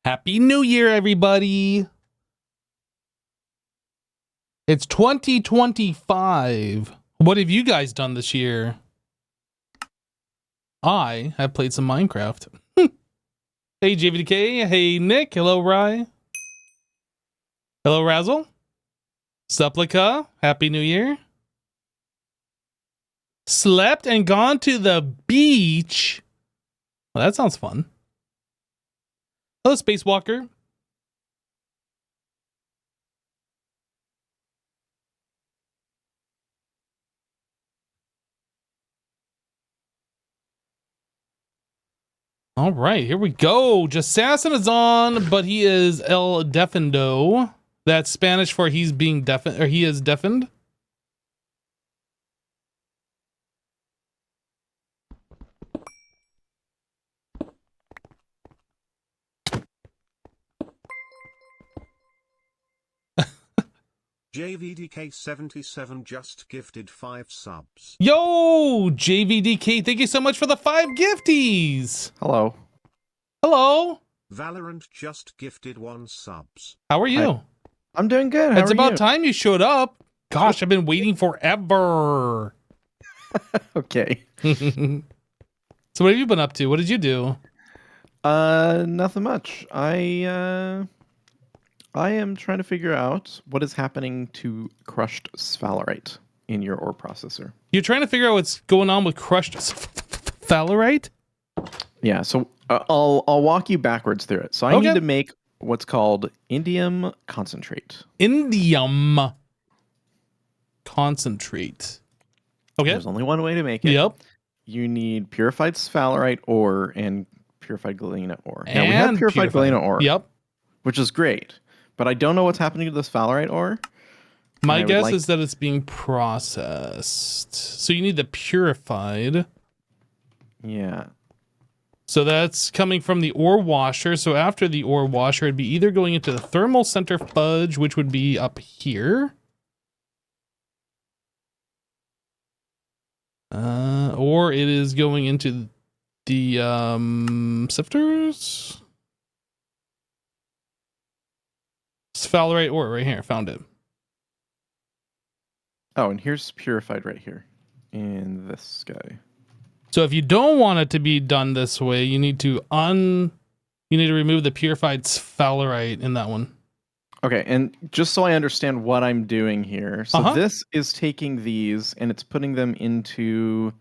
Happy New Year, everybody. It's 2025. What have you guys done this year? I have played some Minecraft. Hey, JVDK. Hey, Nick. Hello, Rye. Hello, Razzle. Supplica. Happy New Year. Slept and gone to the beach. Well, that sounds fun. Hello, Spacewalker. All right, here we go. Jassassin is on, but he is el defendo. That's Spanish for he's being deafened, or he is deafened. JVDK77 just gifted 5 subs. Yo, JVDK, thank you so much for the 5 gifties. Hello. Hello. Valorant just gifted 1 subs. How are you? I'm doing good. How It's are about you? time you showed up. Gosh, I've been waiting forever. Okay. So what have you been up to? What did you do? Nothing much. I am trying to figure out what is happening to crushed sphalerite in your ore processor. You're trying to figure out what's going on with crushed sphalerite? Yeah, so I'll walk you backwards through it. So I Okay. need to make what's called indium concentrate. Indium concentrate. Okay. There's only one way to make it. Yep. You need purified sphalerite ore and purified galena ore. Now we And have purified galena ore, Yep. which is great, but I don't know what's happening to the sphalerite ore. My I would guess like- is that it's being processed. So you need the purified. Yeah. So that's coming from the ore washer. So after the ore washer, it'd be either going into the thermal center fudge, which would be up here. Or it is going into the sifters. Sphalerite ore right here. Found it. Oh, and here's purified right here in this guy. So if you don't want it to be done this way, you need to remove the purified sphalerite in that one. Okay, and just so I understand what I'm doing here, so this is taking these and it's putting them into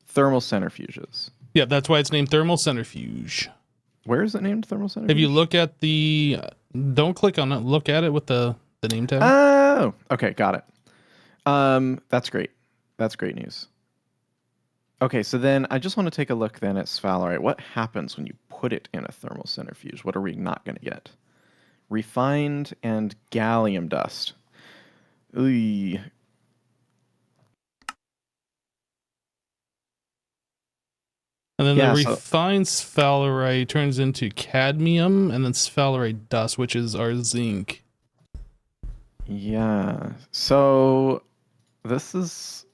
thermal centrifuges. Yeah, that's why it's named thermal centrifuge. Where is it named thermal centrifuge? If you look at the, don't click on it, look at it with the name tag. Oh, okay, got it. That's great. That's great news. Okay, so then I just want to take a look then at sphalerite. What happens when you put it in a thermal centrifuge? What are we not going to get? Refined and gallium dust. Ooh. And then Yeah, the so- refined sphalerite turns into cadmium, and then sphalerite dust, which is our zinc. Yeah. So this is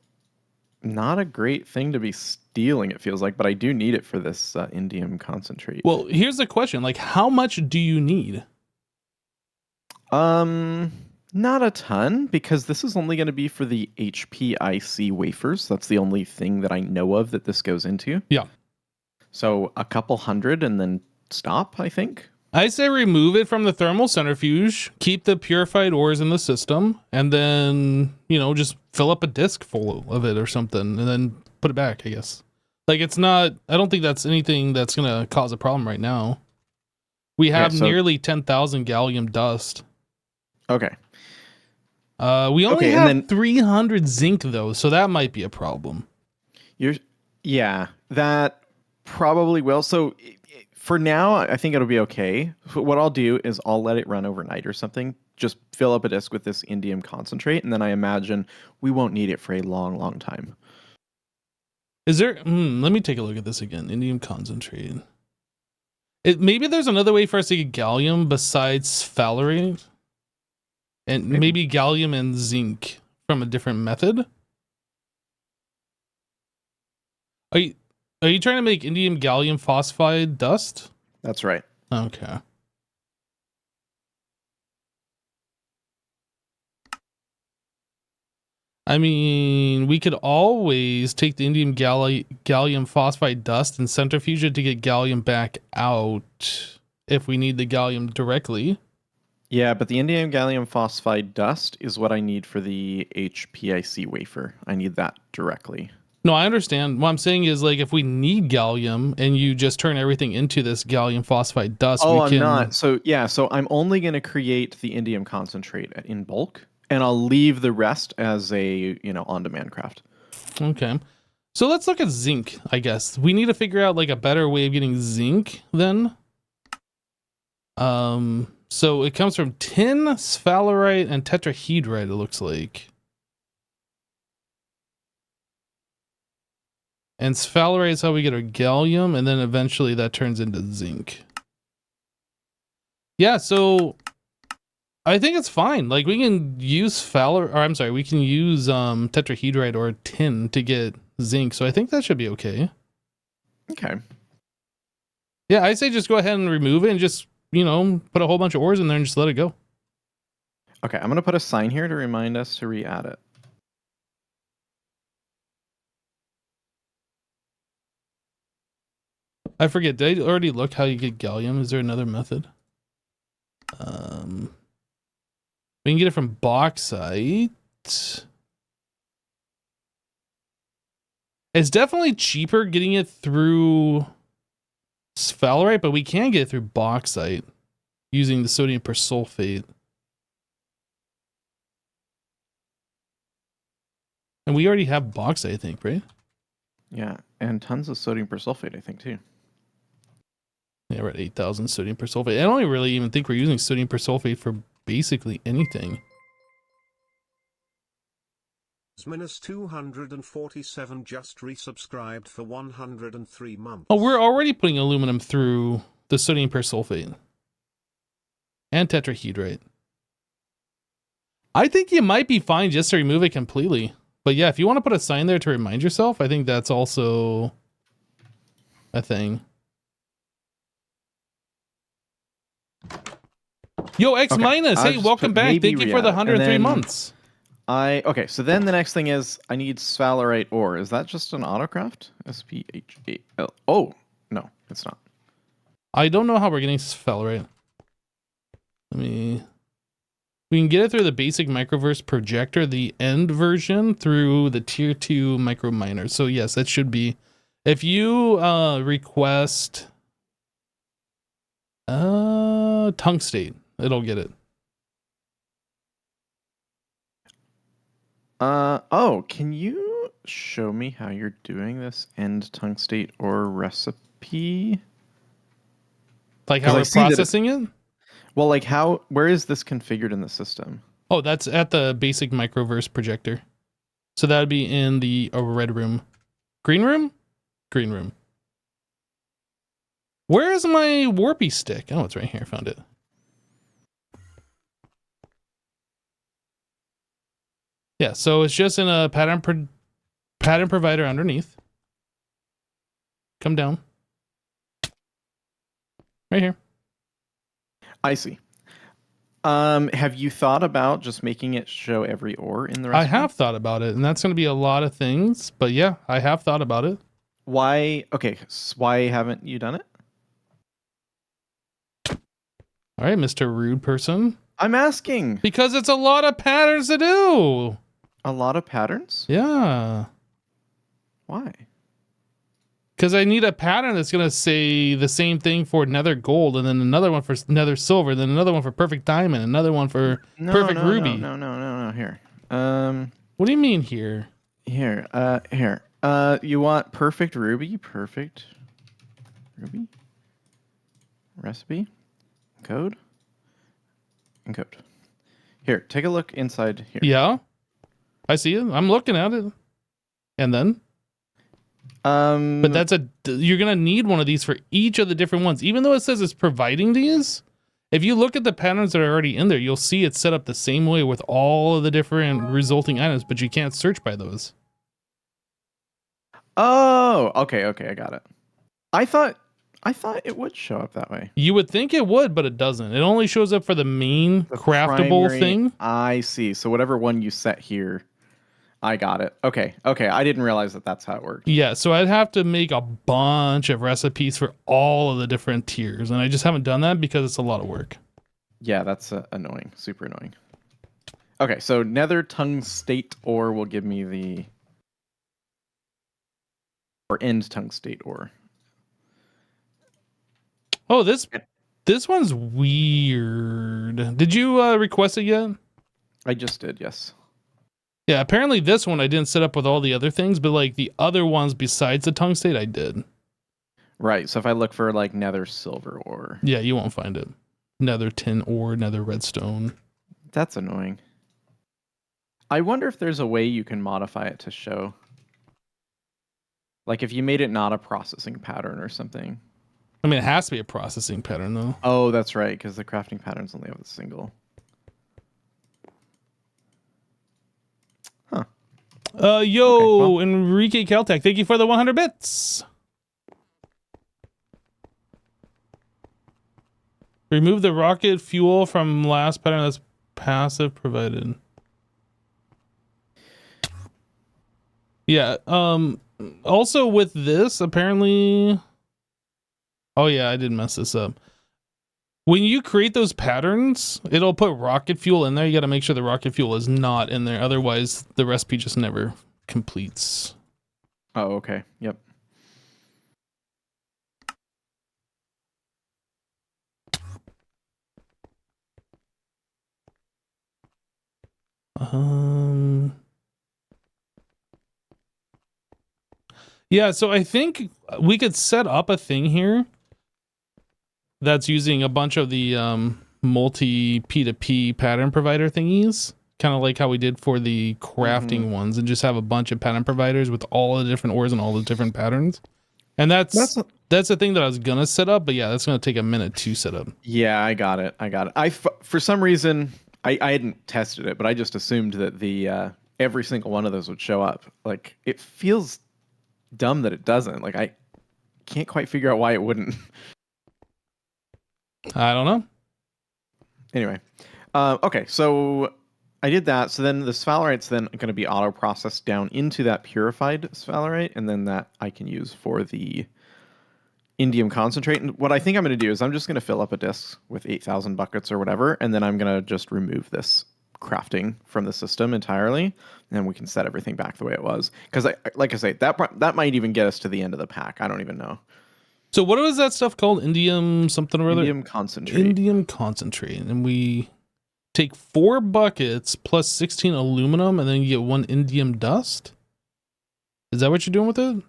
not a great thing to be stealing, it feels like, but I do need it for this indium concentrate. Well, here's the question. Like, how much do you need? Not a ton, because this is only going to be for the HPIC wafers. That's the only thing that I know of that this goes into. Yeah. So a couple hundred and then stop, I think. I say remove it from the thermal centrifuge, keep the purified ores in the system, and then, just fill up a disc full of it or something, and then put it back, I guess. Like, it's not, I don't think that's anything that's going to cause a problem right now. We have nearly 10,000 gallium dust. Okay. We only Okay, have and then 300 zinc, though, so that might be a problem. Yeah, that probably will. So for now, I think it'll be okay. What I'll do is I'll let it run overnight or something. Just fill up a disc with this indium concentrate, and then I imagine we won't need it for a long, long time. Is there, let me take a look at this again. Indium concentrate. Maybe there's another way for us to get gallium besides sphalerite. And maybe gallium and zinc from a different method. Are you trying to make indium gallium phosphide dust? That's right. Okay. I mean, we could always take the indium gallium phosphide dust and centrifuge it to get gallium back out if we need the gallium directly. Yeah, but the indium gallium phosphide dust is what I need for the HPIC wafer. I need that directly. No, I understand. What I'm saying is, like, if we need gallium and you just turn everything into this gallium phosphide dust, Oh, we I'm can... not. So I'm only going to create the indium concentrate in bulk, and I'll leave the rest as a, on-demand craft. Okay. So let's look at zinc, I guess. We need to figure out, like, a better way of getting zinc then. So it comes from tin, sphalerite, and tetrahedrite, it looks like. And sphalerite is how we get our gallium, and then eventually that turns into zinc. Yeah, so I think it's fine. Like, we can use we can use tetrahedrite or tin to get zinc, so I think that should be okay. Okay. Yeah, I say just go ahead and remove it and just, put a whole bunch of ores in there and just let it go. Okay, I'm going to put a sign here to remind us to re-add it. I forget, did I already look how you get gallium? Is there another method? We can get it from bauxite. It's definitely cheaper getting it through sphalerite, but we can get it through bauxite using the sodium persulfate. And we already have bauxite, I think, right? Yeah, and tons of sodium persulfate, I think, too. Yeah, we're at 8,000 sodium persulfate. I don't really even think we're using sodium persulfate for basically anything. Minus 247 just resubscribed for 103 months. Oh, we're already putting aluminum through the sodium persulfate and tetrahedrite. I think you might be fine just to remove it completely. But yeah, if you want to put a sign there to remind yourself, I think that's also a thing. Yo, X minus. Hey, welcome back. Thank you for the 103 months. Okay, so then the next thing is I need sphalerite ore. Is that just an autocraft? SPHAL. Oh, no, it's not. I don't know how we're getting sphalerite. We can get it through the basic microverse projector, the end version through the tier 2 micro miner. So yes, that should be. If you request tungstate, it'll get it. Can you show me how you're doing this end tungstate ore recipe? Like how we're processing it? Well, like where is this configured in the system? Oh, that's at the basic microverse projector. So that would be in the red room. Green room? Green room. Where is my warpy stick? Oh, it's right here. Found it. Yeah, so it's just in a pattern provider underneath. Come down. Right here. I see. Have you thought about just making it show every ore in the recipe? I have thought about it, and that's going to be a lot of things. But yeah, I have thought about it. Why? Okay, so why haven't you done it? All right, Mr. Rude Person. I'm asking. Because it's a lot of patterns to do. A lot of patterns? Yeah. Why? Because I need a pattern that's going to say the same thing for nether gold, and then another one for nether silver, then another one for perfect diamond, another one for perfect ruby. No. Here. What do you mean here? Here. You want perfect ruby? Perfect ruby? Recipe? Code? And code. Here, take a look inside here. Yeah. I see it. I'm looking at it. And then? But you're going to need one of these for each of the different ones. Even though it says it's providing these, if you look at the patterns that are already in there, you'll see it's set up the same way with all of the different resulting items, but you can't search by those. Oh, okay, I got it. I thought it would show up that way. You would think it would, but it doesn't. It only shows up for the main craftable thing. I see. So whatever one you set here. I got it. Okay. I didn't realize that that's how it worked. Yeah, so I'd have to make a bunch of recipes for all of the different tiers, and I just haven't done that because it's a lot of work. Yeah, that's annoying. Super annoying. Okay, so nether tungstate ore will give me the... Or end tungstate ore. Oh, this one's weird. Did you request it yet? I just did, yes. Yeah, apparently this one I didn't set up with all the other things, but like the other ones besides the tungstate, I did. Right, so if I look for like nether silver ore... Yeah, you won't find it. Nether tin ore, nether redstone. That's annoying. I wonder if there's a way you can modify it to show. Like if you made it not a processing pattern or something. I mean, it has to be a processing pattern, though. Oh, that's right, because the crafting patterns only have a single. Huh. Yo, Okay, well. Enrique Caltech, thank you for the 100 bits. Remove the rocket fuel from last pattern that's passive provided. Yeah, also with this, apparently... Oh yeah, I did mess this up. When you create those patterns, it'll put rocket fuel in there. You got to make sure the rocket fuel is not in there. Otherwise, the recipe just never completes. Oh, okay. Yep. Yeah, so I think we could set up a thing here that's using a bunch of the multi P2P pattern provider thingies, kind of like how we did for the crafting ones, and just have a bunch of pattern providers with all the different ores and all the different patterns. And that's the thing that I was gonna set up, but yeah, that's gonna take a minute to set up. Yeah, I got it. For some reason, I hadn't tested it, but I just assumed that the every single one of those would show up. Like, it feels dumb that it doesn't. Like, I can't quite figure out why it wouldn't. I don't know. Anyway, okay, so I did that. So then the sphalerite's then going to be auto-processed down into that purified sphalerite, and then that I can use for the indium concentrate. And what I think I'm going to do is I'm just going to fill up a disk with 8,000 buckets or whatever, and then I'm going to just remove this crafting from the system entirely, and we can set everything back the way it was. Because, like I say, that might even get us to the end of the pack. I don't even know. So what was that stuff called? Indium something or other? Indium concentrate. Indium concentrate. And we take 4 buckets plus 16 aluminum, and then you get 1 indium dust? Is that what you're doing with it?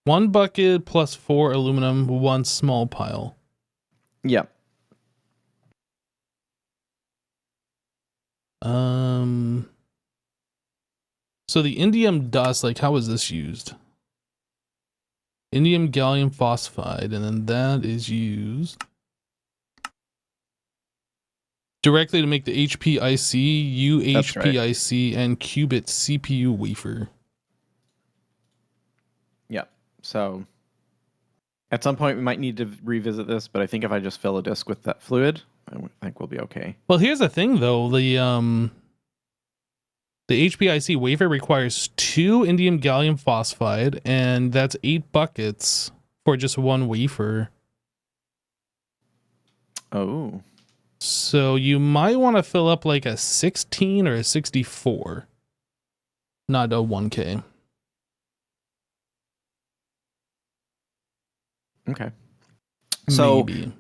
1 bucket plus 4 aluminum, 1 small pile. Yep. So the indium dust, like, how is this used? Indium gallium phosphide, and then that is used directly to make the HPIC, UHPIC, and qubit CPU wafer. Yep. So at some point we might need to revisit this, but I think if I just fill a disk with that fluid, I think we'll be okay. Well, here's the thing, though. The HPIC wafer requires 2 indium gallium phosphide, and that's 8 buckets for just 1 wafer. Oh. So you might want to fill up like a 16 or a 64, not a 1K. Okay. So maybe.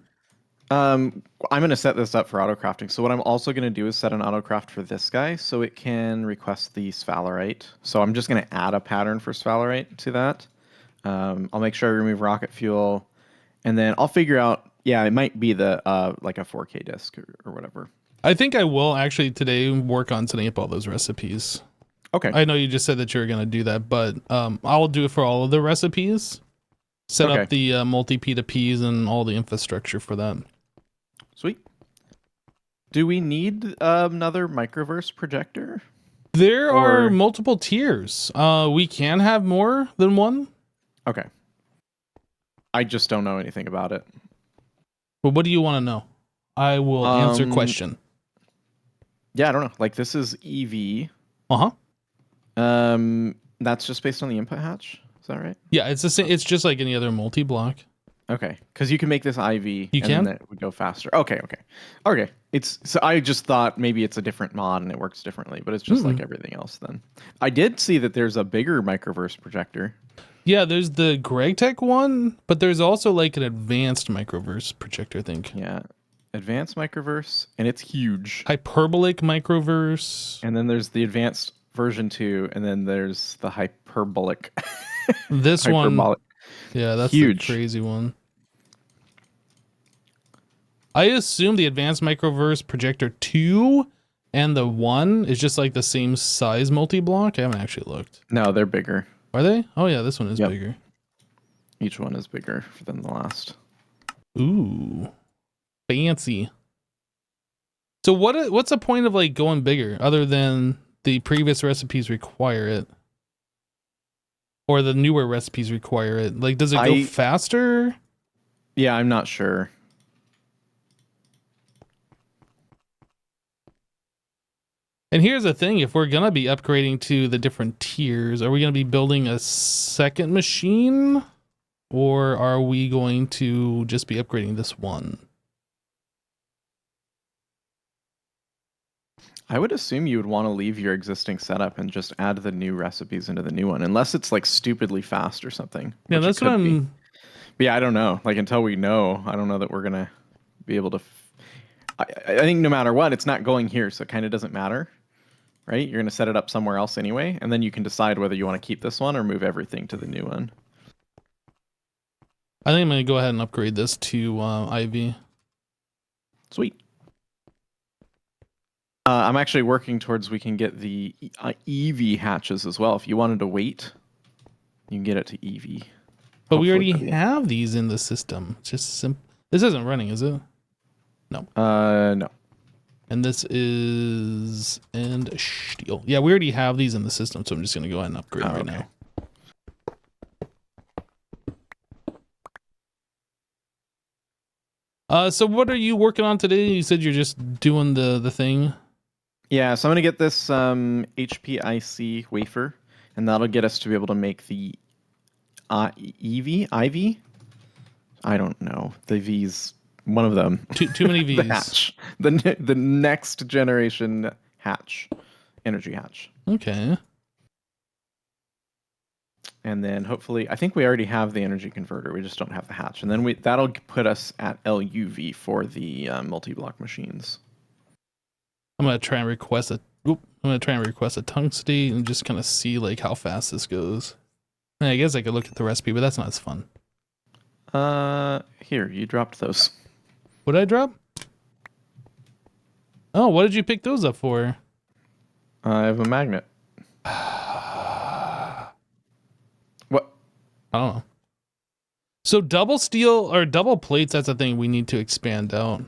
I'm going to set this up for auto crafting. So what I'm also going to do is set an auto craft for this guy so it can request the sphalerite. So I'm just going to add a pattern for sphalerite to that. I'll make sure I remove rocket fuel, and then I'll figure out, yeah, it might be the like a 4K disk or whatever. I think I will actually today work on setting up all those recipes. Okay. I know you just said that you're going to do that, but I'll do it for all of the recipes. Set up the multi P2Ps and all the infrastructure for that. Sweet. Do we need another microverse projector? There are multiple tiers. We can have more than one. Okay. I just don't know anything about it. Well, what do you want to know? I will answer question. Yeah, I don't know. Like this is EV. Uh-huh. That's just based on the input hatch. Is that right? Yeah, it's the same. It's just like any other multi-block. Okay, because you can make this IV, You and then can? that would go faster. Okay. It's so I just thought maybe it's a different mod and it works differently, but it's just like everything else. Then I did see that there's a bigger microverse projector. Yeah, there's the GregTech one, but there's also like an advanced microverse projector, I think. Yeah, advanced microverse, and it's huge. Hyperbolic microverse. And then there's the advanced version 2, and then there's the hyperbolic. This one, hyperbolic. yeah, that's Huge. the crazy one. I assume the advanced microverse projector 2 and the 1 is just like the same size multi-block. I haven't actually looked. No, they're bigger. Are they? Oh yeah, this one is bigger. Each one is bigger than the last. Ooh, fancy. So what's the point of like going bigger other than the previous recipes require it? Or the newer recipes require it? Like, does it go faster? Yeah, I'm not sure. And here's the thing, if we're going to be upgrading to the different tiers, are we going to be building a second machine? Or are we going to just be upgrading this one? I would assume you would want to leave your existing setup and just add the new recipes into the new one, unless it's like stupidly fast or something. Yeah, that's what I'm... But yeah, I don't know. Like, until we know, I don't know that we're going to be able to... I think no matter what, it's not going here, so it kind of doesn't matter. Right? You're going to set it up somewhere else anyway, and then you can decide whether you want to keep this one or move everything to the new one. I think I'm going to go ahead and upgrade this to IV. Sweet. I'm actually working towards we can get the EV hatches as well. If you wanted to wait, you can get it to EV. But we already have these in the system. It's just simple. This isn't running, is it? No. No. And this is end steel. Yeah, we already have these in the system, so I'm just going to go ahead and upgrade right now. So what are you working on today? You said you're just doing the thing. Yeah, so I'm gonna get this HPIC wafer, and that'll get us to be able to make the IV. I don't know. The V's, one of them. Too many V's. The hatch. The next generation hatch, energy hatch. Okay. And then hopefully, I think we already have the energy converter. We just don't have the hatch. And then that'll put us at LUV for the multi-block machines. I'm gonna try and request a. I'm gonna try and request a tungstate and just kind of see like how fast this goes. And I guess I could look at the recipe, but that's not as fun. Here, you dropped those. What did I drop? Oh, what did you pick those up for? I have a magnet. What? I don't know. So double steel or double plates, that's a thing we need to expand out.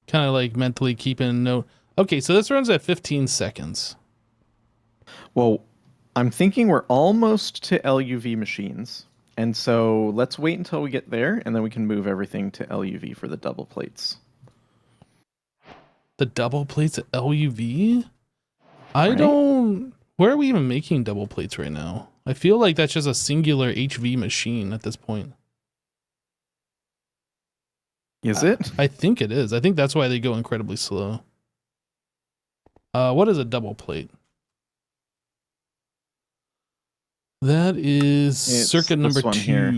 Kind of like mentally keeping a note. Okay, so this runs at 15 seconds. Well, I'm thinking we're almost to LUV machines. And so let's wait until we get there, and then we can move everything to LUV for the double plates. The double plates at LUV? I don't... Where are we even making double plates right now? I feel like that's just a singular HV machine at this point. Is it? I think it is. I think that's why they go incredibly slow. What is a double plate? That is circuit number 2. Here.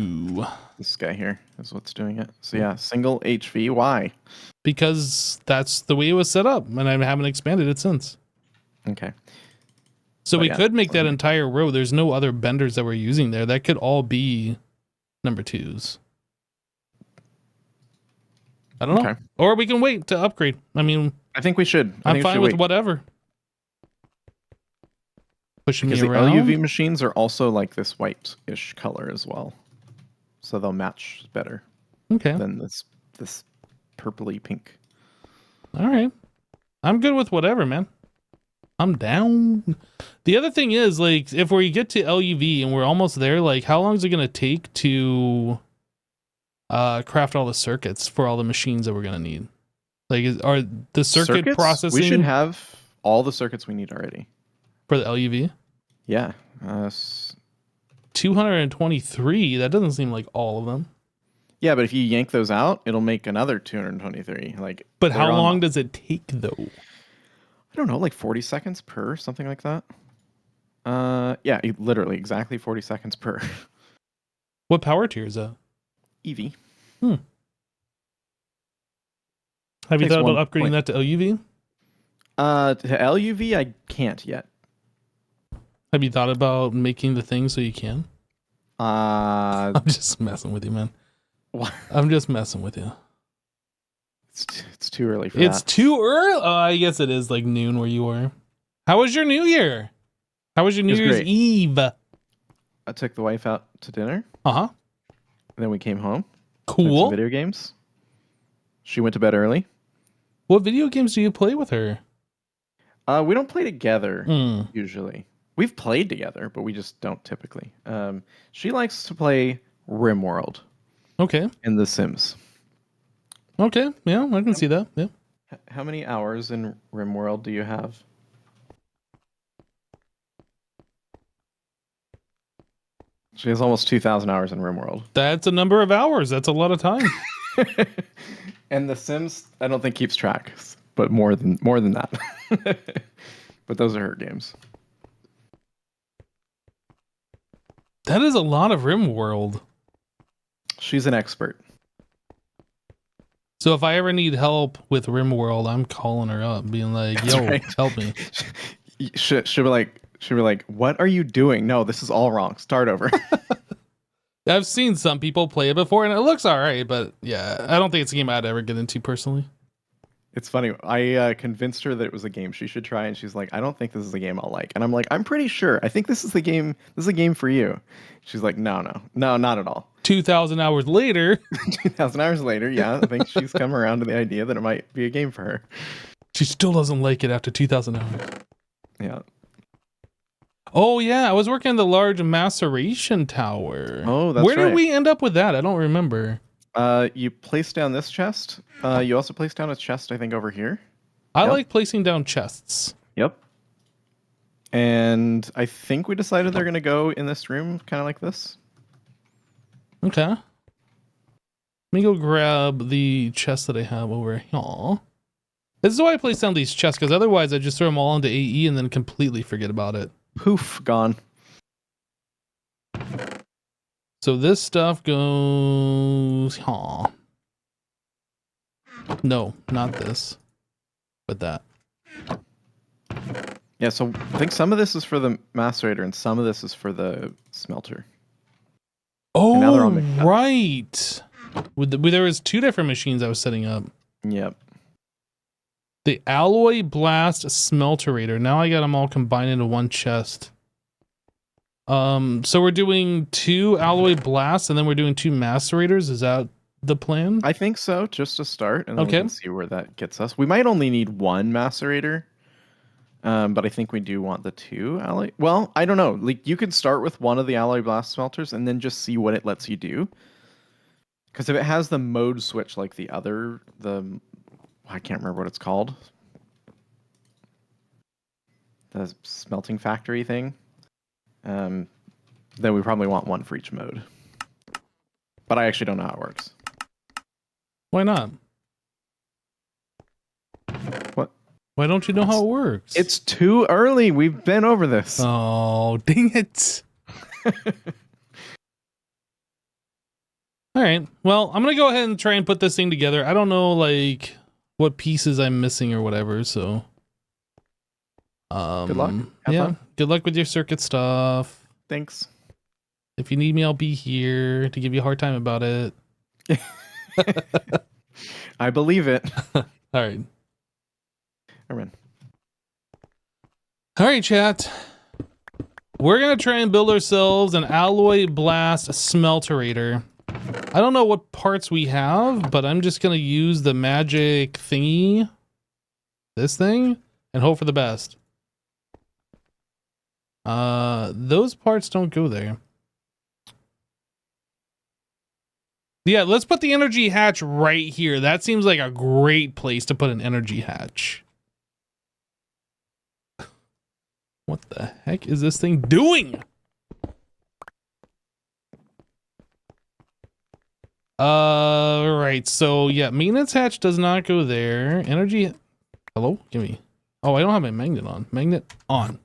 This guy here is what's doing it. So yeah, single HV. Why? Because that's the way it was set up, and I haven't expanded it since. Okay. So we could make that entire row. There's no other benders that we're using there. That could all be number 2s. I don't know. Okay. Or we can wait to upgrade. I mean, I think we should. I'm fine with whatever. Pushing me around. The LUV machines are also like this white-ish color as well, so they'll match better. Okay. Than this purpley pink. All right, I'm good with whatever, man. I'm down. The other thing is, like, if we get to LUV and we're almost there, like, how long is it gonna take to craft all the circuits for all the machines that we're gonna need? Like, are the circuit Circuits? processing We should have all the circuits we need already. for the LUV? Yeah. 223. That doesn't seem like all of them. Yeah, but if you yank those out, it'll make another 223. Like, But how they're on- long does it take though? I don't know, like 40 seconds per, something like that. Yeah, literally exactly 40 seconds per. What power tier is that? EV. Have you Takes thought about 1 upgrading point. that to LUV? To LUV, I can't yet. Have you thought about making the thing so you can? Uh, I'm just messing with you, man. what? I'm just messing with you. It's too early for It's that. too early. Oh, I guess it is like noon where you are. How was your New Year? How was your New was Year's great. Eve? I took the wife out to dinner, Uh-huh. then we came home, played some Cool. video games. She went to bed early. What video games do you play with her? We don't play together Hmm. usually. We've played together, but we just don't typically. She likes to play RimWorld Okay. and The Sims. Okay. Yeah, I can see that. Yeah. How many hours in RimWorld do you have? She has almost 2,000 hours in RimWorld. That's a number of hours. That's a lot of time. And The Sims, I don't think keeps track, but more than that. But those are her games. That is a lot of RimWorld. She's an expert. So if I ever need help with RimWorld, I'm calling her up, being like, That's "Yo, right. help me." She'll be like, what are you doing? No, this is all wrong. Start over. I've seen some people play it before, and it looks all right, but yeah, I don't think it's a game I'd ever get into personally. It's funny. I convinced her that it was a game she should try, and she's like, I don't think this is a game I'll like. And I'm like, I'm pretty sure. I think this is the game. This is a game for you. She's like, no, not at all. 2,000 hours later, 2,000 hours later, yeah, I think she's come around to the idea that it might be a game for her. she still doesn't like it after 2,000 hours. Yeah. Oh yeah, I was working on the large maceration tower. Oh, that's Where did right. we end up with that? I don't remember. You place down this chest. You also place down a chest, I think, over here. I Yep. like placing down chests. Yep. And I think we decided they're going to go in this room, kind of like this. Okay. Let me go grab the chest that I have over here. This is why I place down these chests, because otherwise I just throw them all into AE and then completely forget about it. Poof, gone. So this stuff goes... Huh. No, not this. But that. Yeah, so I think some of this is for the macerator and some of this is for the smelter. Oh, now they're all mixed up. right. There was 2 different machines I was setting up. Yep. The alloy blast smelterator. Now I got them all combined into one chest. So we're doing 2 alloy blasts and then we're doing 2 macerators. Is that the plan? I think so, just to start, and then Okay. we can see where that gets us. We might only need 1 macerator, but I think we do want the 2 alloy. Well, I don't know. Like, you could start with one of the alloy blast smelters and then just see what it lets you do. Because if it has the mode switch like the other, I can't remember what it's called. The smelting factory thing. Then we probably want 1 for each mode. But I actually don't know how it works. Why not? What? Why don't you know how it works? It's too early. We've been over this. Oh, dang it. All right. Well, I'm going to go ahead and try and put this thing together. I don't know, like, what pieces I'm missing or whatever, so... Good luck. Have Yeah, fun. good luck with your circuit stuff. Thanks. If you need me, I'll be here to give you a hard time about it. I believe it. All right. Erwin. All right, chat. We're going to try and build ourselves an alloy blast smelterator. I don't know what parts we have, but I'm just going to use the magic thingy, this thing, and hope for the best. Those parts don't go there. Yeah, let's put the energy hatch right here. That seems like a great place to put an energy hatch. What the heck is this thing doing? Right. So yeah, maintenance hatch does not go there. Energy. Hello? Give me. Oh, I don't have my magnet on. Magnet on.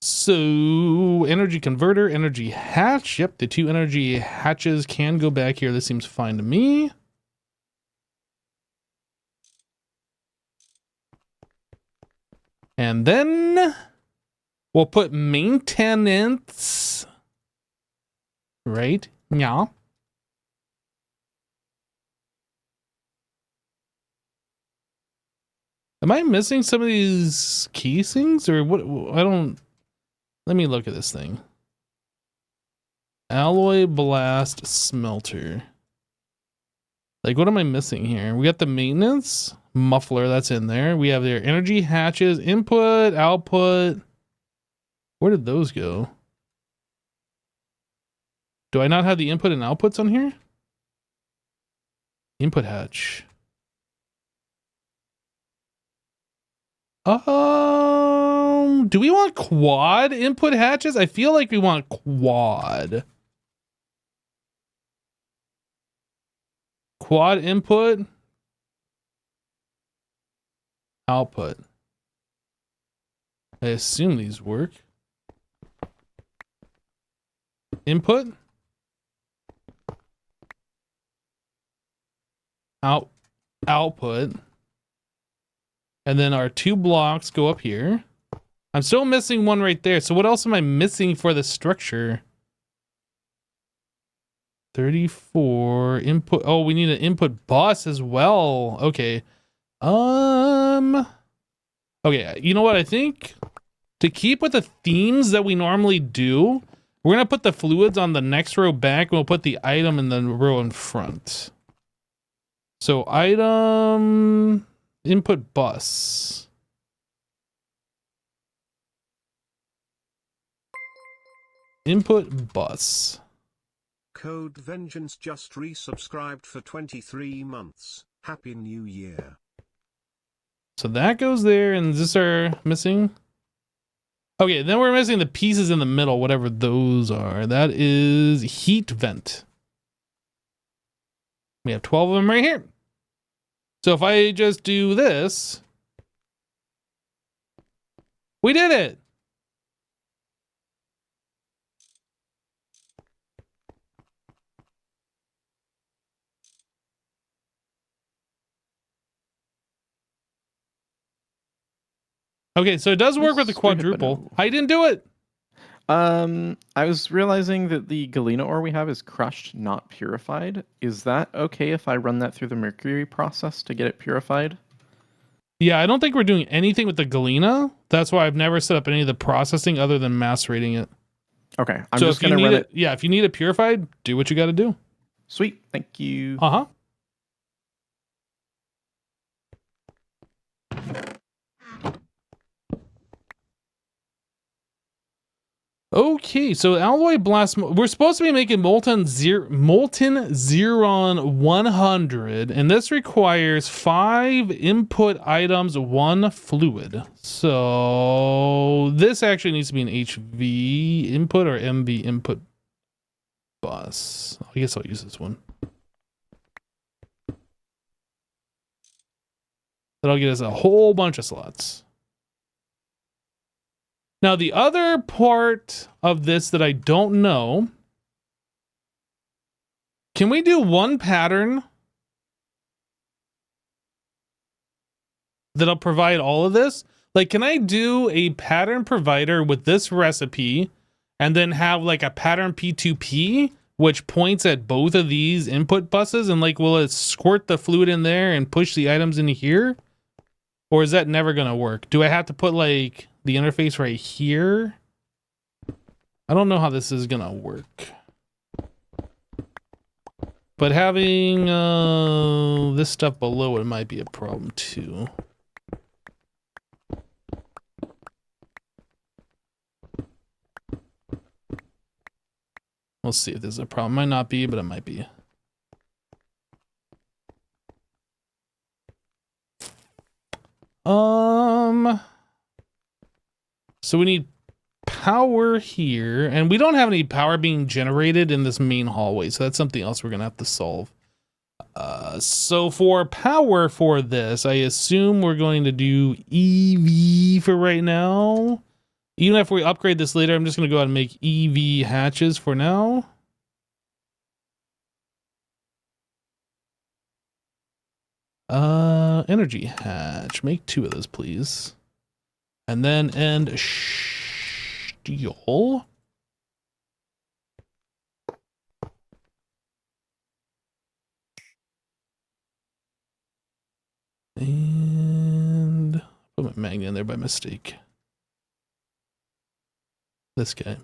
So energy converter, energy hatch. Yep, the 2 energy hatches can go back here. This seems fine to me. And then we'll put maintenance. Right? Yeah. Am I missing some of these casings or what? I don't. Let me look at this thing. Alloy blast smelter. Like, what am I missing here? We got the maintenance muffler that's in there. We have their energy hatches, input, output. Where did those go? Do I not have the input and outputs on here? Input hatch. Do we want quad input hatches? I feel like we want quad. Quad input. Output. I assume these work. Input. Output. And then our 2 blocks go up here. I'm still missing one right there. So what else am I missing for the structure? 34 input. Oh, we need an input bus as well. Okay. Okay, you know what? I think to keep with the themes that we normally do, we're going to put the fluids on the next row back, and we'll put the item in the row in front. So item input bus. Input bus. Code Vengeance just resubscribed for 23 months. Happy New Year. So that goes there, and is this our missing? Okay, then we're missing the pieces in the middle, whatever those are. That is heat vent. We have 12 of them right here. So if I just do this, we did it. Okay, so it does work with the quadruple. I didn't do it. I was realizing that the galena ore we have is crushed, not purified. Is that okay if I run that through the mercury process to get it purified? Yeah, I don't think we're doing anything with the galena. That's why I've never set up any of the processing other than macerating it. Okay, I'm so just if you gonna need run it, yeah, if you need it purified, do what you got to do. Sweet, thank you. Uh-huh. Okay, so alloy blast. We're supposed to be making molten Xeron 100, and this requires 5 input items, 1 fluid. So this actually needs to be an HV input or MV input bus. I guess I'll use this one. That'll get us a whole bunch of slots. Now, the other part of this that I don't know, can we do one pattern that'll provide all of this? Like, can I do a pattern provider with this recipe and then have like a pattern P2P, which points at both of these input buses, and like, will it squirt the fluid in there and push the items into here? Or is that never going to work? Do I have to put like the interface right here? I don't know how this is gonna work. But having this stuff below it might be a problem too. We'll see if there's a problem. Might not be, but it might be. So we need power here, and we don't have any power being generated in this main hallway, so that's something else we're gonna have to solve. So for power for this, I assume we're going to do EV for right now. Even if we upgrade this later, I'm just gonna go ahead and make EV hatches for now. Energy hatch. Make 2 of those, please. And then end steel. And put my magnet in there by mistake. This guy.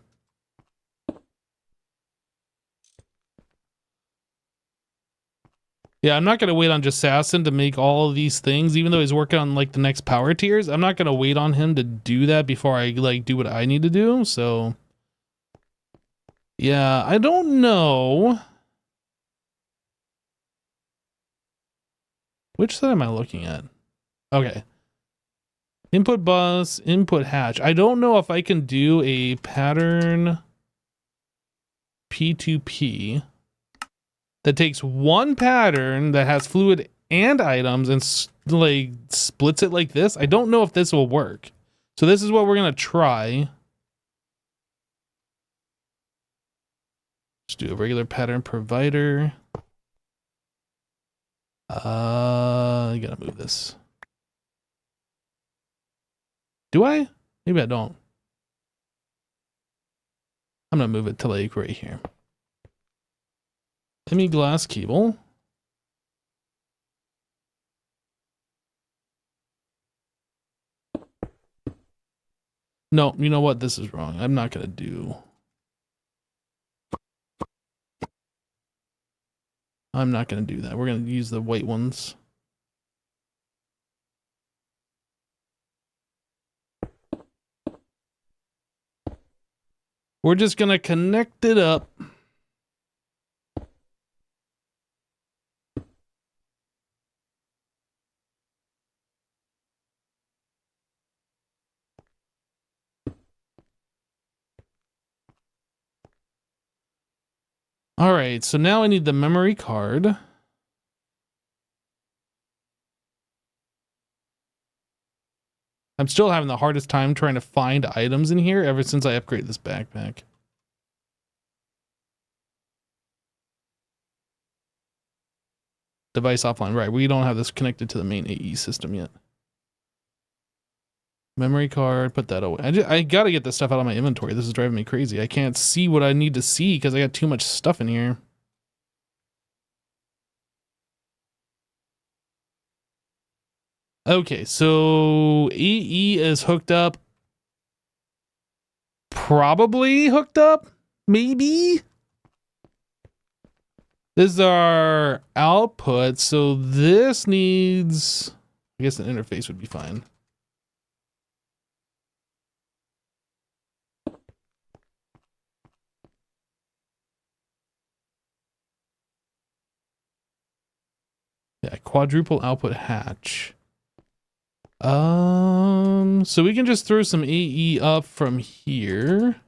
Yeah, I'm not going to wait on Jassassin to make all of these things, even though he's working on like the next power tiers. I'm not going to wait on him to do that before I like do what I need to do. So yeah, I don't know. Which side am I looking at? Okay. Input bus, input hatch. I don't know if I can do a pattern P2P that takes one pattern that has fluid and items and like splits it like this. I don't know if this will work. So this is what we're going to try. Just do a regular pattern provider. I gotta move this. Do I? Maybe I don't. I'm gonna move it to like right here. Glass cable. No, you know what? This is wrong. I'm not gonna do. I'm not gonna do that. We're gonna use the white ones. We're just gonna connect it up. All right, so now I need the memory card. I'm still having the hardest time trying to find items in here ever since I upgraded this backpack. Device offline, right? We don't have this connected to the main AE system yet. Memory card, put that away. I gotta get this stuff out of my inventory. This is driving me crazy. I can't see what I need to see because I got too much stuff in here. Okay, so AE is hooked up. Probably hooked up? Maybe? This is our output, so this needs... I guess an interface would be fine. Yeah, quadruple output hatch. So we can just throw some AE up from here.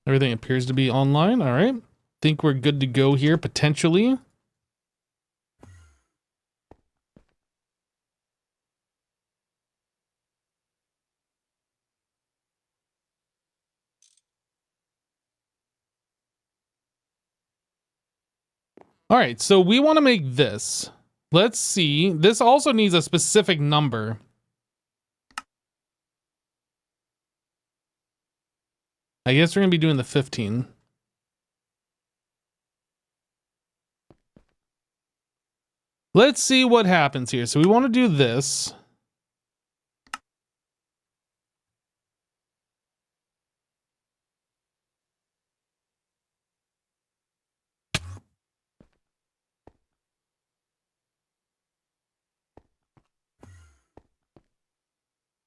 Everything appears to be online. All right. Think we're good to go here, potentially. All right, so we want to make this. Let's see. This also needs a specific number. I guess we're going to be doing the 15. Let's see what happens here. So we want to do this.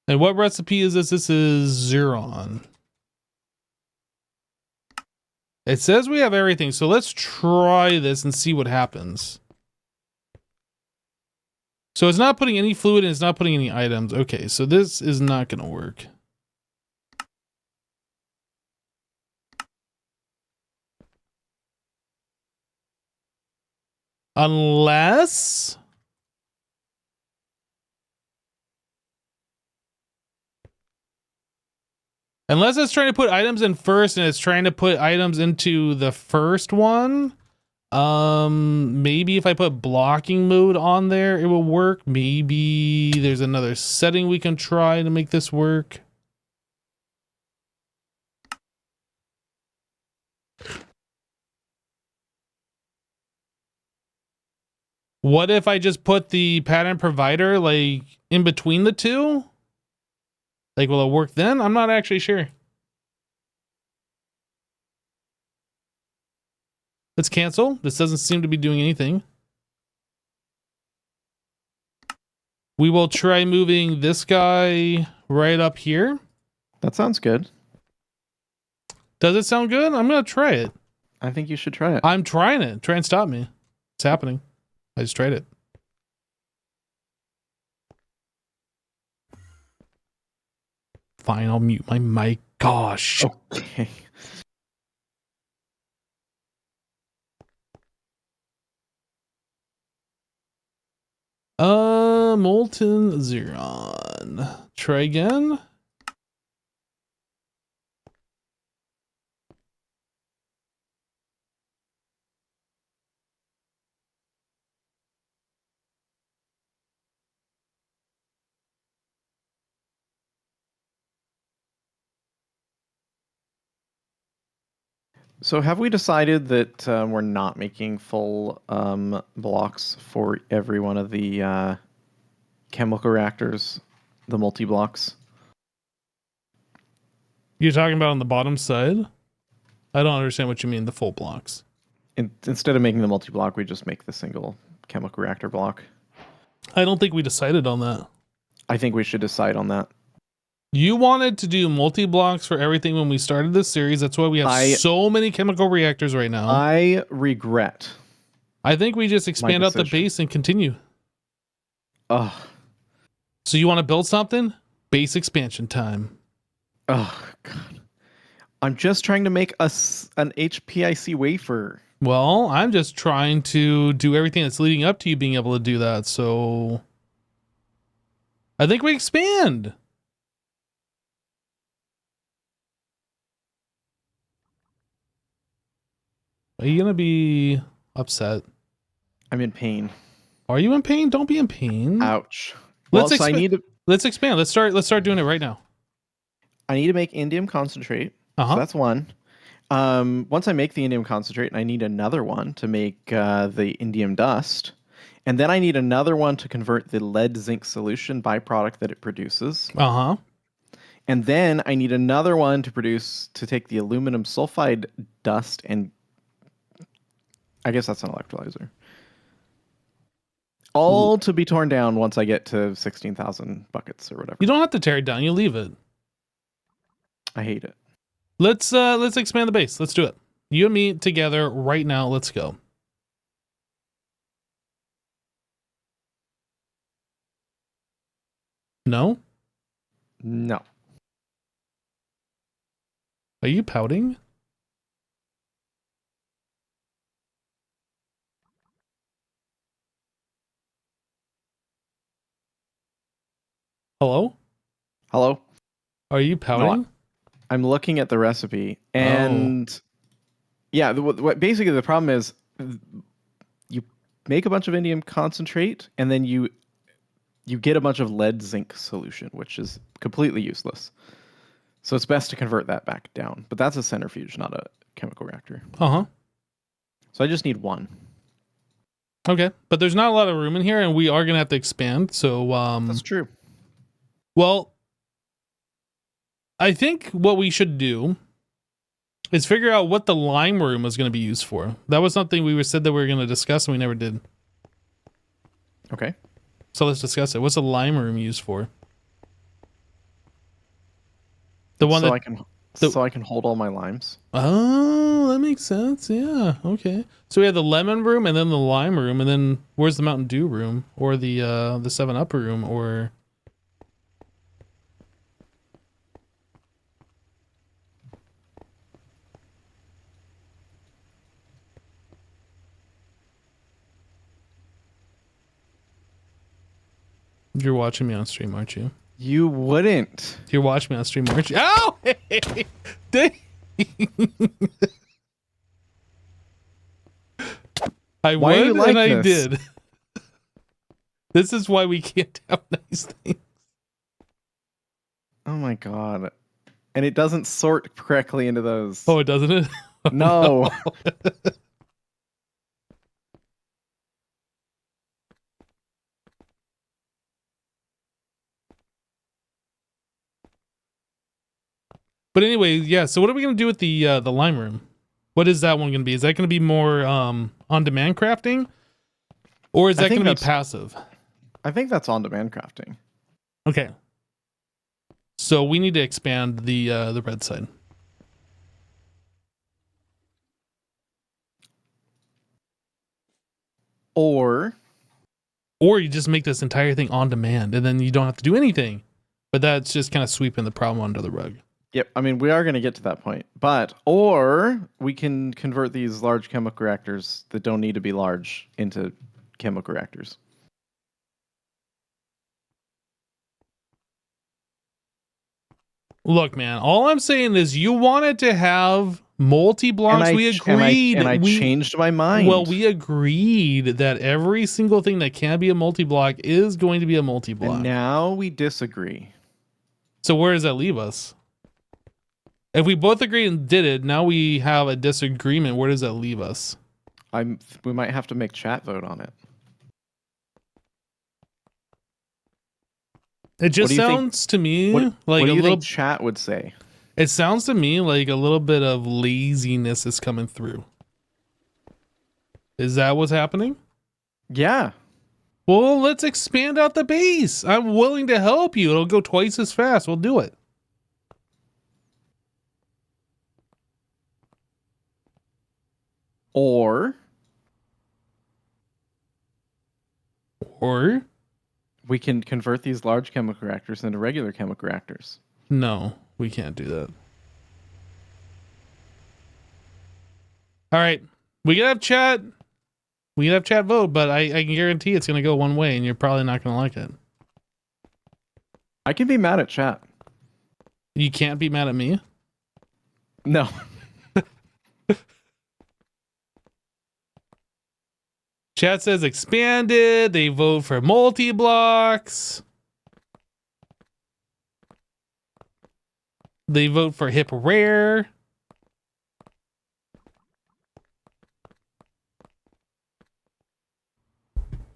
And what recipe is this? This is Xeron. It says we have everything, so let's try this and see what happens. So it's not putting any fluid and it's not putting any items. Okay, so this is not going to work. Unless... Unless it's trying to put items in first and it's trying to put items into the first one. Maybe if I put blocking mode on there, it will work. Maybe there's another setting we can try to make this work. What if I just put the pattern provider like in between the two? Like, will it work then? I'm not actually sure. Let's cancel. This doesn't seem to be doing anything. We will try moving this guy right up here. That sounds good. Does it sound good? I'm going to try it. I think you should try it. I'm trying it. Try and stop me. It's happening. I just tried it. Fine, I'll mute my mic. Gosh. Okay. Molten Xeron. Try again. So have we decided that we're not making full blocks for every one of the chemical reactors, the multi-blocks? You're talking about on the bottom side? I don't understand what you mean, the full blocks. Instead of making the multi-block, we just make the single chemical reactor block. I don't think we decided on that. I think we should decide on that. You wanted to do multi-blocks for everything when we started this series. That's why we have so many chemical reactors right now. I regret. I think we just expand out the base and continue. Oh. So you want to build something? Base expansion time. Oh, God. I'm just trying to make us an HPIC wafer. Well, I'm just trying to do everything that's leading up to you being able to do that. So I think we expand. Are you going to be upset? I'm in pain. Are you in pain? Don't be in pain. Ouch. Let's Well, so let's expand. Let's start doing it right now. I need to make indium concentrate. Uh-huh. So that's one. Once I make the indium concentrate, I need another one to make the indium dust. And then I need another one to convert the lead zinc solution byproduct that it produces. Uh-huh. And then I need another one to take the aluminum sulfide dust, and I guess that's an electrolyzer. All to be torn down once I get to 16,000 buckets or whatever. You don't have to tear it down. You leave it. I hate it. Let's expand the base. Let's do it. You and me together right now. Let's go. No? No. Are you pouting? Hello? Hello? Are you pouting? No, I'm looking at the recipe, and yeah, basically the problem is you make a bunch of indium concentrate, and then you get a bunch of lead zinc solution, which is completely useless. So it's best to convert that back down. But that's a centrifuge, not a chemical reactor. Uh-huh. So I just need one. Okay, but there's not a lot of room in here, and we are going to have to expand, so... That's true. Well, I think what we should do is figure out what the lime room is going to be used for. That was something we said that we were going to discuss, and we never did. Okay. So let's discuss it. What's the lime room used for? The one so that I can the- so I can hold all my limes. Oh, that makes sense. Yeah. Okay. So we have the lemon room and then the lime room, and then where's the Mountain Dew room or the 7-Up room or you're watching me on stream, aren't you? You wouldn't. You're watching me on stream, aren't you? Oh, hey, dang. I Why are would you like and I this? did. This is why we can't have nice things. Oh my god. And it doesn't sort correctly into those. Oh, it doesn't it? No. But anyway, yeah. So what are we gonna do with the lime room? What is that one gonna be? Is that gonna be more on-demand crafting, or is I that think gonna be that's- passive? I think that's on-demand crafting. Okay. So we need to expand the red side. Or Or you just make this entire thing on demand and then you don't have to do anything. But that's just kind of sweeping the problem under the rug. yep, I mean we are going to get to that point. Or we can convert these large chemical reactors that don't need to be large into chemical reactors. Look, man, all I'm saying is you wanted to have multi-blocks. We agreed. And I changed my mind. Well, we agreed that every single thing that can be a multi-block is going to be a and multi-block. now we disagree. So where does that leave us? If we both agreed and did it, now we have a disagreement. Where does that leave us? We might have to make chat vote on it. It just do you think- sounds to me What like do a you little. think chat would say? It sounds to me like a little bit of laziness is coming through. Is that what's happening? Yeah. Well, let's expand out the base. I'm willing to help you. It'll go twice as fast. We'll do it. Or Or we can convert these large chemical reactors into regular chemical reactors. no, we can't do that. All right. We can have chat. We can have chat vote, but I can guarantee it's going to go one way and you're probably not going to like it. I can be mad at chat. You can't be mad at me. No. Chat says expanded. They vote for multi-blocks. They vote for hip rare.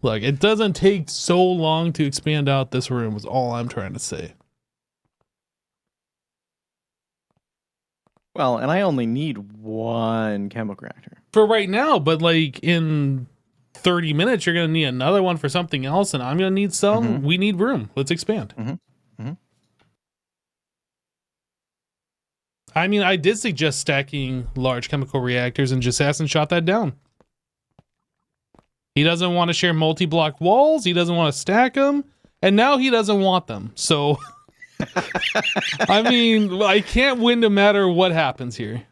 Look, it doesn't take so long to expand out this room is all I'm trying to say. Well, and I only need one chemical reactor. For right now, but like in 30 minutes, you're going to need another one for something else, and I'm going to need some. Mhm. We need room. Let's expand. Mhm. Mhm. I mean, I did suggest stacking large chemical reactors, and Jassassin shot that down. He doesn't want to share multi-block walls. He doesn't want to stack them. And now he doesn't want them. So, I mean, I can't win no matter what happens here.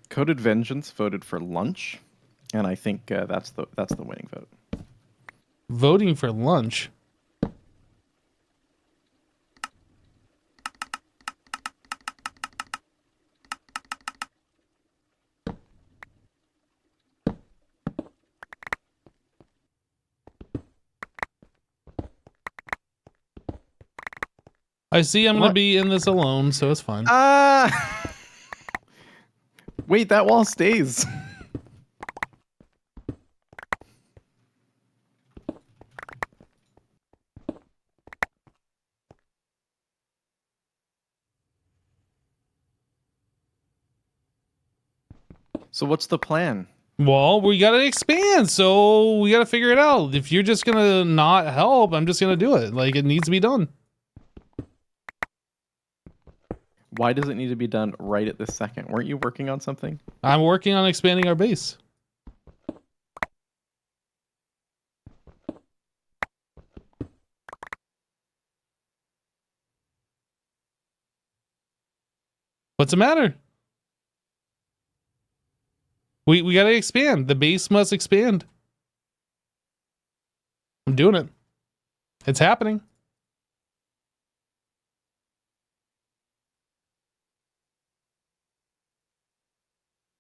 Coded Vengeance voted for lunch, and I think that's the winning vote. Voting for lunch. I see I'm going to What? be in this alone, so it's fine. Ah! Wait, that wall stays. So what's the plan? Well, we gotta expand, so we gotta figure it out. If you're just gonna not help, I'm just gonna do it. Like, it needs to be done. Why does it need to be done right at this second? Weren't you working on something? I'm working on expanding our base. What's the matter? We gotta expand. The base must expand. I'm doing it. It's happening.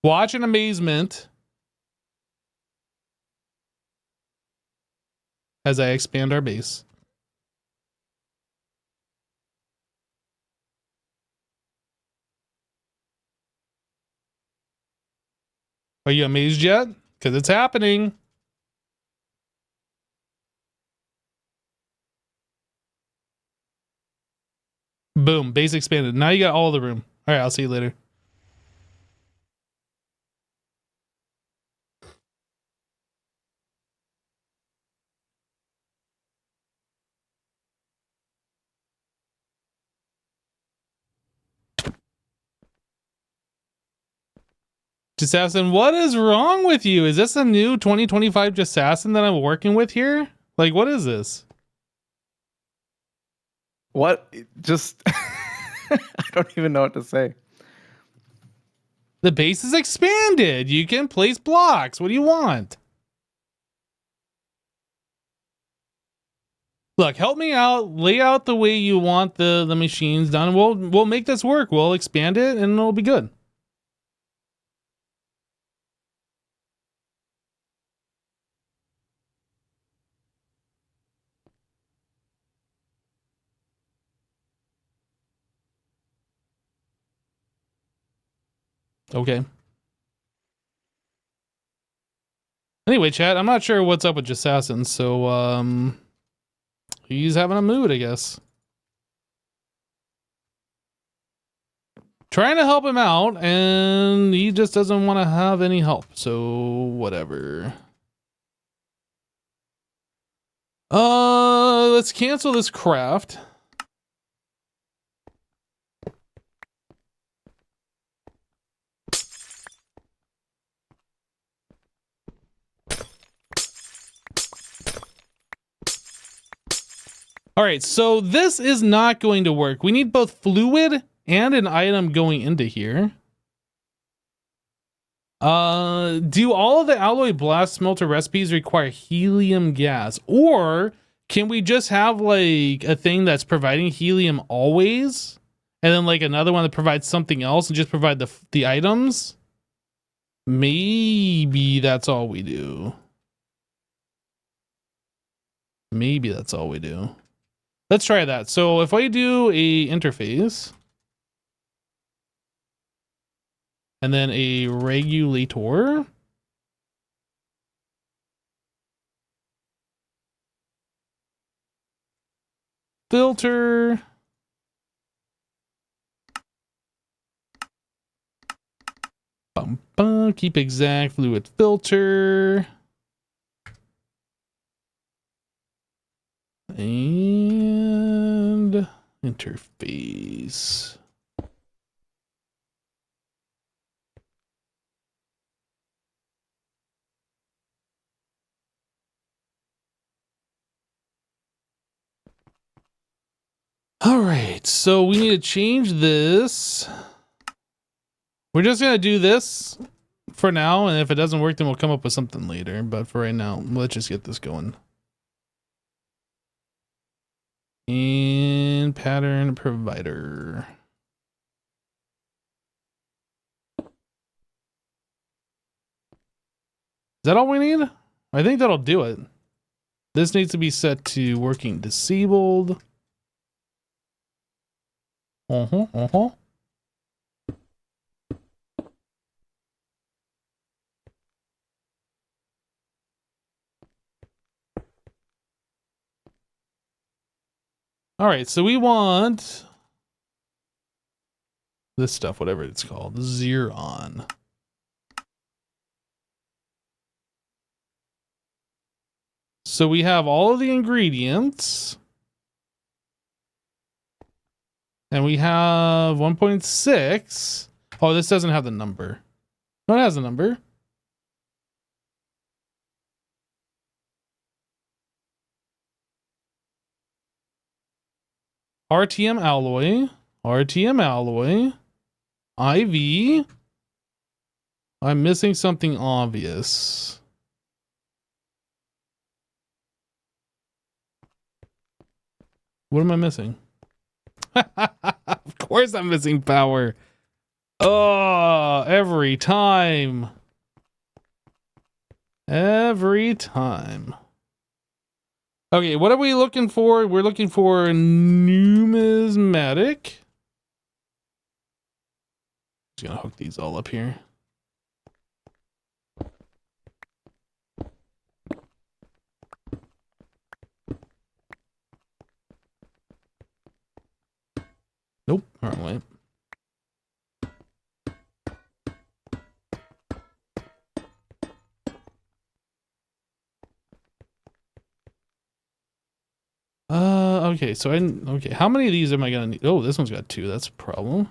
Watch in amazement as I expand our base. Are you amazed yet? Because it's happening. Boom, base expanded. Now you got all the room. All right, I'll see you later. Jassassin, what is wrong with you? Is this a new 2025 Jassassin that I'm working with here? Like, what is this? What? Just I don't even know what to say. The base is expanded. You can place blocks. What do you want? Look, help me out. Lay out the way you want the machines done. We'll make this work. We'll expand it and it'll be good. Okay. Anyway, chat, I'm not sure what's up with Jassassin, so he's having a mood, I guess. Trying to help him out, and he just doesn't want to have any help, so whatever. Let's cancel this craft. All right, so this is not going to work. We need both fluid and an item going into here. Do all of the alloy blast smelter recipes require helium gas? Or can we just have like a thing that's providing helium always? And then like another one that provides something else and just provide the items? Maybe that's all we do. Maybe that's all we do. Let's try that. So if I do a interface and then a regulator, filter, keep exact fluid filter, and interface. All right, so we need to change this. We're just gonna do this for now, and if it doesn't work, then we'll come up with something later. But for right now, let's just get this going. And pattern provider. Is that all we need? I think that'll do it. This needs to be set to working disabled. All right, so we want this stuff, whatever it's called, Xeron. So we have all of the ingredients. And we have 1.6. Oh, this doesn't have the number. No, it has a number. RTM alloy. RTM alloy. IV. I'm missing something obvious. What am I missing? Of course I'm missing power. Oh, every time. Every time. Okay, what are we looking for? We're looking for numismatic. Just gonna hook these all up here. Nope, wrong way. Okay, so okay, how many of these am I gonna need? Oh, this one's got 2, that's a problem.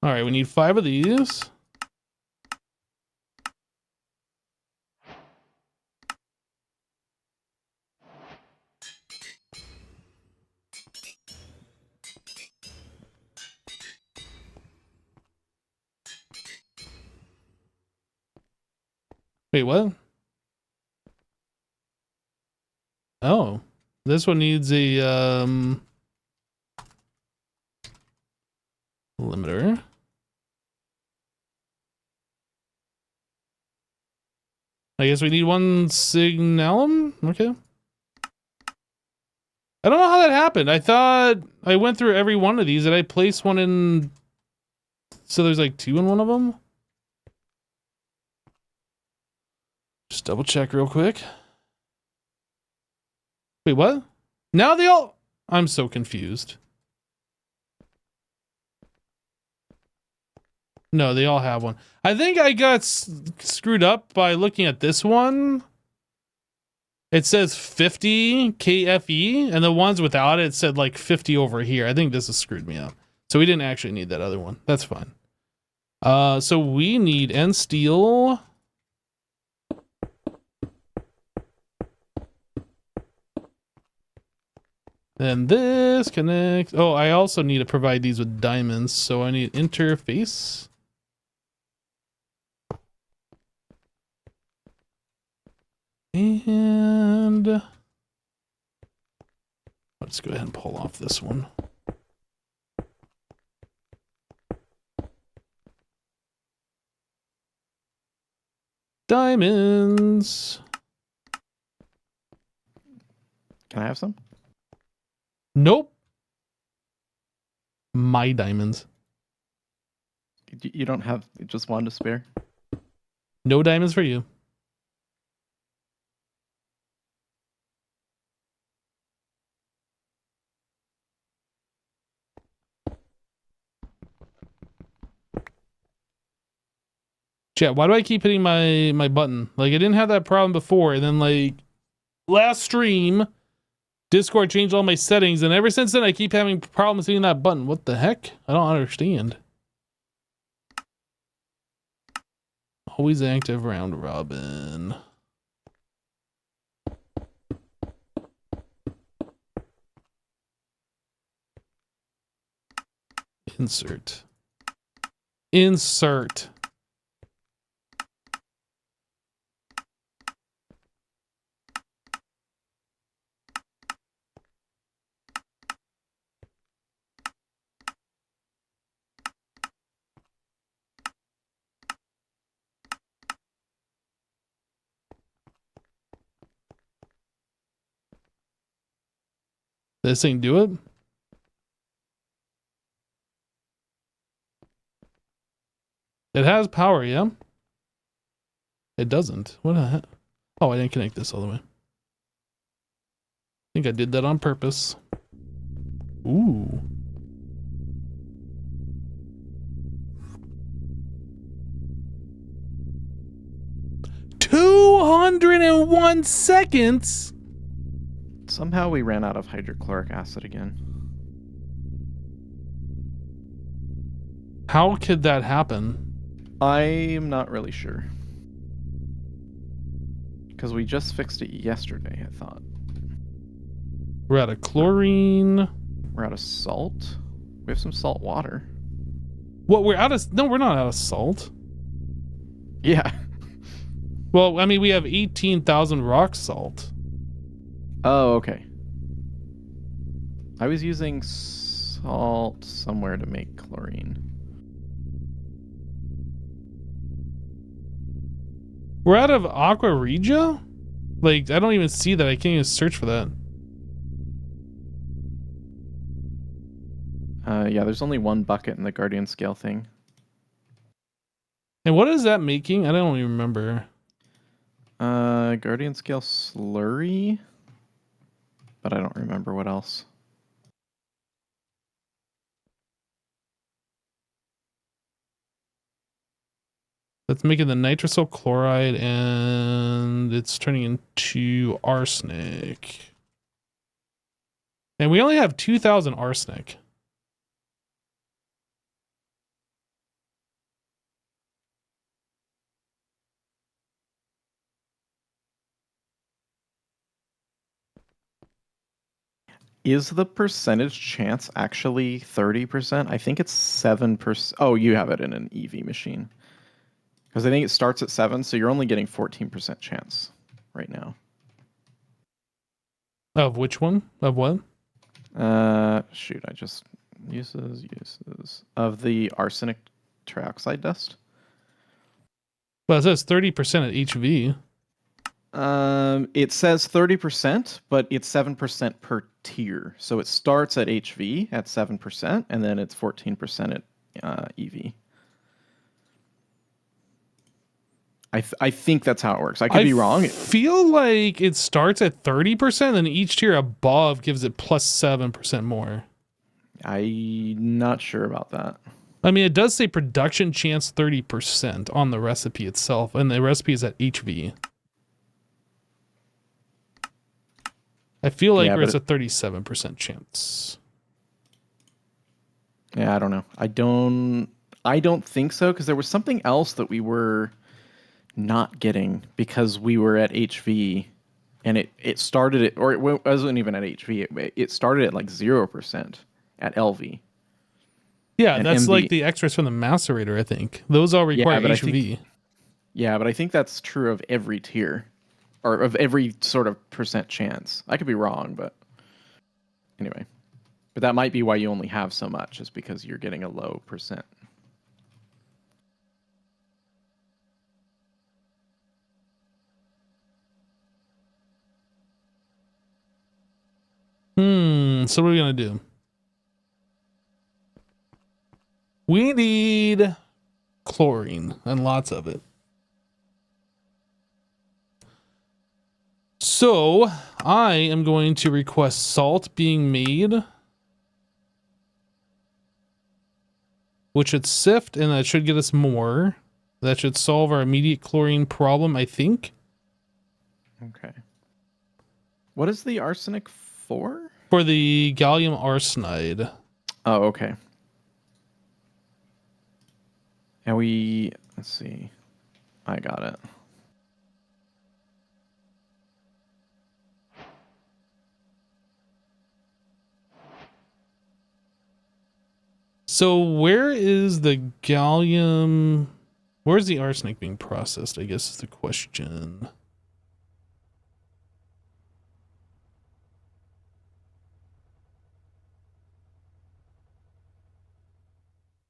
All right, we need 5 of these. Wait, what? Oh, this one needs a limiter. I guess we need 1 signalum. Okay. I don't know how that happened. I thought I went through every one of these and I placed one in. So there's like 2 in one of them. Just double check real quick. Wait, what? Now they all. I'm so confused. No, they all have one. I think I got screwed up by looking at this one. It says 50 KFE, and the ones without it said like 50 over here. I think this has screwed me up. So we didn't actually need that other one. That's fine. So we need end steel. Then this connects. Oh, I also need to provide these with diamonds. So I need interface. And let's go ahead and pull off this one. Diamonds. Can I have some? Nope. My diamonds. You don't have just one to spare? No diamonds for you. Chat, why do I keep hitting my button? Like, I didn't have that problem before, and then, like, last stream, Discord changed all my settings, and ever since then, I keep having problems hitting that button. What the heck? I don't understand. Always active round robin. Insert. Insert. This thing do it? It has power, yeah? It doesn't. What the heck? Oh, I didn't connect this all the way. I think I did that on purpose. Ooh. $201 seconds. Somehow we ran out of hydrochloric acid again. How could that happen? I'm not really sure. Because we just fixed it yesterday, I thought. We're out of chlorine. We're out of salt. We have some salt water. What, we're out of... No, we're not out of salt. Yeah. Well, I mean, we have 18,000 rock salt. Oh, okay. I was using salt somewhere to make chlorine. We're out of Aqua Regia? Like, I don't even see that. I can't even search for that. Yeah, there's only one bucket in the Guardian scale thing. And what is that making? I don't even remember. Guardian scale slurry? But I don't remember what else. That's making the nitrosyl chloride, and it's turning into arsenic. And we only have 2,000 arsenic. Is the percentage chance actually 30%? I think it's 7%. Oh, you have it in an EV machine. Because I think it starts at 7, so you're only getting 14% chance right now. Of which one? Of what? Shoot, I just... Uses of the arsenic trioxide dust. Well, it says 30% at HV. It says 30%, but it's 7% per tier. So it starts at HV at 7%, and then it's 14% at EV. I think that's how it works. I could be wrong. I feel like it starts at 30%, and each tier above gives it plus 7% more. I'm not sure about that. I mean, it does say production chance 30% on the recipe itself, and the recipe is at HV. I feel like it's a 37% chance. Yeah, I don't know. I don't think so, because there was something else that we were not getting because we were at HV, and it started at, or it wasn't even at HV. It started at like 0% at LV. Yeah, and that's MV. like the extras from the macerator, I think. Those all require HV. But I think that's true of every tier, or of every sort of percent chance. I could be wrong, but anyway. But that might be why you only have so much, is because you're getting a low percent. So what are we gonna do? We need chlorine, and lots of it. So I am going to request salt being made, which should sift, and that should get us more. That should solve our immediate chlorine problem, I think. Okay. What is the arsenic for? For the gallium arsenide. Oh, okay. And let's see. I got it. So where is the gallium? Where's the arsenic being processed, I guess is the question.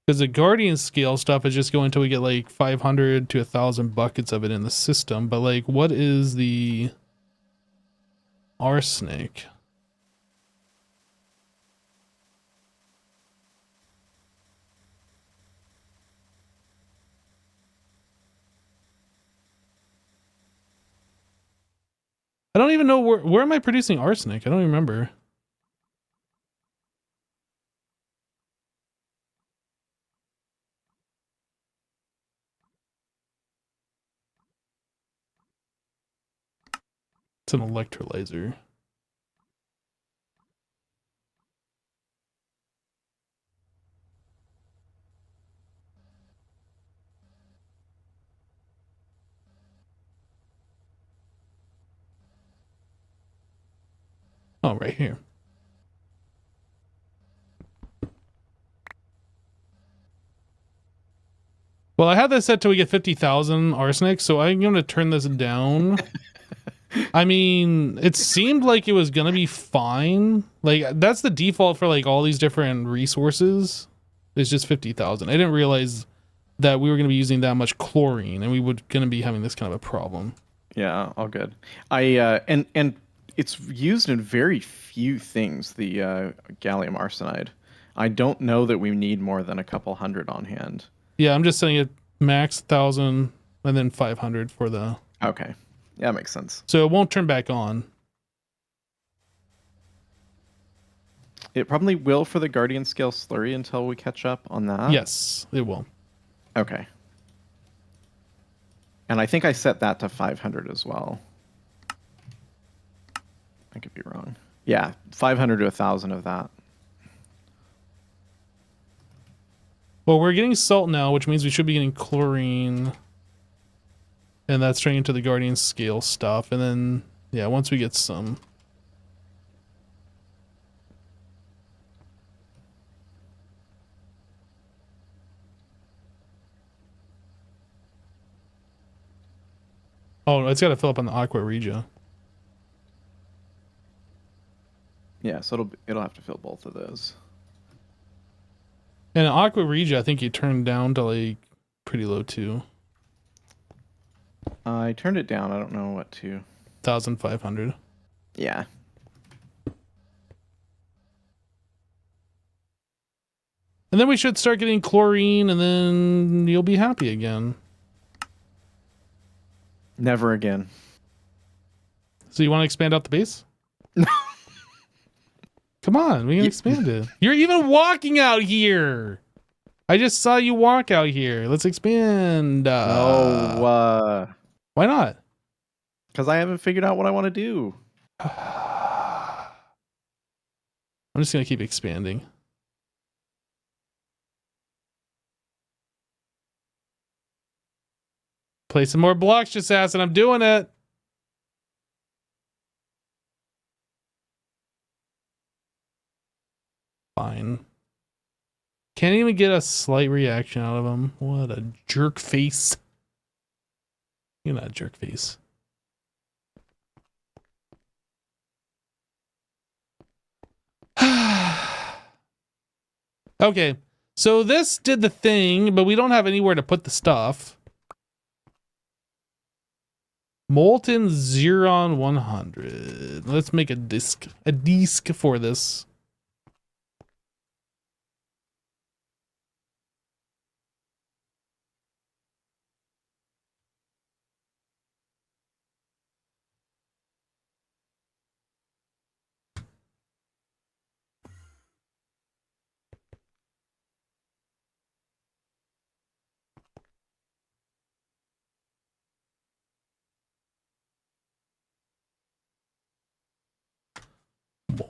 Because the Guardian scale stuff is just going until we get like 500 to 1,000 buckets of it in the system. But like, what is the arsenic? I don't even know where am I producing arsenic? I don't even remember. It's an electrolyzer. Oh, right here. Well, I had this set till we get 50,000 arsenic, so I'm going to turn this down. I mean, it seemed like it was going to be fine. Like, that's the default for, like, all these different resources. It's just 50,000. I didn't realize that we were going to be using that much chlorine, and we were going to be having this kind of a problem. Yeah, all good. And it's used in very few things, the gallium arsenide. I don't know that we need more than a couple hundred on hand. Yeah, I'm just saying it max 1,000 and then 500 for the... Okay. Yeah, that makes sense. So it won't turn back on. It probably will for the Guardian Scale Slurry until we catch up on that. Yes, it will. Okay. And I think I set that to 500 as well. I could be wrong. Yeah, 500 to 1,000 of that. Well, we're getting salt now, which means we should be getting chlorine. And that's straight into the Guardian Scale stuff. And then, yeah, once we get some... Oh, it's got to fill up on the Aqua Regia. Yeah, so it'll have to fill both of those. And Aqua Regia, I think you turned down to like pretty low too. I turned it down. I don't know what to. 1,500. Yeah. And then we should start getting chlorine, and then you'll be happy again. Never again. So you want to expand out the base? Come on, we can expand it. You're even walking out here. I just saw you walk out here. Let's expand. No. Why not? Because I haven't figured out what I want to do. I'm just going to keep expanding. Play some more blocks, just ask, and I'm doing it. Fine. Can't even get a slight reaction out of him. What a jerk face. You're not a jerk face. Okay, so this did the thing, but we don't have anywhere to put the stuff. Molten Xeron 100. Let's make a disc for this.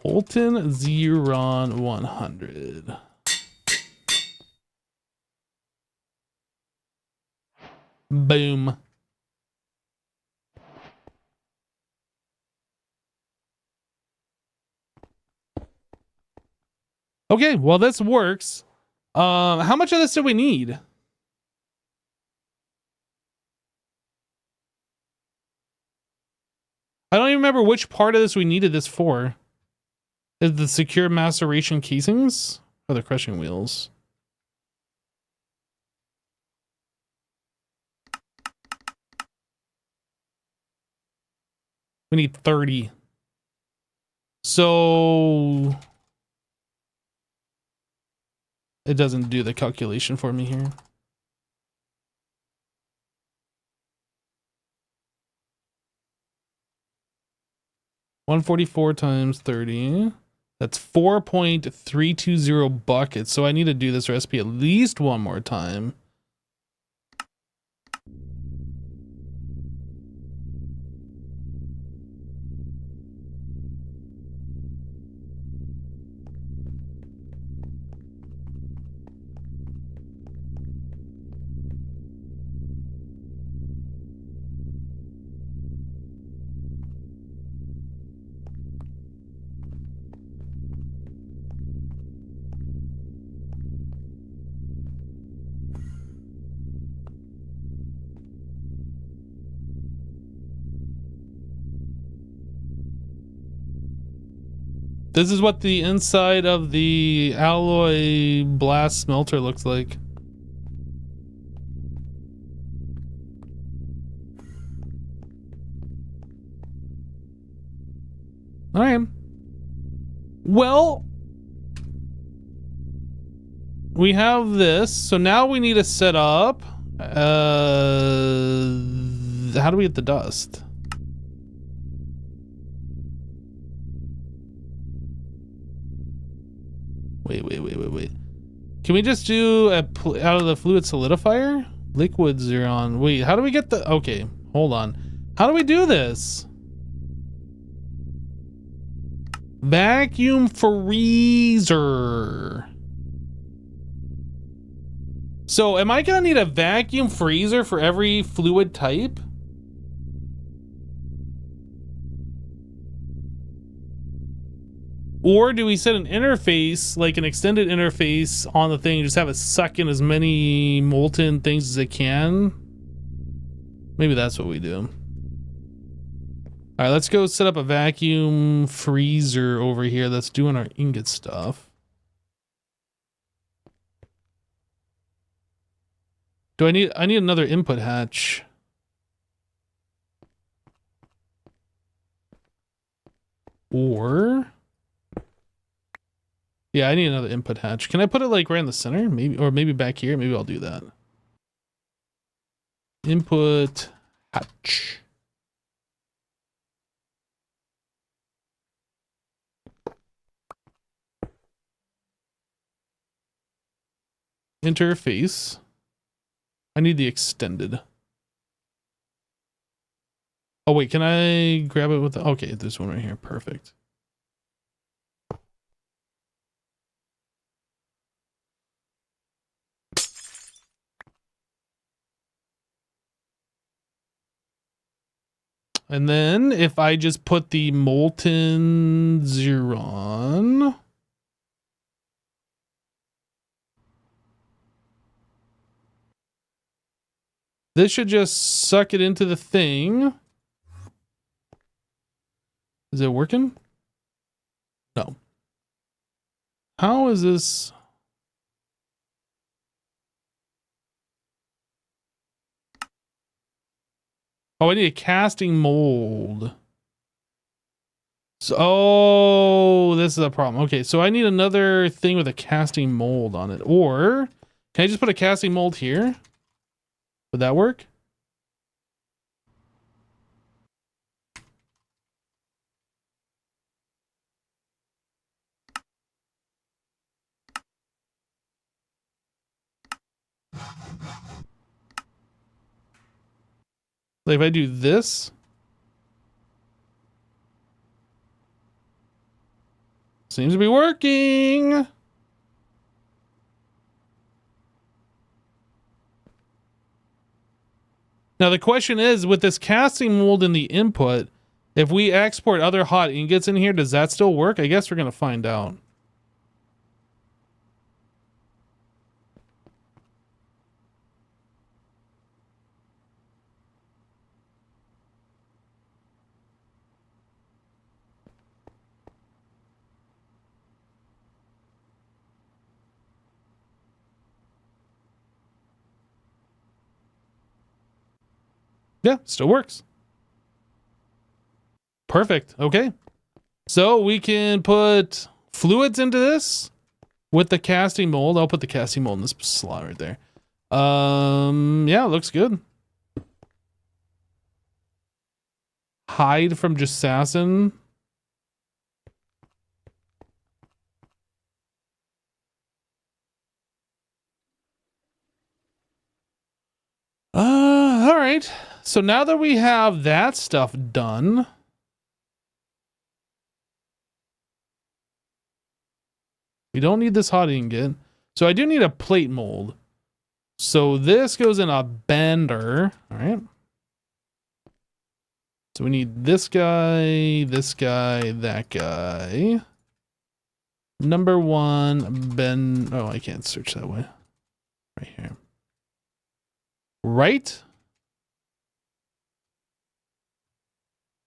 Molten Xeron 100. Boom. Okay, well this works. How much of this do we need? I don't even remember which part of this we needed this for. Is the secure maceration casings or the crushing wheels? We need 30. So it doesn't do the calculation for me here. 144 times 30. That's 4.320 buckets. So I need to do this recipe at least one more time. This is what the inside of the alloy blast smelter looks like. All right. Well, we have this. So now we need to set up. How do we get the dust? Wait. Can we just do out of the fluid solidifier? Liquids are on. Wait, how do we get the... Okay, hold on. How do we do this? Vacuum freezer. So am I gonna need a vacuum freezer for every fluid type? Or do we set an interface, like an extended interface on the thing, and just have it suck in as many molten things as it can? Maybe that's what we do. All right, let's go set up a vacuum freezer over here that's doing our ingot stuff. I need another input hatch. Or... Yeah, I need another input hatch. Can I put it like right in the center? Maybe, or maybe back here. Maybe I'll do that. Input hatch. Interface. I need the extended. Oh wait, can I grab it with the... Okay, there's one right here. Perfect. And then if I just put the molten Xeron... This should just suck it into the thing. Is it working? No. How is this? Oh, I need a casting mold. So, oh, this is a problem. Okay, so I need another thing with a casting mold on it. Or can I just put a casting mold here? Would that work? Like if I do this, seems to be working. Now the question is, with this casting mold in the input, if we export other hot ingots in here, does that still work? I guess we're gonna find out. Yeah, still works. Perfect. Okay. So we can put fluids into this with the casting mold. I'll put the casting mold in this slot right there. Yeah, looks good. Hide from Jassassin. right. So now that we have that stuff done, we don't need this hot ingot. So I do need a plate mold. So this goes in a bender. All right. So we need this guy, that guy. Number one, Ben. Oh, I can't search that way. Right here. Right?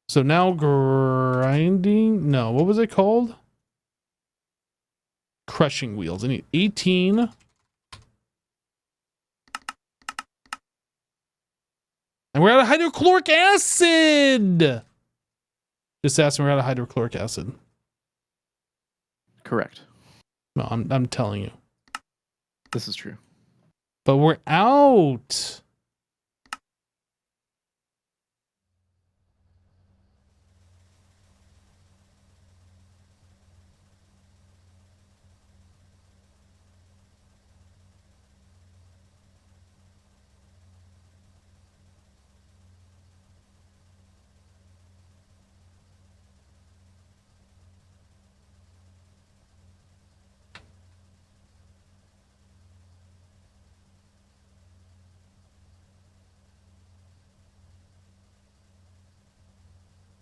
So now grinding. No, what was it called? Crushing wheels. I need 18. And we're out of hydrochloric acid. Just asking, we're out of hydrochloric acid. Correct. No, I'm telling you. This is true. But we're out.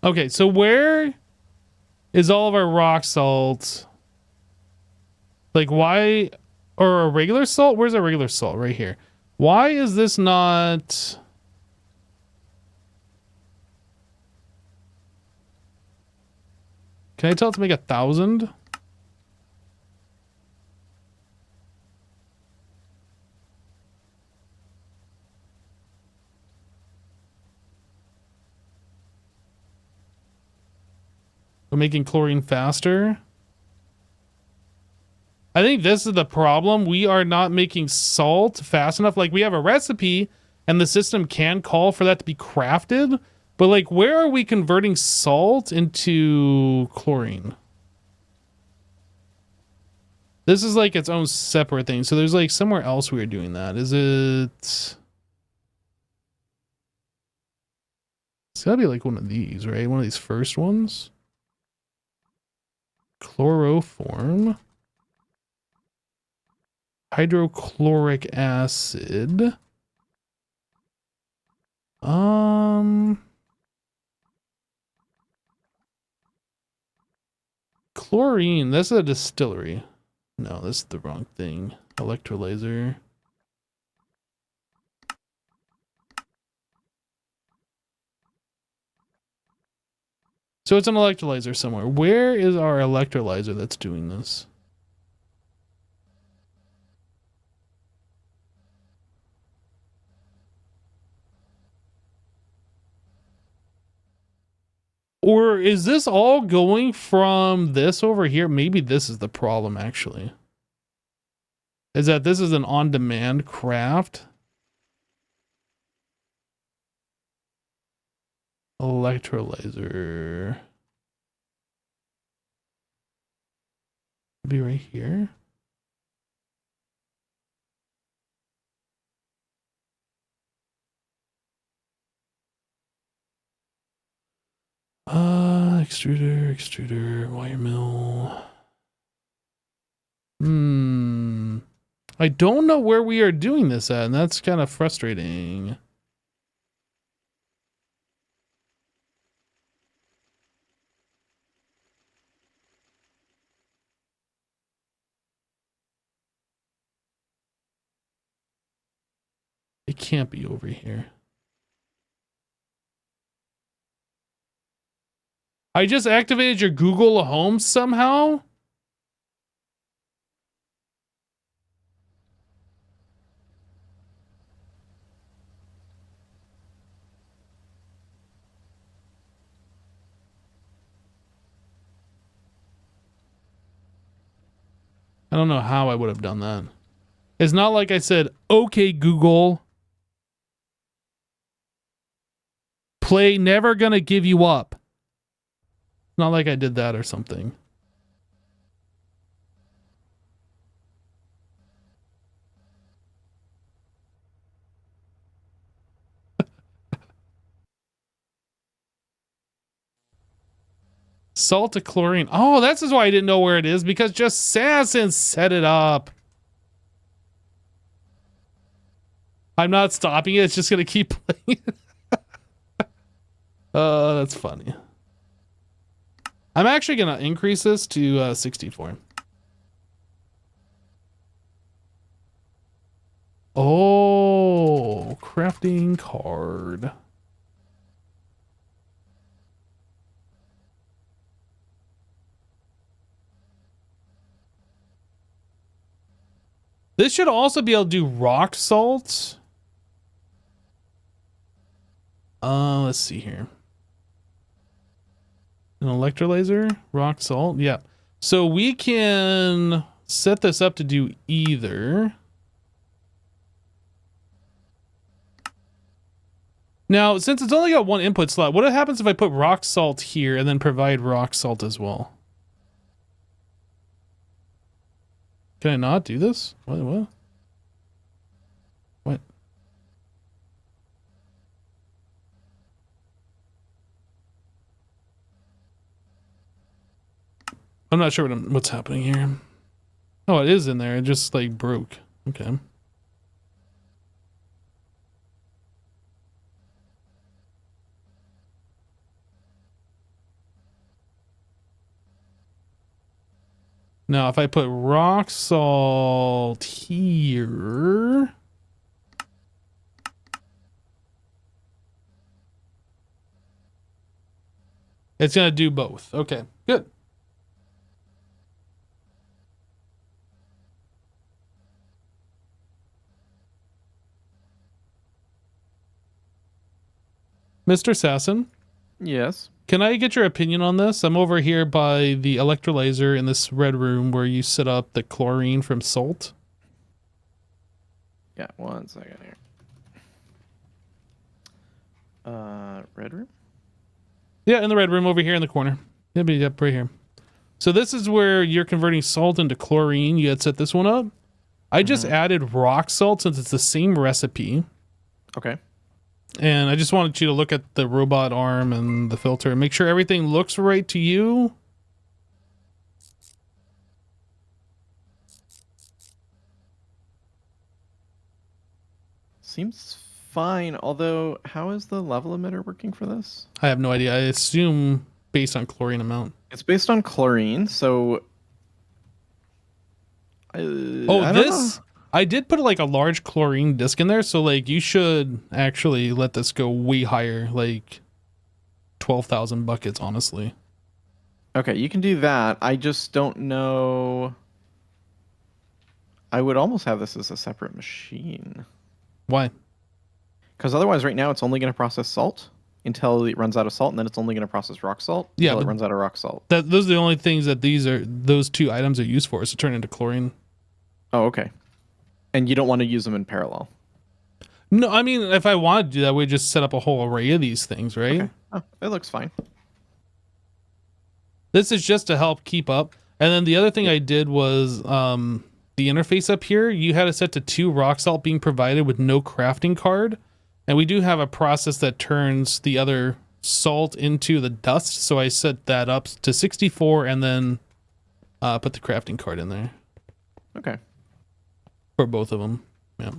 Okay, so where is all of our rock salt? Like, why? Or a regular salt? Where's our regular salt? Right here. Why is this not? Can I tell it to make 1,000? We're making chlorine faster. I think this is the problem. We are not making salt fast enough. Like, we have a recipe and the system can call for that to be crafted. But, like, where are we converting salt into chlorine? This is, like, its own separate thing. So there's, like, somewhere else we are doing that. Is it... It's gotta be, like, one of these, right? One of these first ones. Chloroform. Hydrochloric acid. Chlorine. That's a distillery. No, this is the wrong thing. Electrolyzer. So it's an electrolyzer somewhere. Where is our electrolyzer that's doing this? Or is this all going from this over here? Maybe this is the problem, actually. Is that this is an on-demand craft? Electrolyzer. Be right here. Extruder, wire mill. I don't know where we are doing this at, and that's kind of frustrating. It can't be over here. I just activated your Google Home somehow? I don't know how I would have done that. It's not like I said, okay, Google, play Never Gonna Give You Up. It's not like I did that or something. Salt to chlorine. Oh, that's why I didn't know where it is, because just Assassin set it up. I'm not stopping it. It's just going to keep playing. That's funny. I'm actually going to increase this to 64. Oh, crafting card. This should also be able to do rock salt. Let's see here. An electrolyzer, rock salt. Yeah. So we can set this up to do either. Now, since it's only got one input slot, what happens if I put rock salt here and then provide rock salt as well? Can I not do this? What? What? I'm not sure what's happening here. Oh, it is in there. It just like broke. Okay. Now, if I put rock salt here, it's going to do both. Okay, good. Mr. Sasson? Yes. Can I get your opinion on this? I'm over here by the electrolyzer in this red room where you set up the chlorine from salt. Yeah, 1 second here. Red room? Yeah, in the red room over here in the corner. Yep, right here. So this is where you're converting salt into chlorine. You had set this one up. I just added rock salt since it's the same recipe. Okay. And I just wanted you to look at the robot arm and the filter and make sure everything looks right to you. Seems fine, although how is the level emitter working for this? I have no idea. I assume based on chlorine amount. It's based on chlorine, so... I did put like a large chlorine disc in there, so like you should actually let this go way higher, like 12,000 buckets, honestly. Okay, you can do that. I just don't know... I would almost have this as a separate machine. Why? Because otherwise right now it's only going to process salt until it runs out of salt, and then it's only going to process rock salt until it runs out of rock salt. Those are the only things that those two items are used for, is to turn into chlorine. Oh, okay. And you don't want to use them in parallel? No, I mean, if I wanted to do that, we'd just set up a whole array of these things, right? Okay. Oh, it looks fine. This is just to help keep up. And then the other thing I did was the interface up here, you had it set to 2 rock salt being provided with no crafting card. And we do have a process that turns the other salt into the dust. So I set that up to 64 and then put the crafting card in there. Okay. For both of them. Yeah.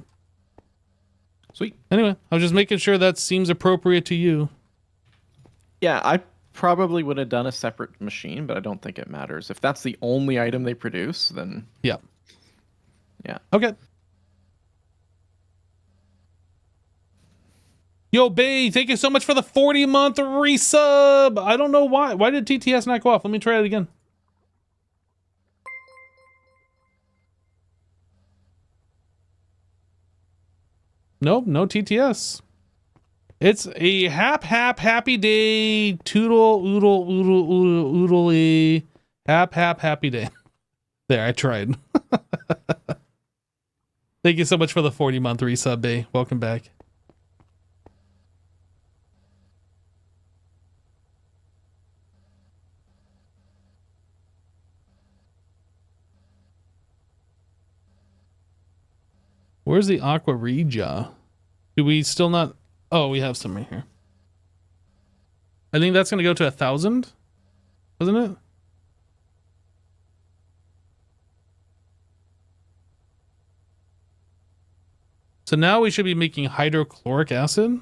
Sweet. Anyway, I was just making sure that seems appropriate to you. Yeah, I probably would have done a separate machine, but I don't think it matters. If that's the only item they produce, then... Yeah. Yeah. Okay. Yo, Bay, thank you so much for the 40-month resub. I don't know why. Why did TTS not go off? Let me try it again. Nope, no TTS. It's a happy day. Toodle, oodle, oodle, oodle, oodly. Happy day. There, I tried. Thank you so much for the 40-month resub, Bay. Welcome back. Where's the Aqua Regia? Do we still not... Oh, we have some right here. I think that's going to go to 1,000. wasn't it? So now we should be making hydrochloric acid.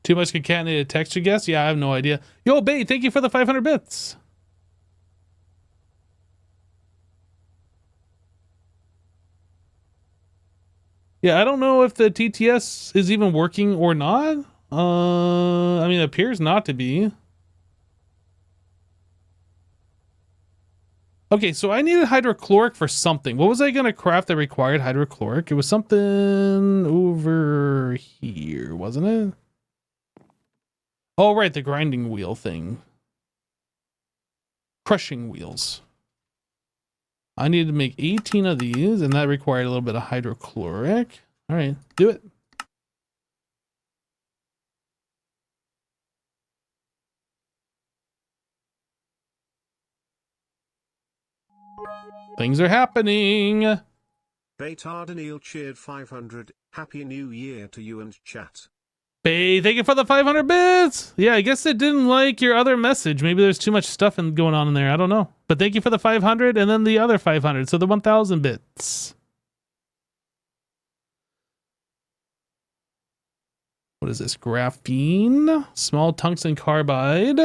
Too much concatenated texture guess? Yeah, I have no idea. Yo, Bay, thank you for the 500 bits. Yeah, I don't know if the TTS is even working or not. I mean, it appears not to be. Okay, so I needed hydrochloric for something. What was I going to craft that required hydrochloric? It was something over here, wasn't it? Oh, right, the grinding wheel thing. Crushing wheels. I needed to make 18 of these, and that required a little bit of hydrochloric. All right, do it. Things are happening. Baytard Neil cheered 500. Happy New Year to you and chat. Bay, thank you for the 500 bits. Yeah, I guess it didn't like your other message. Maybe there's too much stuff going on in there. I don't know. But thank you for the 500 and then the other 500. So the 1,000 bits. What is this? Graphene, small tungsten carbide.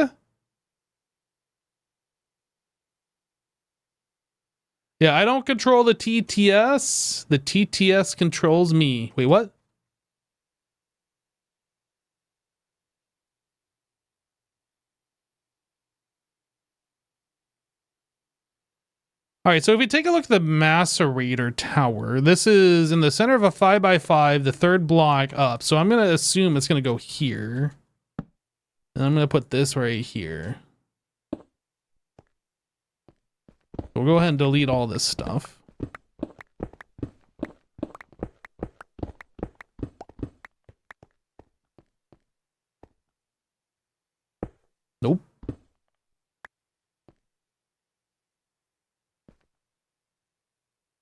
Yeah, I don't control the TTS. The TTS controls me. Wait, what? All right, so if we take a look at the macerator tower, this is in the center of a 5x5, the third block up. So I'm going to assume it's going to go here. And I'm going to put this right here. We'll go ahead and delete all this stuff. Nope.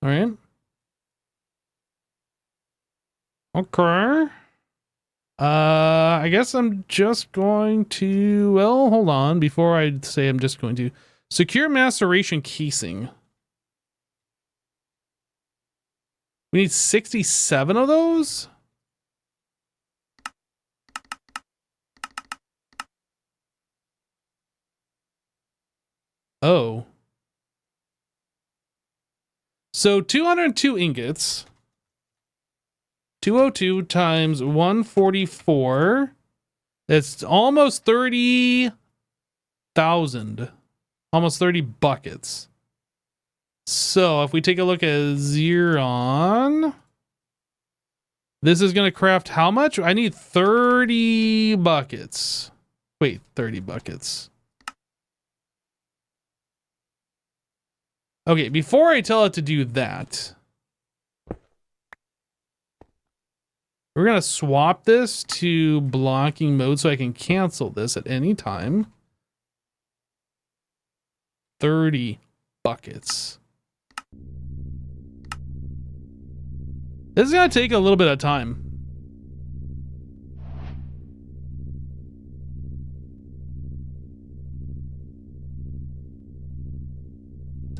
All right. Okay. I guess I'm just going to, well, hold on. Before I say I'm just going to secure maceration casing. We need 67 of those? Oh. So 202 ingots. 202 times 144. It's almost 30,000. Almost 30 buckets. So if we take a look at Xeron, this is going to craft how much? I need 30 buckets. Wait, 30 buckets. Okay, before I tell it to do that, we're going to swap this to blocking mode so I can cancel this at any time. 30 buckets. This is going to take a little bit of time.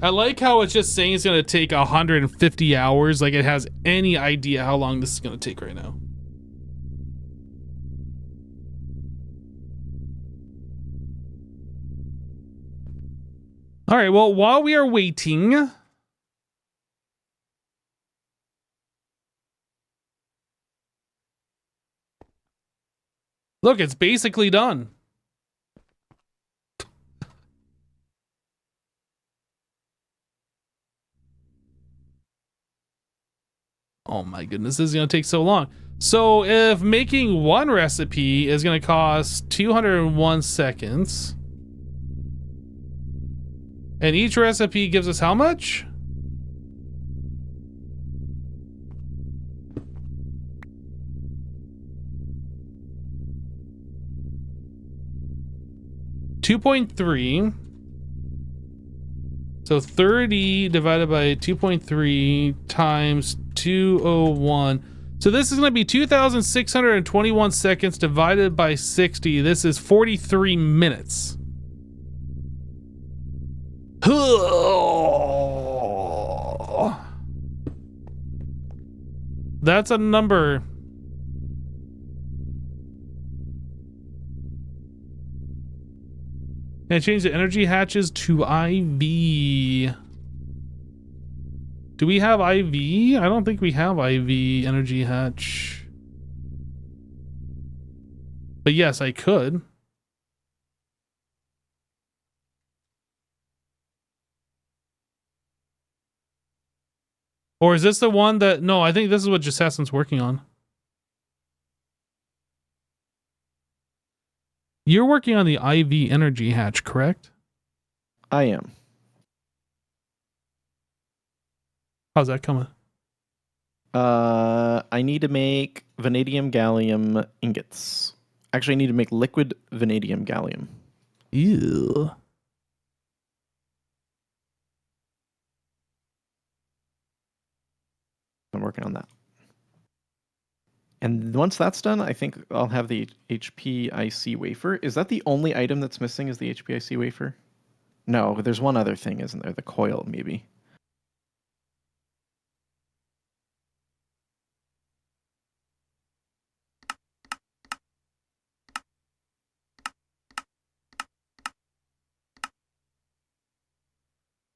I like how it's just saying it's going to take 150 hours. Like it has any idea how long this is going to take right now. All right, well, while we are waiting, look, it's basically done. Oh my goodness, this is going to take so long. So if making one recipe is going to cost 201 seconds, and each recipe gives us how much? $2.3. So 30 divided by 2.3 times 201. So this is going to be 2,621 seconds divided by 60. This is 43 minutes. That's a number. And change the energy hatches to IV. Do we have IV? I don't think we have IV energy hatch. But yes, I could. Or is this the one that... No, I think this is what Jassassin's working on. You're working on the IV energy hatch, correct? I am. How's that coming? I need to make vanadium gallium ingots. Actually, I need to make liquid vanadium gallium. Ew. I'm working on that. And once that's done, I think I'll have the HPIC wafer. Is that the only item that's missing is the HPIC wafer? No, there's one other thing, isn't there? The coil, maybe.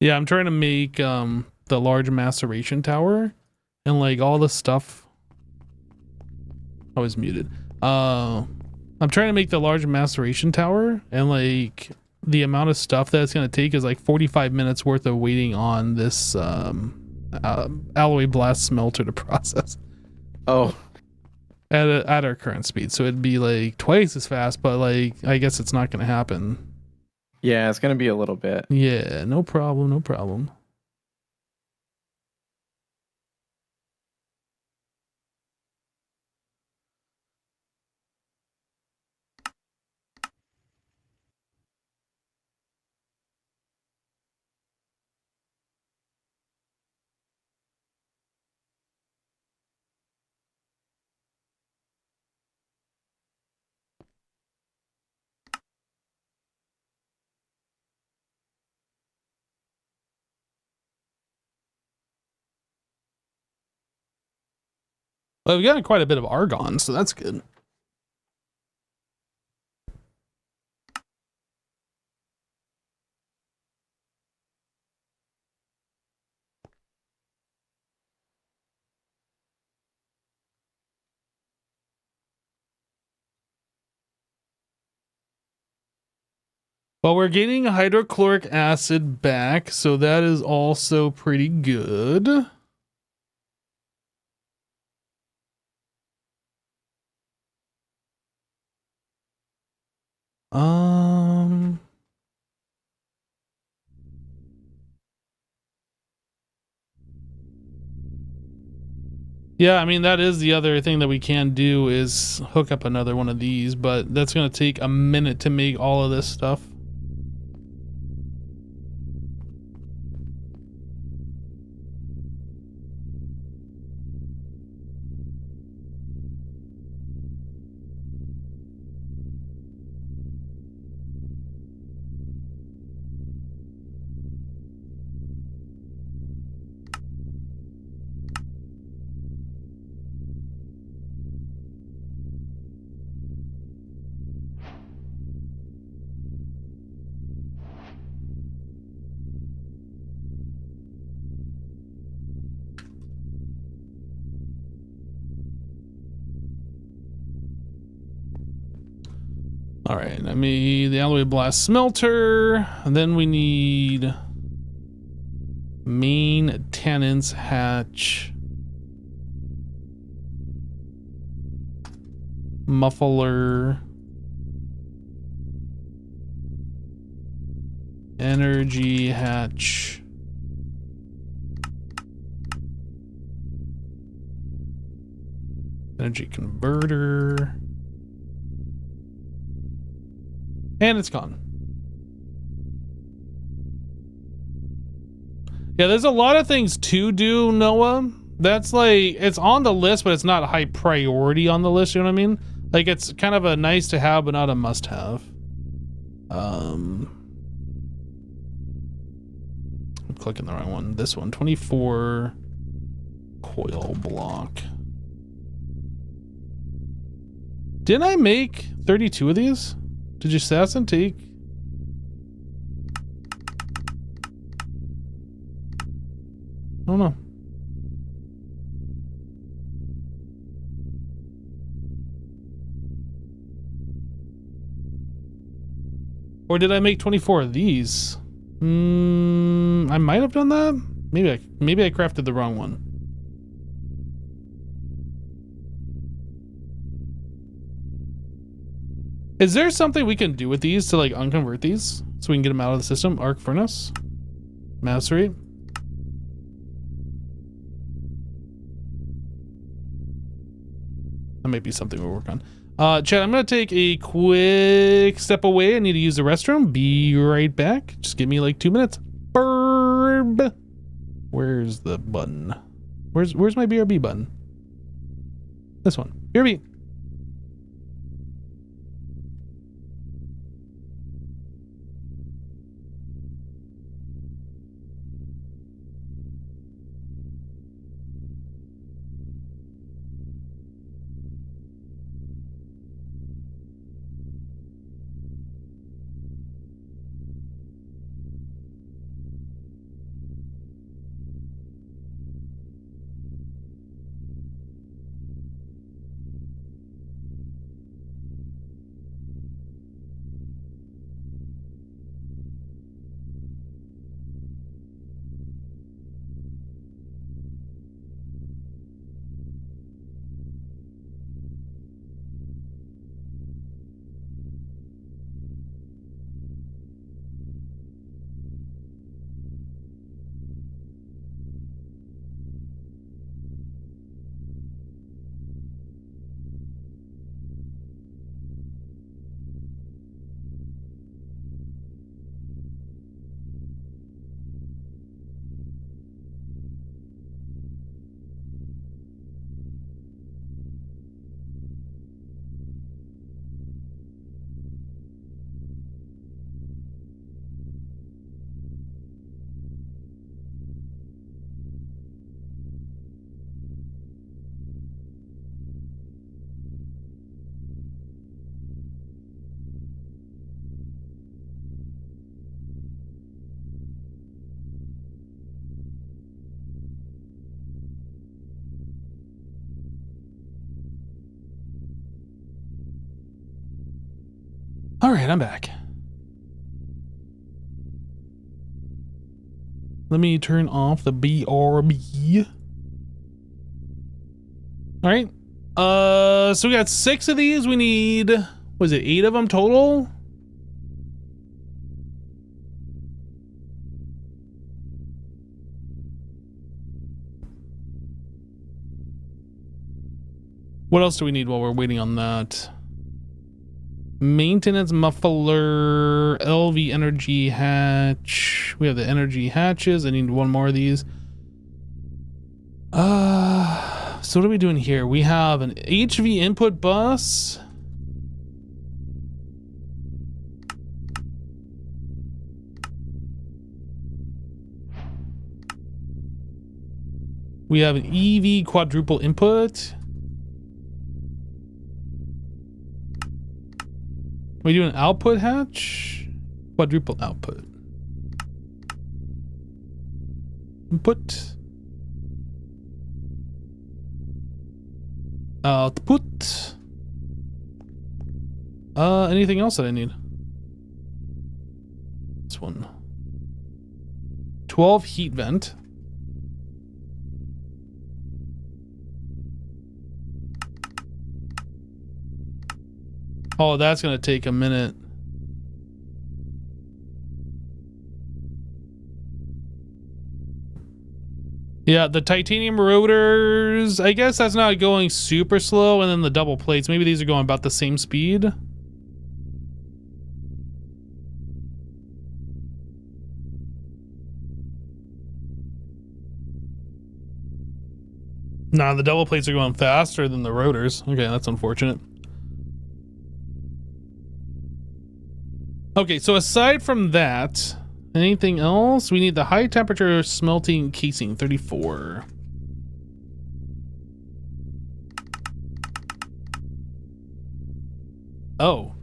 Yeah, I'm trying to make the large maceration tower and like all the stuff. I was muted. I'm trying to make the large maceration tower, and like the amount of stuff that it's going to take is like 45 minutes worth of waiting on this alloy blast smelter to process. Oh, at our current speed, so it'd be like twice as fast, but like I guess it's not going to happen. yeah, it's going to be a little bit. Yeah, no problem, no problem. Well, we've got quite a bit of argon, so that's good. Well, we're getting hydrochloric acid back, so that is also pretty good. Yeah, I mean, that is the other thing that we can do is hook up another one of these, but that's going to take a minute to make all of this stuff. All right, let me the alloy blast smelter, and then we need maintenance hatch, muffler, energy hatch, energy converter. And it's gone. Yeah, there's a lot of things to do, Noah. That's like, it's on the list, but it's not a high priority on the list, you know what I mean? Like, it's kind of a nice to have, but not a must have. I'm clicking the wrong one. This one, 24 coil block. Didn't I make 32 of these? Did you sass and take? I don't know. Or did I make 24 of these? I might have done that. Maybe I crafted the wrong one. Is there something we can do with these to like unconvert these so we can get them out of the system? Arc furnace, mastery. That might be something we'll work on. Chad, I'm gonna take a quick step away. I need to use the restroom. Be right back. Just give me like 2 minutes. Burb. Where's the button? Where's my BRB button? This one. BRB. All right, I'm back. Let me turn off the BRB. All right. So we got 6 of these. We need, was it 8 of them total? What else do we need while we're waiting on that? Maintenance muffler, LV energy hatch. We have the energy hatches. I need 1 more of these. So what are we doing here? We have an HV input bus. We have an EV quadruple input. We do an output hatch, quadruple output. Input. Output. Anything else that I need? This one. 12 heat vent. Oh, that's gonna take a minute. Yeah, the titanium rotors, I guess that's not going super slow, and then the double plates, maybe these are going about the same speed. Nah, the double plates are going faster than the rotors. Okay, that's unfortunate. Okay, so aside from that, anything else? We need the high temperature smelting casing, 34. Oh.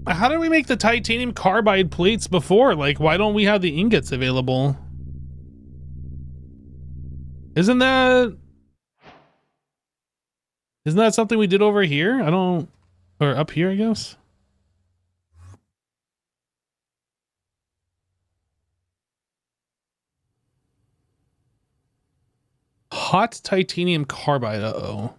How did we make the titanium carbide plates before? Like, why don't we have the ingots available? Isn't that something we did over here? Or up here, I guess. Hot titanium carbide, uh-oh.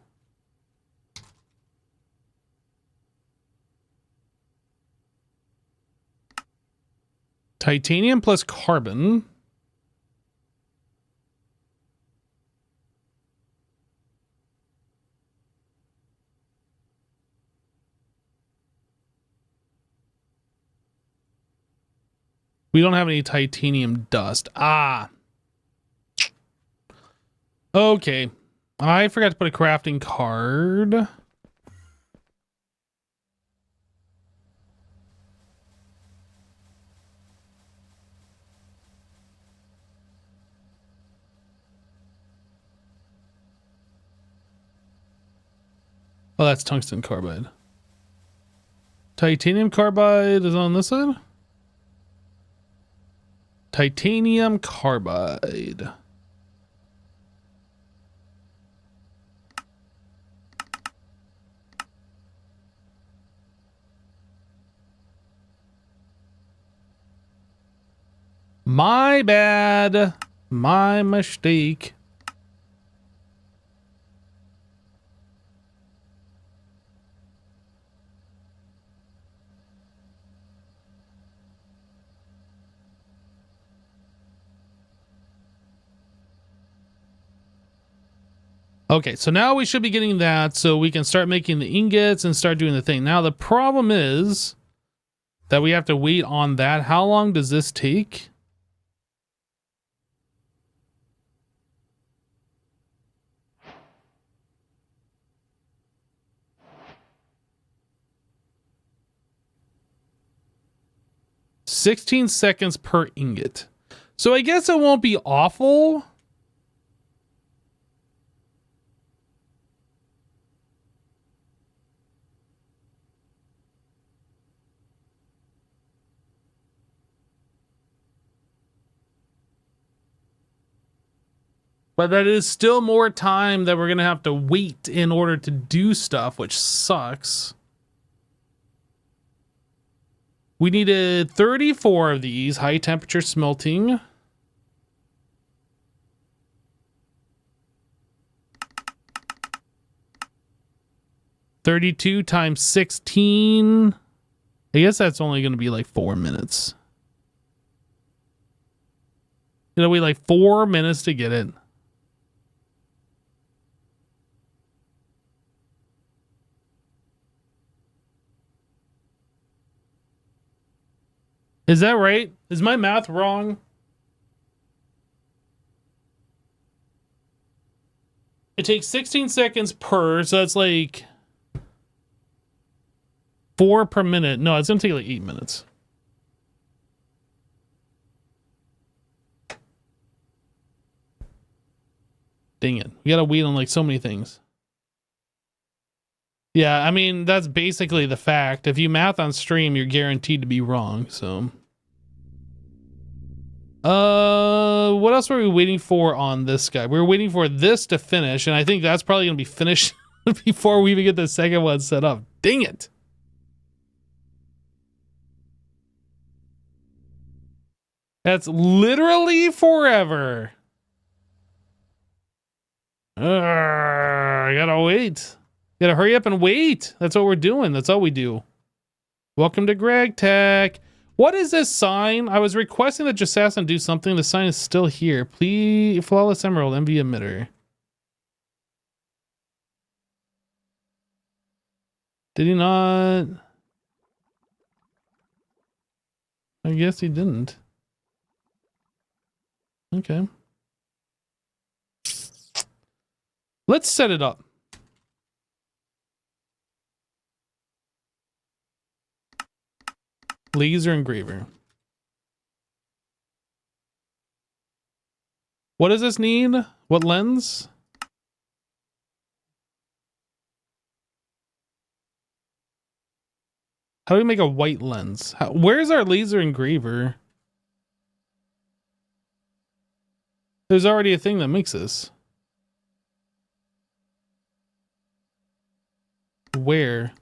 Titanium plus carbon. We don't have any titanium dust. Ah. Okay. I forgot to put a crafting card. Oh, that's tungsten carbide. Titanium carbide is on this side? Titanium carbide. My bad. My mistake. Okay, so now we should be getting that so we can start making the ingots and start doing the thing. Now the problem is that we have to wait on that. How long does this take? $16 per ingot. So I guess it won't be awful. But that is still more time that we're going to have to wait in order to do stuff, which sucks. We needed 34 of these high temperature smelting. $32 times 16. I guess that's only going to be like 4 minutes. It'll be like 4 minutes to get it. Is that right? Is my math wrong? It takes 16 seconds per, so that's like 4 per minute. No, it's going to take like 8 minutes. Dang it. We got to wait on like so many things. Yeah, I mean, that's basically the fact. If you math on stream, you're guaranteed to be wrong, so. What else were we waiting for on this guy? We were waiting for this to finish, and I think that's probably going to be finished before we even get the second one set up. Dang it. That's literally forever. I gotta wait. Gotta hurry up and wait. That's what we're doing. That's all we do. Welcome to Greg Tech. What is this sign? I was requesting that Jasassin do something. The sign is still here. Please, Flawless Emerald, MV emitter. Did he not? I guess he didn't. Okay. Let's set it up. Laser engraver. What does this need? What lens? How do we make a white lens? Where's our laser engraver? There's already a thing that makes this. Where?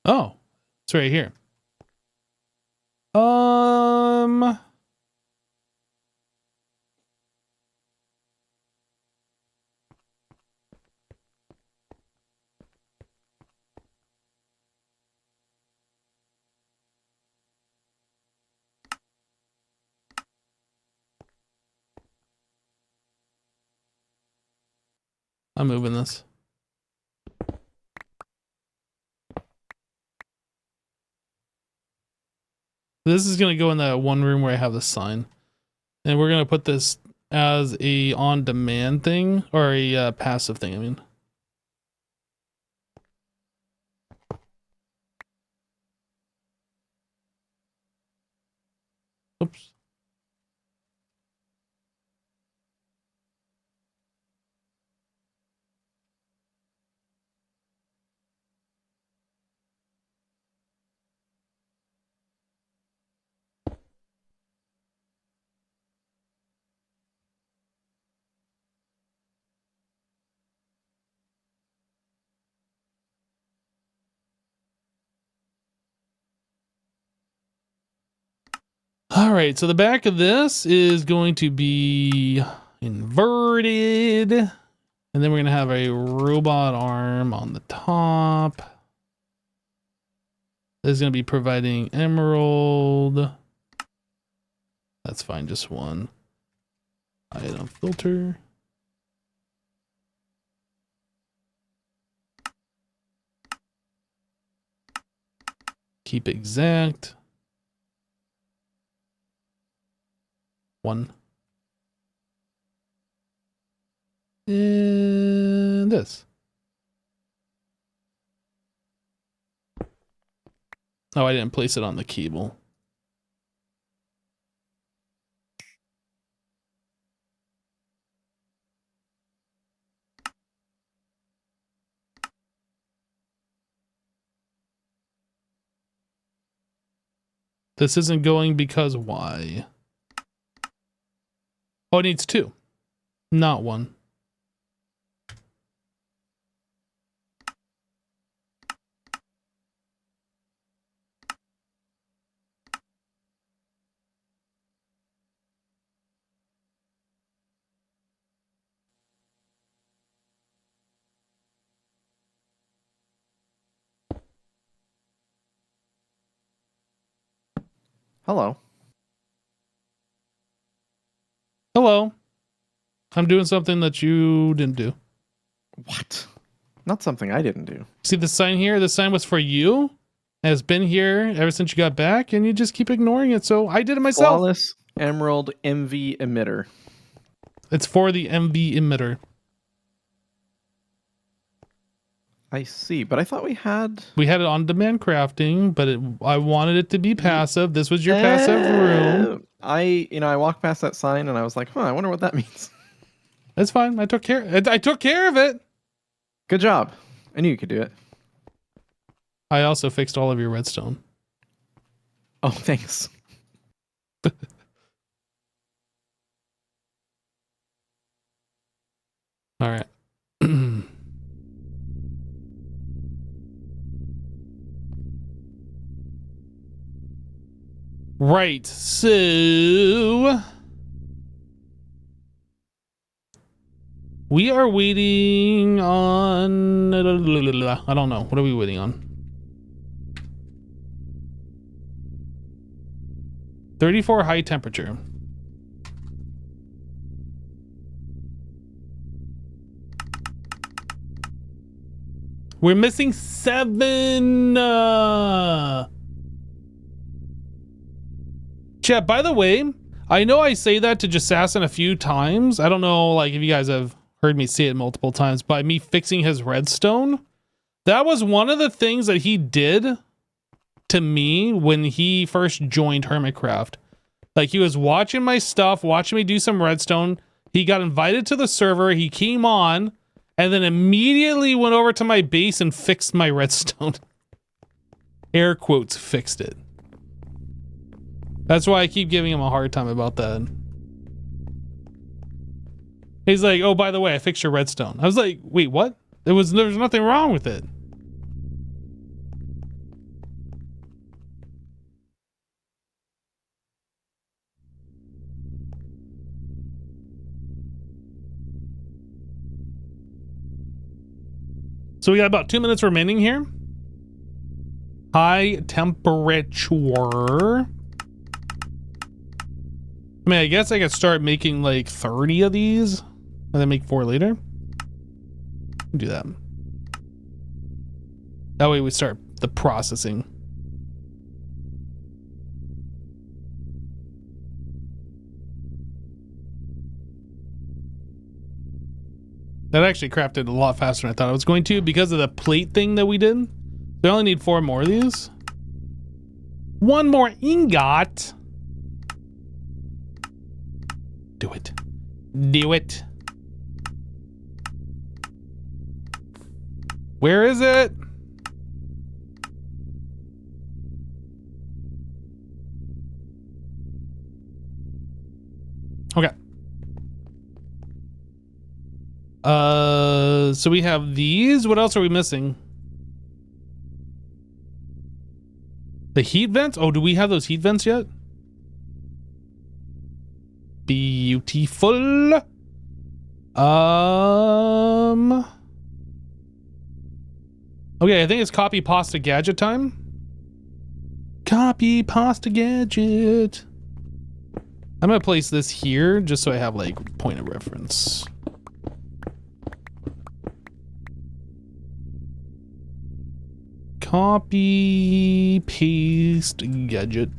Oh, it's right here. I'm moving this. This is going to go in that one room where I have the sign. And we're going to put this as a on-demand thing, or a passive thing, I mean. Oops. All right, so the back of this is going to be inverted. And then we're going to have a robot arm on the top. This is going to be providing emerald. That's fine, just one. Item filter. Keep exact. One. And this. Oh, I didn't place it on the cable. This isn't going because why? Oh, it needs two, not one. Hello. Hello. I'm doing something that you didn't do. What? Not something I didn't do. See the sign here? The sign was for you. It has been here ever since you got back, and you just keep ignoring it. So I did it myself. Flawless Emerald MV emitter. It's for the MV emitter. I see, but I thought we had... We had it on demand crafting, but I wanted it to be passive. This was your passive room. I walked past that sign and I was like, huh, I wonder what that means. That's fine. I took care of it. Good job. I knew you could do it. I also fixed all of your redstone. Oh, thanks. All right. Right, so we are waiting on, I don't know, what are we waiting on? 34 high temperature. We're missing 7. Chat, by the way, I know I say that to Jassassin a few times. I don't know like if you guys have heard me say it multiple times, by me fixing his redstone. That was one of the things that he did to me when he first joined Hermitcraft. Like, he was watching my stuff, watching me do some redstone. He got invited to the server, he came on, and then immediately went over to my base and fixed my redstone. Air quotes, fixed it. That's why I keep giving him a hard time about that. He's like, oh, by the way, I fixed your redstone. I was like, wait, what? There was nothing wrong with it. So we got about 2 minutes remaining here. High temperature. I mean, I guess I could start making like 30 of these and then make 4 later. Do that. That way we start the processing. That actually crafted a lot faster than I thought I was going to because of the plate thing that we did. We only need 4 more of these. 1 more ingot. Do it. Do it. Where is it? Okay. So we have these. What else are we missing? The heat vents? Oh, do we have those heat vents yet? Beautiful. Okay, I think it's copy pasta gadget time. Copy pasta gadget. I'm gonna place this here just so I have like point of reference. Copy paste gadget.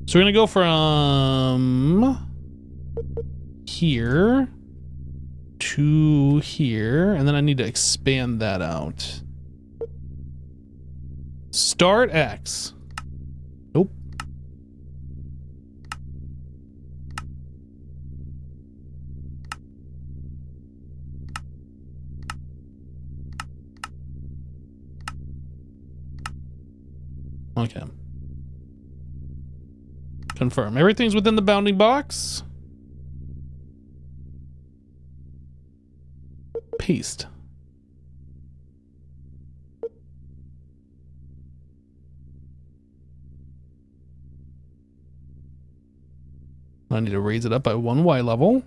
So we're gonna go from here to here, and then I need to expand that out. Start X. Nope. Okay. Confirm. Everything's within the bounding box. Paste. I need to raise it up by 1 Y level.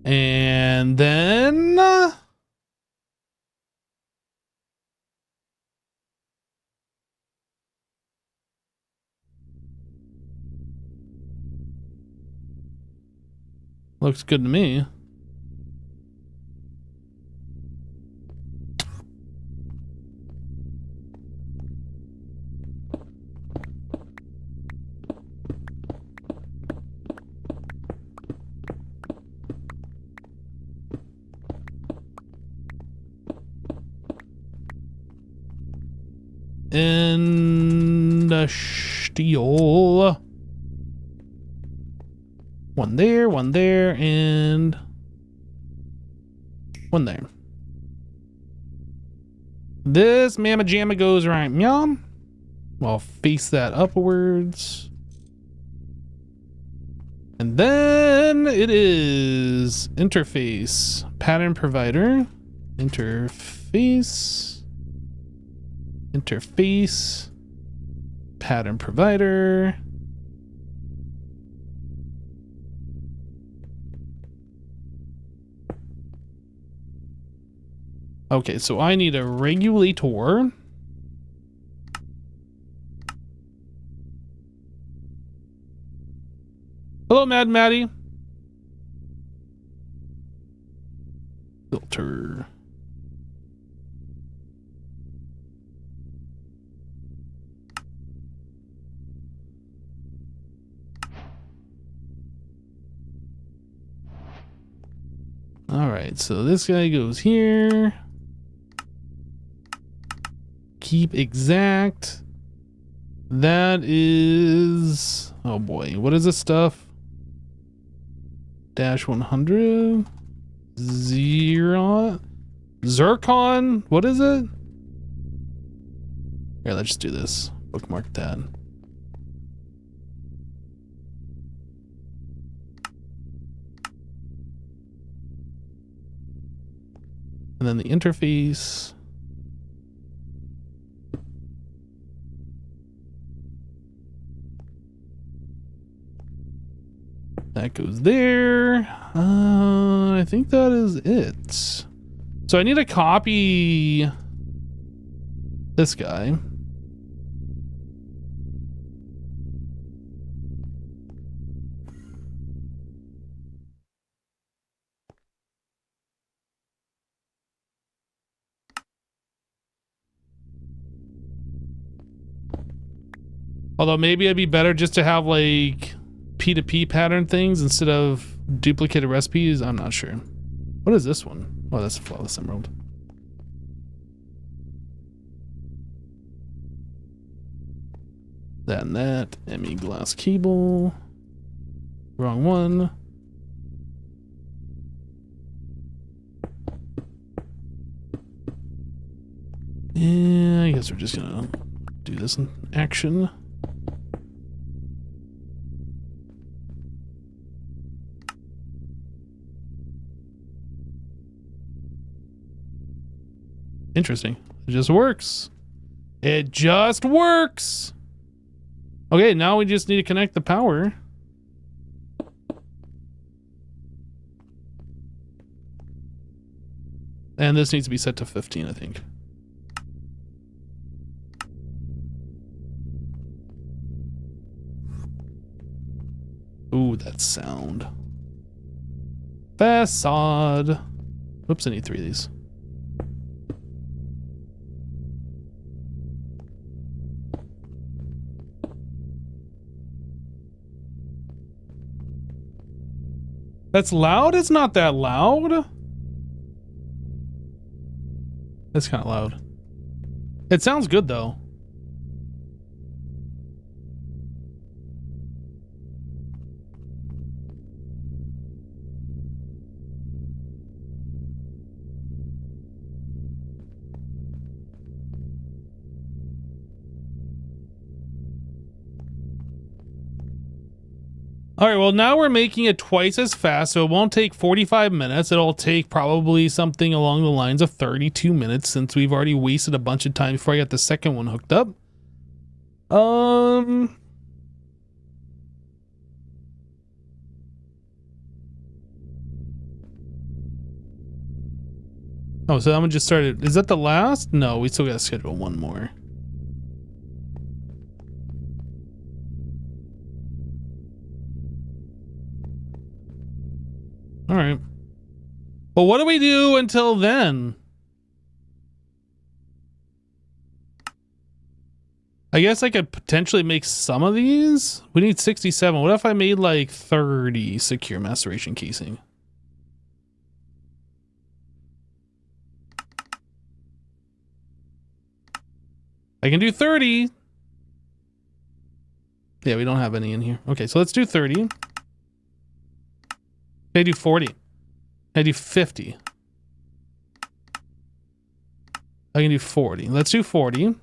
And then looks good to me. And steel. 1 there, and 1 there. This mamma jamma goes right, meow. I'll face that upwards. And then it is interface, pattern provider, interface. Interface. Pattern provider. Okay, so I need a regulator. Hello, Mad Maddie. Filter. All right, so this guy goes here. Keep exact. That is, oh boy, what is this stuff? Dash 100. Zircon. What is it? Here, let's just do this. Bookmark that. And then the interface. That goes there. I think that is it. So I need to copy this guy. Although maybe it'd be better just to have like P2P pattern things instead of duplicated recipes. I'm not sure. What is this one? Oh, that's a flawless emerald. That and that. ME glass cable. Wrong one. Yeah, I guess we're just gonna do this in action. Interesting. It just works. It just works. Okay, now we just need to connect the power. And this needs to be set to 15, I think. Ooh, that sound. Facade. Oops, I need 3 of these. That's loud? It's not that loud. That's kind of loud. It sounds good though. All right, well, now we're making it twice as fast, so it won't take 45 minutes. It'll take probably something along the lines of 32 minutes since we've already wasted a bunch of time before I got the second one hooked up. Oh, so I'm gonna just start it. Is that the last? No, we still gotta schedule one more. All right. Well, what do we do until then? I guess I could potentially make some of these. We need 67. What if I made like 30 secure maceration casing? I can do 30. Yeah, we don't have any in here. Okay, so let's do 30. Can I do 40? Can I do 50? I can do 40. Let's do 40.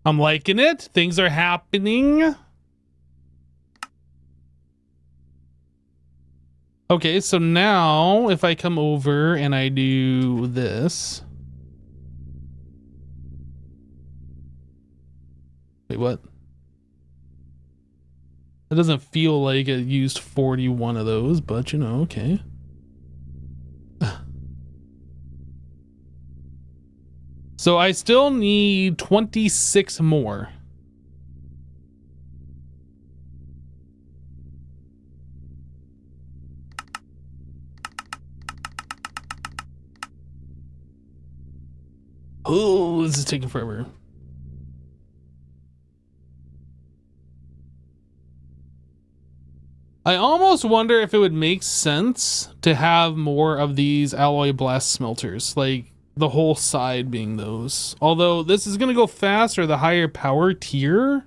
I'm liking it. Things are happening. Okay, so now if I come over and I do this. Wait, what? It doesn't feel like it used 41 of those, but you know, okay. So I still need 26 more. Oh, this is taking forever. I almost wonder if it would make sense to have more of these alloy blast smelters, like the whole side being those. Although this is going to go faster the higher power tier.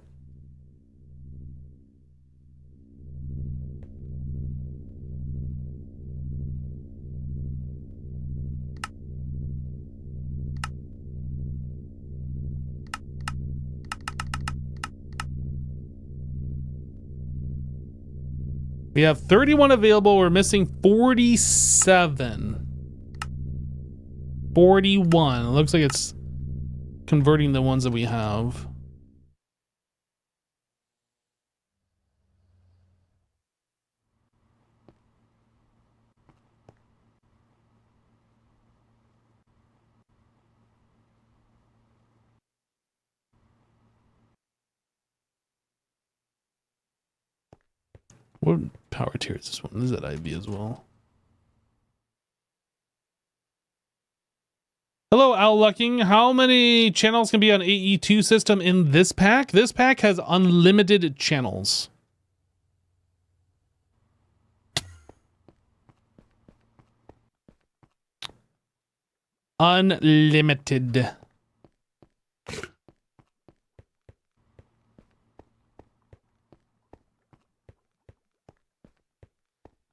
We have 31 available. We're missing 47. 41. It looks like it's converting the ones that we have. What power tier is this one? This is at IV as well. Hello, Al Lucking. How many channels can be on AE2 system in this pack? This pack has unlimited channels. Unlimited.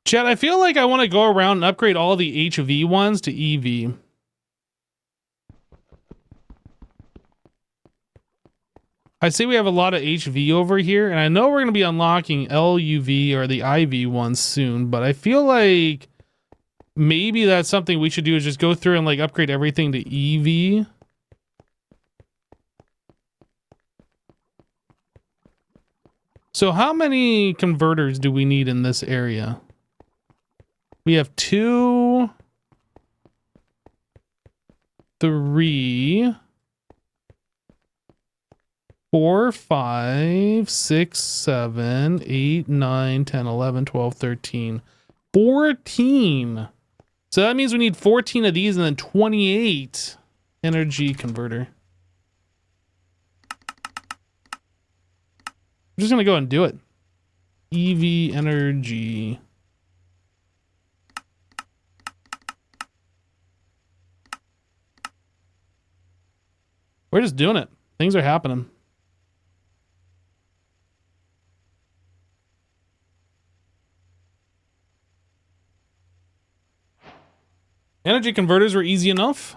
Chad, I feel like I want to go around and upgrade all the HV ones to EV. I see we have a lot of HV over here, and I know we're going to be unlocking LUV or the IV ones soon, but I feel like maybe that's something we should do is just go through and like upgrade everything to EV. So how many converters do we need in this area? We have 2, 3, 4, 5, 6, 7, 8, 9, 10, 11, 12, 13, 14. So that means we need 14 of these and then 28 energy converter. I'm just going to go and do it. EV energy. We're just doing it. Things are happening. Energy converters were easy enough.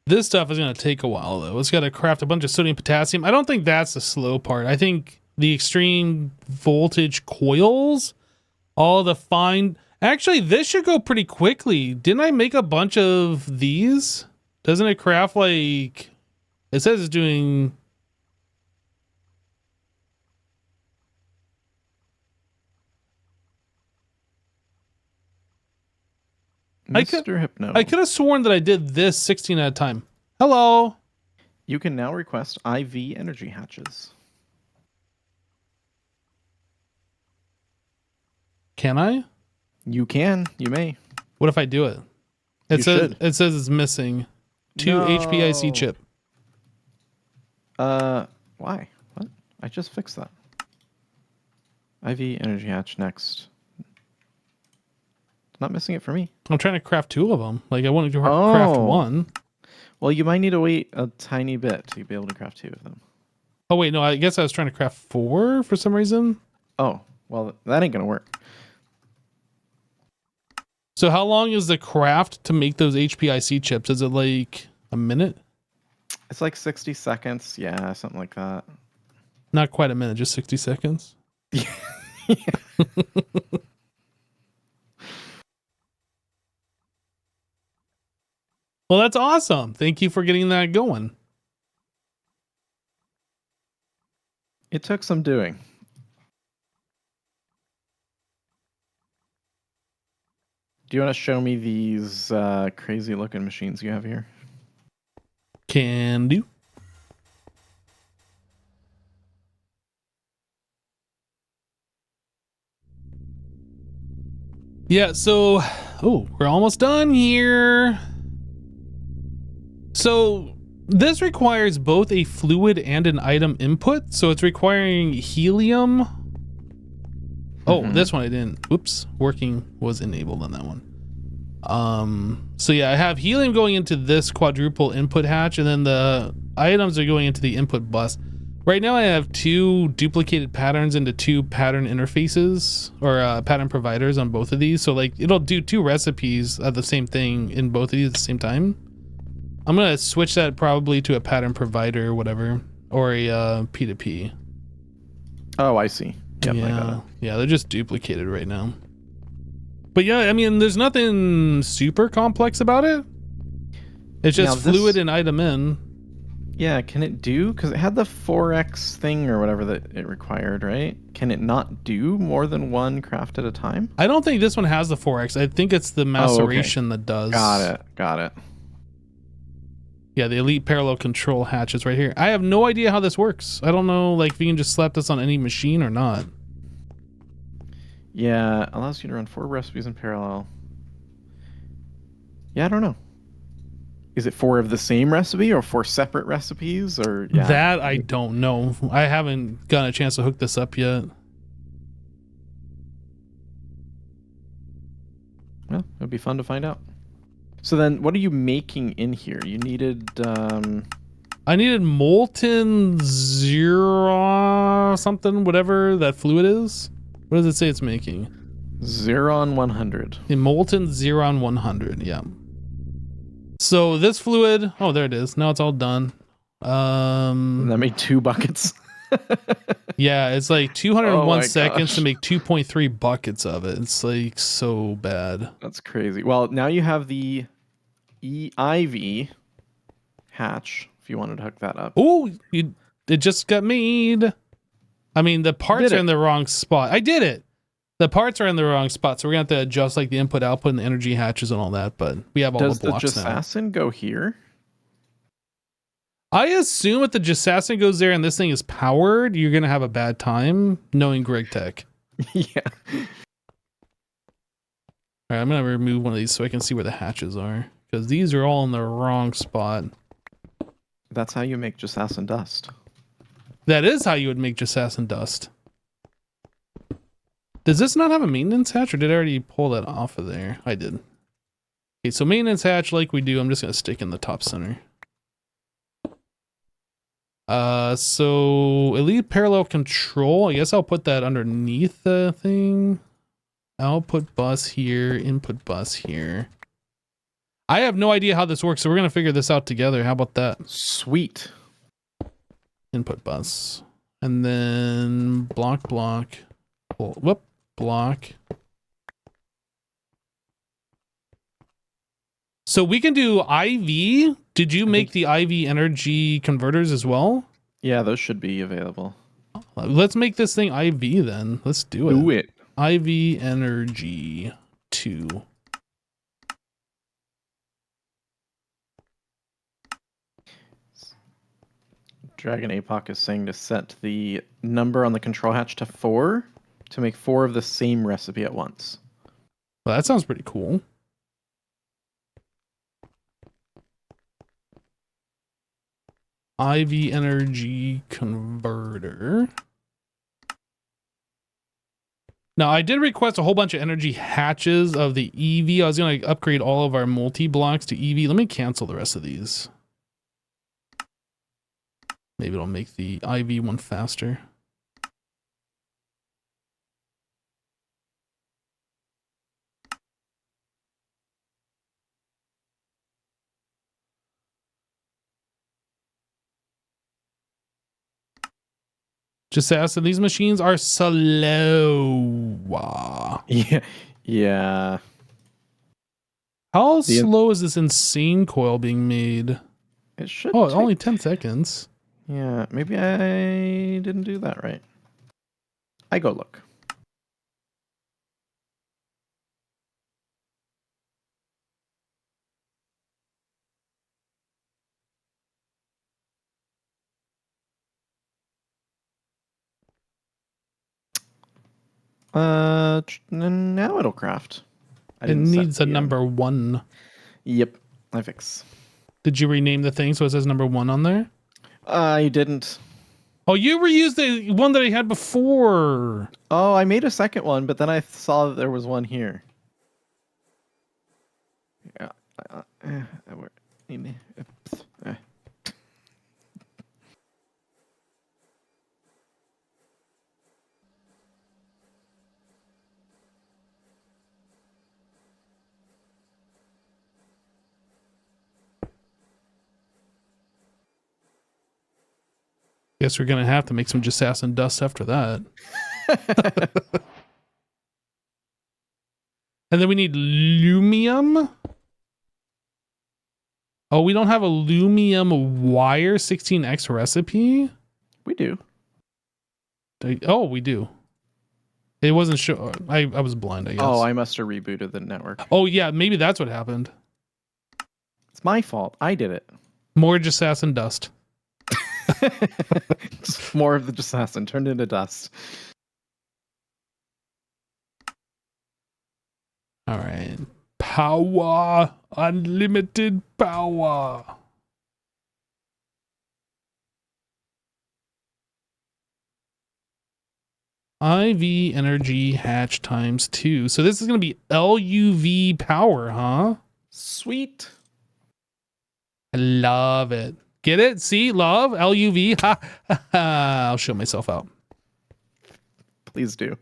This stuff is going to take a while, though. It's got to craft a bunch of sodium potassium. I don't think that's the slow part. I think the extreme voltage coils, all the fine... Actually, this should go pretty quickly. Didn't I make a bunch of these? Doesn't it craft like... It says it's doing... Mr. Hypno. I could have sworn that I did this 16 at a time. Hello. You can now request IV energy hatches. Can I? You can. You may. What if I do it? It says it's missing 2 HPIC chip. Why? What? I just fixed that. IV energy hatch next. not missing it for me. I'm trying to craft 2 of them. Like I wanted to craft Oh. 1. Well, you might need to wait a tiny bit to be able to craft 2 of them. Oh wait, no, I guess I was trying to craft 4 for some reason. Oh, well, that ain't gonna work. So how long is the craft to make those HPIC chips? Is it like a minute? It's like 60 seconds. Yeah, something like that. Not quite a minute, just 60 seconds. Well, that's awesome. Thank you for getting that going. It took some doing. Do you want to show me these crazy looking machines you have here? Can do. Yeah, so we're almost done here. So this requires both a fluid and an item input. So it's requiring helium. Oh, this one I didn't. Whoops. Working was enabled on that one. So yeah, I have helium going into this quadruple input hatch, and then the items are going into the input bus. Right now I have 2 duplicated patterns into 2 pattern interfaces or pattern providers on both of these. So like it'll do 2 recipes of the same thing in both of these at the same time. I'm gonna switch that probably to a pattern provider or whatever, or a P2P. Oh, I see. Yep, I got it. Yeah, they're just duplicated right now. But yeah, I mean, there's nothing super complex about it. It's just fluid and item in. Yeah, can it do? Because it had the 4x thing or whatever that it required, right? Can it not do more than 1 craft at a time? I don't think this one has the 4x. I think it's the maceration that does. Got it. Yeah, the elite parallel control hatch is right here. I have no idea how this works. I don't know, like, if you can just slap this on any machine or not. Yeah, allows you to run 4 recipes in parallel. Yeah, I don't know. Is it 4 of the same recipe or 4 separate recipes or yeah? That I don't know. I haven't gotten a chance to hook this up yet. Well, it'd be fun to find out. So then what are you making in here? You needed I needed molten zero something, whatever that fluid is. What does it say it's making? Xeron 100. A molten Xeron 100, yeah. So this fluid, oh, there it is. Now it's all done. And that made 2 buckets. Yeah, it's like 201 seconds gosh. to make 2.3 buckets of it. It's like so bad. That's crazy. Well, now you have the IV hatch if you wanted to hook that up. Oh, it just got made. I mean, the parts are in the wrong spot. I did it. The parts are in the wrong spot, so we're going to have to adjust like the input, output, and the energy hatches and all that, but we have all the blocks now. Does the Jasassin go here? I assume if the Jasassin goes there and this thing is powered, you're going to have a bad time knowing Greg Tech. Yeah. All right, I'm going to remove one of these so I can see where the hatches are, because these are all in the wrong spot. That's how you make Jasassin dust. That is how you would make Jasassin dust. Does this not have a maintenance hatch, or did I already pull that off of there? I did. Okay, so maintenance hatch like we do, I'm just going to stick in the top center. So elite parallel control, I guess I'll put that underneath the thing. Output bus here, input bus here. I have no idea how this works, so we're going to figure this out together. How about that? Sweet. Input bus. And then block. Whoop, block. So we can do IV. Did you make the IV energy converters as well? Yeah, those should be available. Let's make this thing IV then. Let's do it. Do it. IV energy 2. Dragon Apoc is saying to set the number on the control hatch to 4 to make 4 of the same recipe at once. Well, that sounds pretty cool. IV energy converter. Now, I did request a whole bunch of energy hatches of the EV. I was going to upgrade all of our multi-blocks to EV. Let me cancel the rest of these. Maybe it'll make the IV one faster. Just ask, these machines are slow. Yeah. Yeah. How slow is this insane coil being made? It should. Oh, only 10 seconds. Yeah, maybe I didn't do that right. I go look. Now it'll craft. It needs a number 1. Yep, I fix. Did you rename the thing so it says number 1 on there? I didn't. Oh, you reused the one that I had before. Oh, I made a second one, but then I saw that there was one here. Yeah. Guess we're gonna have to make some Jassassin dust after that. And then we need lumium. Oh, we don't have a lumium wire 16x recipe. We do. Oh, we do. It wasn't sure. I was blind, I guess. Oh, I must have rebooted the network. Oh yeah, maybe that's what happened. It's my fault. I did it. More Jassassin dust. More of the Jassassin turned into dust. All right. Power. Unlimited power. IV energy hatch times 2. So this is going to be LUV power, huh? Sweet. I love it. Get it? See? Love? LUV? Ha, ha, ha. I'll show myself out. Please do.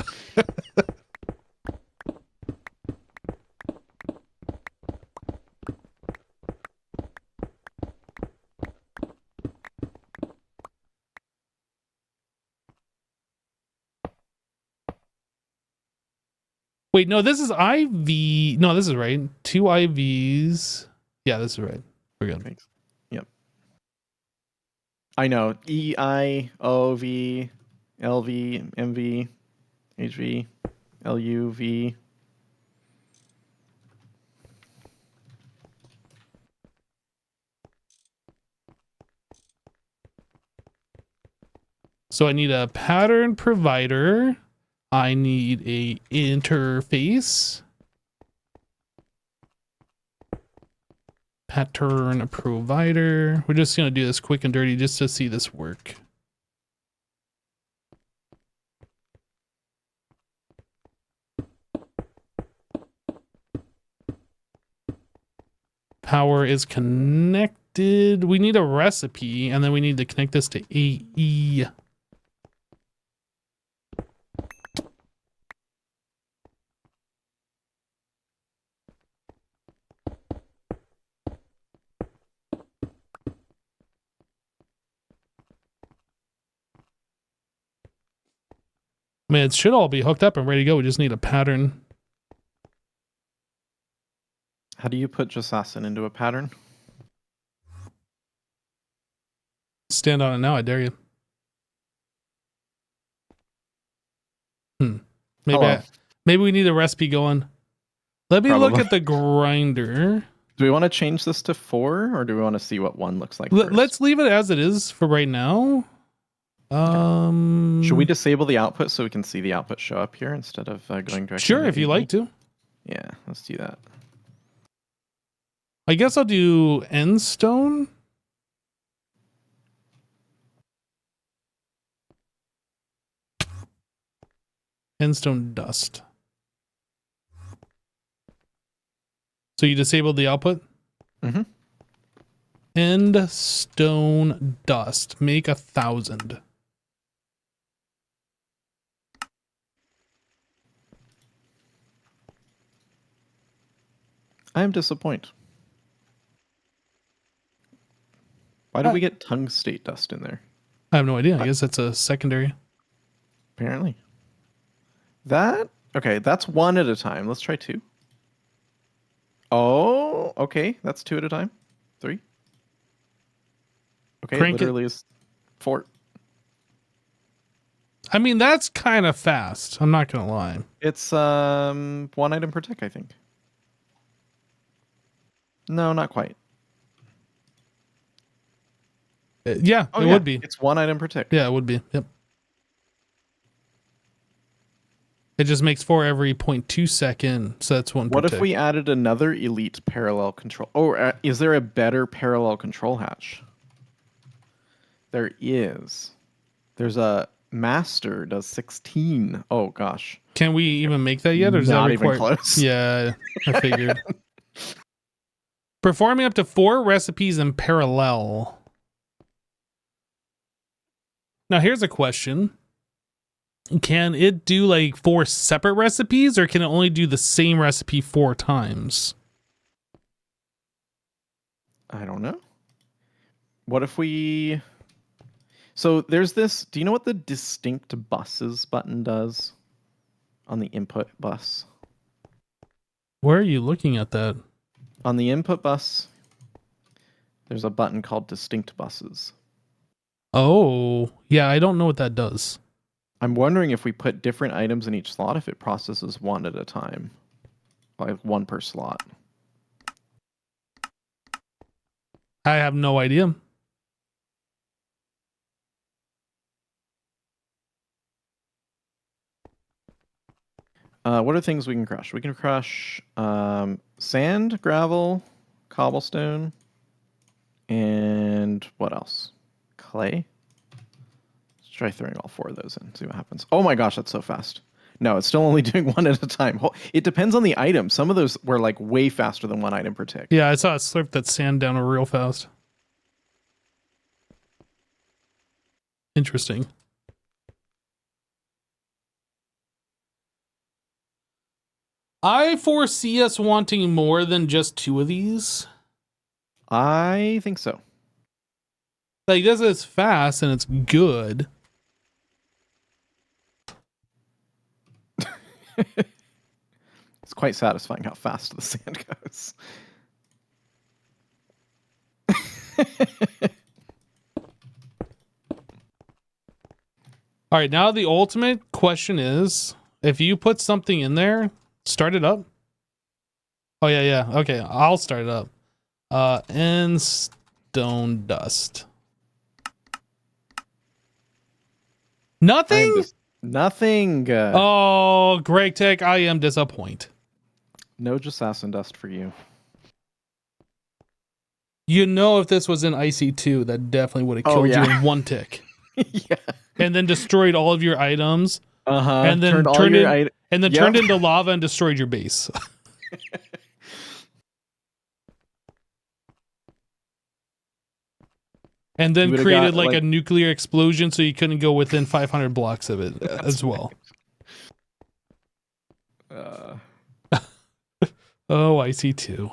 Wait, no, this is IV. No, this is right. 2 IVs. Yeah, this is right. We're good. Thanks. Yep. I know. EIOV, LV, MV, HV, LUV. So I need a pattern provider. I need a interface. Pattern provider. We're just going to do this quick and dirty just to see this work. Power is connected. We need a recipe, and then we need to connect this to AE. I mean, it should all be hooked up and ready to go. We just need a pattern. How do you put Jassassin into a pattern? Stand on it now, I dare you. Maybe we need a recipe going. Let me look at the grinder. Do we want to change this to 4, or do we want to see what 1 looks like first? Let's leave it as it is for right now. Should we disable the output so we can see the output show up here instead of going directly? Sure, if you like to. Yeah, let's do that. I guess I'll do end stone. Endstone dust. So you disabled the output? Mm-hmm. Endstone dust. Make 1,000. I am disappointed. Why did we get tungstate dust in there? I have no idea. I guess that's a secondary. Apparently. Okay, that's one at a time. Let's try two. Oh, okay. That's two at a time. Three. Okay, Crank it. literally is four. I mean, that's kind of fast. I'm not going to lie. It's one item per tick, I think. No, not quite. Yeah, Oh, it yeah, would be. It's one item per tick. Yeah, it would be. Yep. It just makes 4 every 0.2 second, so that's 1 per What if tick. we added another elite parallel control? Oh, is there a better parallel control hatch? There is. There's a master does 16. Oh gosh. Can we even make that yet, or is that Not even required? close. Yeah, I figured. Performing up to 4 recipes in parallel. Now here's a question. Can it do like 4 separate recipes, or can it only do the same recipe 4 times? I don't know. What if we... So there's this... Do you know what the distinct buses button does on the input bus? Where are you looking at that? On the input bus, there's a button called distinct buses. Oh, yeah, I don't know what that does. I'm wondering if we put different items in each slot, if it processes one at a time. Like one per slot. I have no idea. What are things we can crush? We can crush sand, gravel, cobblestone, and what else? Clay? Let's try throwing all 4 of those in, see what happens. Oh my gosh, that's so fast. No, it's still only doing one at a time. It depends on the item. Some of those were like way faster than one item per tick. Yeah, I saw it slurp that sand down real fast. Interesting. I foresee us wanting more than just 2 of these. I think so. Like, this is fast and it's good. It's quite satisfying how fast the sand goes. All right, now the ultimate question is, if you put something in there, start it up. Oh, yeah. Okay, I'll start it up. Endstone dust. Nothing? Nothing. Oh, Greg Tech, I am disappointed. No Jasassin dust for you. You know, if this was in IC2, that definitely would have killed you in 1 tick. Yeah. And then destroyed all of your items. Uh-huh. And then turned into lava and destroyed your base. And then created like a nuclear explosion so you couldn't go within 500 blocks of it as well. Oh, IC2.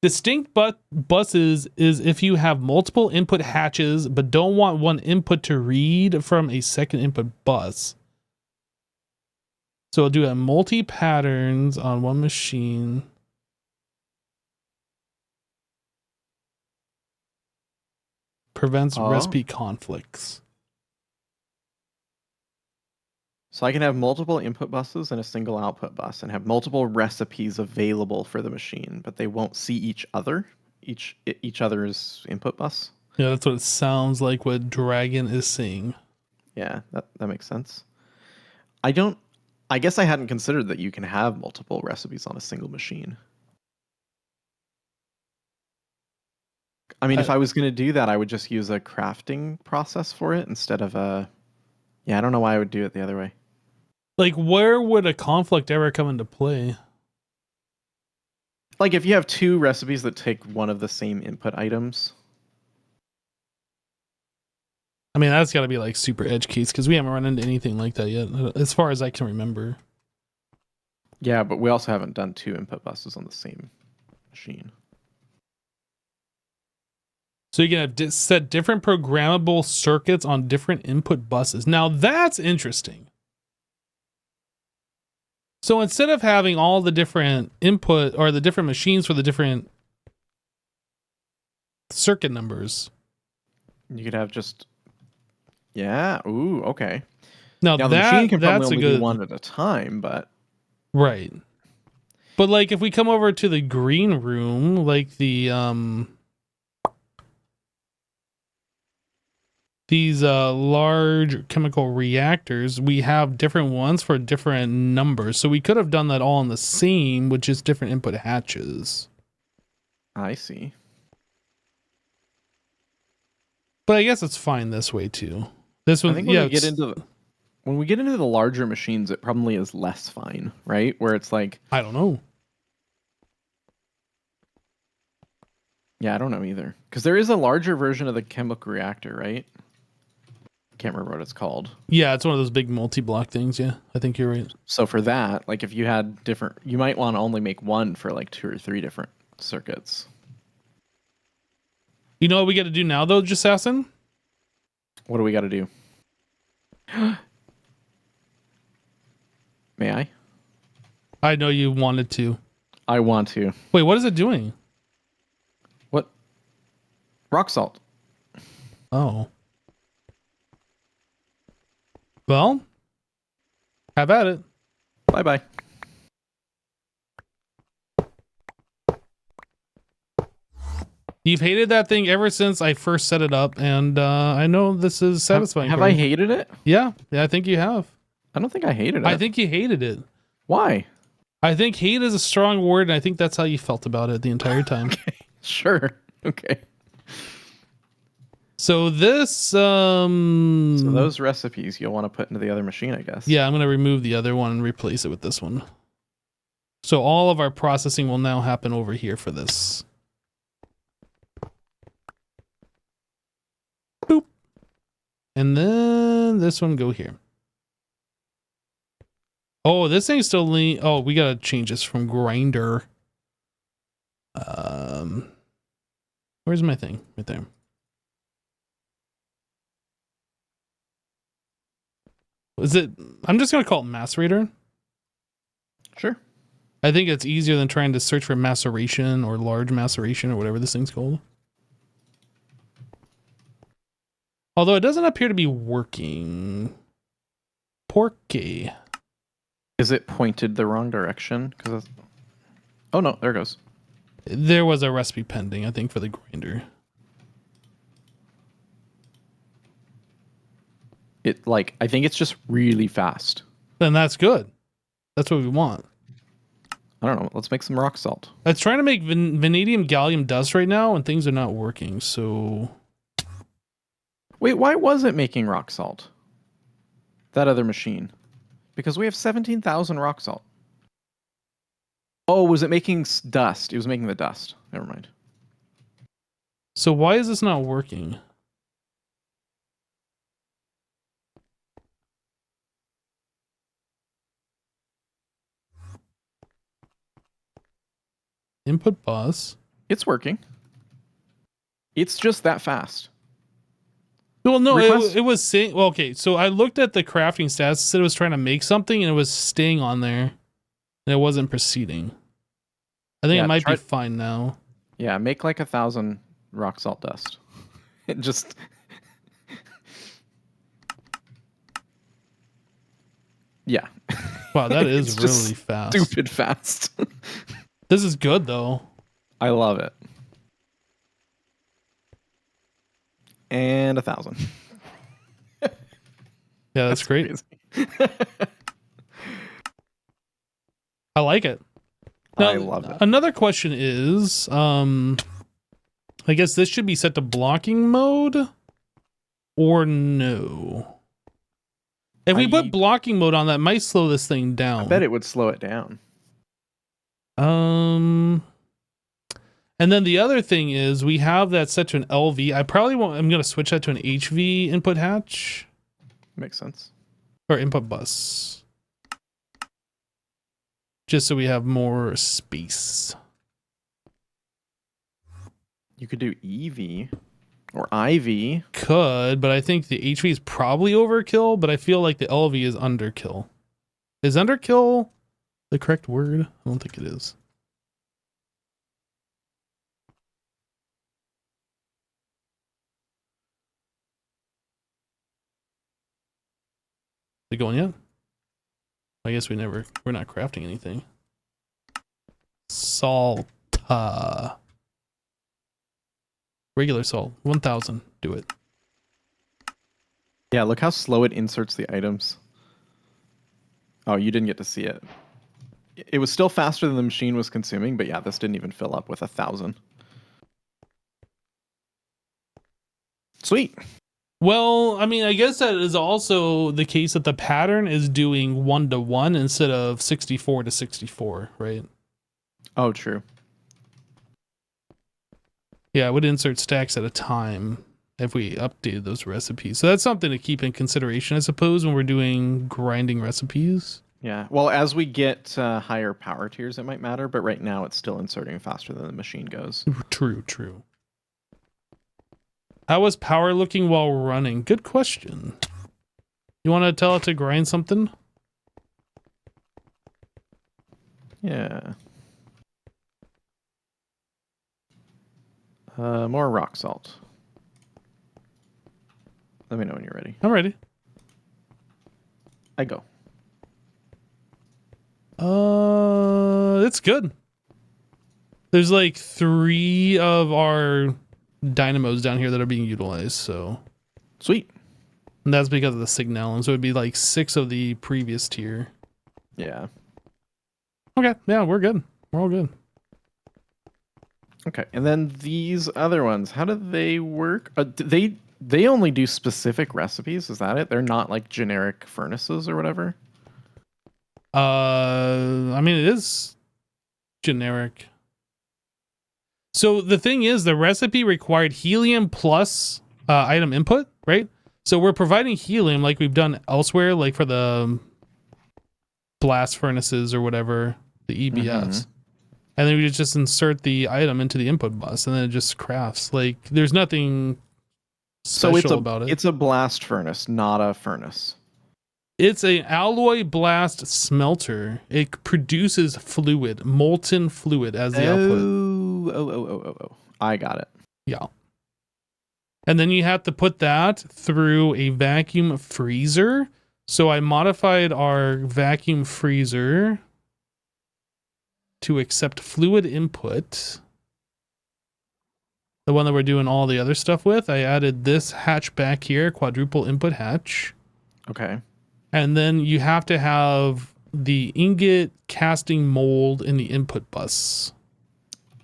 Distinct buses is if you have multiple input hatches but don't want one input to read from a second input bus. So I'll do a multi-patterns on one machine. Prevents recipe conflicts. So I can have multiple input buses and a single output bus and have multiple recipes available for the machine, but they won't see each other, each other's input bus. Yeah, that's what it sounds like what Dragon is saying. Yeah, that makes sense. I guess I hadn't considered that you can have multiple recipes on a single machine. I mean, if I was going to do that, I would just use a crafting process for it instead of a... Yeah, I don't know why I would do it the other way. Like, where would a conflict ever come into play? Like, if you have two recipes that take one of the same input items... I mean, that's got to be like super edge case because we haven't run into anything like that yet, as far as I can remember. Yeah, but we also haven't done two input buses on the same machine. So you can have set different programmable circuits on different input buses. Now that's interesting. So instead of having all the different input or the different machines for the different circuit numbers, you could have just... Yeah, ooh, okay. Now the machine can probably that's only a good do one at a time, but... Right. But like if we come over to the green room, like the these large chemical reactors, we have different ones for different numbers. So we could have done that all in the same, which is different input hatches. I see. But I guess it's fine this way too. This one, I think when we get into the larger machines, it probably is less fine, right? Where it's like... I don't know. Yeah, I don't know either. Because there is a larger version of the chemical reactor, right? Can't remember what it's called. Yeah, it's one of those big multi-block things. Yeah, I think you're right. So for that, like if you had different... You might want to only make one for like 2 or 3 different circuits. You know what we got to do now, though, Jassassin? What do we got to do? May I? I know you wanted to. I want to. Wait, what is it doing? What? Rock salt. Oh. Well, have at it. Bye-bye. You've hated that thing ever since I first set it up, and I know this is satisfying. Have for I you. hated it? Yeah, I think you have. I don't think I hated it. I think you hated it. Why? I think hate is a strong word, and I think that's how you felt about it the entire time. Okay, sure. Okay. So this, So those recipes you'll want to put into the other machine, I guess. yeah, I'm going to remove the other one and replace it with this one. So all of our processing will now happen over here for this. Boop. And then this one go here. Oh, this thing's still lean. Oh, we got to change this from grinder. Where's my thing? Right there. Is it? I'm just going to call it macerator. Sure. I think it's easier than trying to search for maceration or large maceration or whatever this thing's called. Although it doesn't appear to be working. Porky. Is it pointed the wrong direction? Oh no, there it goes. There was a recipe pending, I think, for the grinder. I think it's just really fast. Then that's good. That's what we want. I don't know. Let's make some rock salt. I was trying to make vanadium gallium dust right now, and things are not working, so... Wait, why was it making rock salt? That other machine. Because we have 17,000 rock salt. Oh, was it making dust? It was making the dust. Never mind. So why is this not working? Input bus. It's working. It's just that fast. Well, no, it was saying... Well, okay, so I looked at the crafting stats. It said it was trying to make something, and it was staying on there. And it wasn't proceeding. I think it might be fine now. Yeah, make like 1,000 rock salt dust. It just... Yeah. Wow, that is really fast. Stupid fast. This is good, though. I love it. And 1,000. Yeah, that's great. I like it. Now, I love it. Another question is, I guess this should be set to blocking mode or no. If we put blocking mode on, that might slow this thing down. I bet it would slow it down. And then the other thing is we have that set to an LV. I'm going to switch that to an HV input hatch. Makes sense. Or input bus. Just so we have more space. You could do EV or IV. Could, but I think the HV is probably overkill, but I feel like the LV is underkill. Is underkill the correct word? I don't think it is. Is it going yet? I guess we're not crafting anything. Salt. Regular salt. 1,000. Do it. Yeah, look how slow it inserts the items. Oh, you didn't get to see it. It was still faster than the machine was consuming, but yeah, this didn't even fill up with 1,000. Sweet. Well, I mean, I guess that is also the case that the pattern is doing 1-to-1 instead of 64-to-64, right? Oh, true. Yeah, it would insert stacks at a time if we updated those recipes. So that's something to keep in consideration, I suppose, when we're doing grinding recipes. Yeah. Well, as we get higher power tiers, it might matter, but right now it's still inserting faster than the machine goes. True. How was power looking while running? Good question. You want to tell it to grind something? Yeah. More rock salt. Let me know when you're ready. I'm ready. I go. It's good. There's like 3 of our dynamos down here that are being utilized, so. Sweet. And that's because of the signal, so it'd be like 6 of the previous tier. Yeah. Okay, yeah, we're good. We're all good. Okay, and then these other ones, how do they work? They only do specific recipes, is that it? They're not like generic furnaces or whatever? I mean, it is generic. So the thing is, the recipe required helium plus item input, right? So we're providing helium like we've done elsewhere, like for the blast furnaces or whatever, the EBS. Mm-hmm. And then we just insert the item into the input bus, and then it just crafts. Like, there's nothing special about it. It's a blast furnace, not a furnace. It's an alloy blast smelter. It produces fluid, molten fluid as the output. Oh. I got it. Yeah. And then you have to put that through a vacuum freezer. So I modified our vacuum freezer to accept fluid input. The one that we're doing all the other stuff with. I added this hatch back here, quadruple input hatch. Okay. And then you have to have the ingot casting mold in the input bus.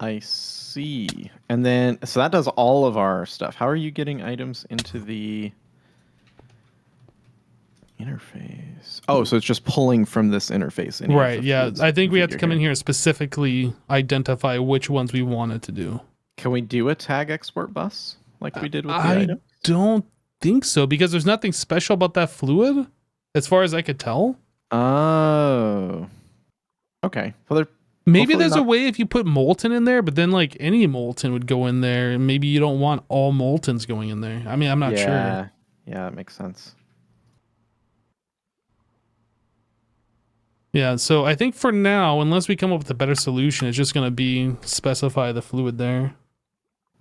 I see. And then, so that does all of our stuff. How are you getting items into the interface? Oh, so it's just pulling from this interface. Right, yeah. I think we have to come in here and specifically identify which ones we wanted to do. Can we do a tag export bus like we did with the item? I don't think so, because there's nothing special about that fluid, as far as I could tell. Oh. Okay. Well, maybe there's a way if you put molten in there, but then like any molten would go in there, and maybe you don't want all moltens going in there. I mean, I'm not sure. Yeah, that makes sense. Yeah, so I think for now, unless we come up with a better solution, it's just going to be specify the fluid there.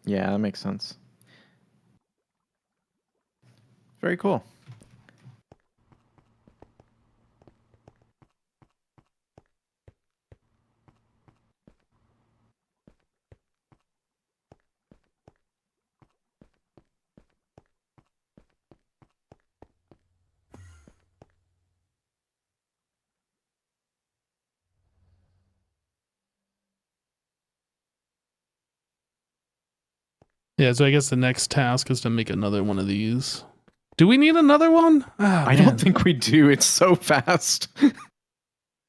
Yeah, that makes sense. Very cool. Yeah, so I guess the next task is to make another one of these. Do we need another one? I don't think we do. It's so fast. It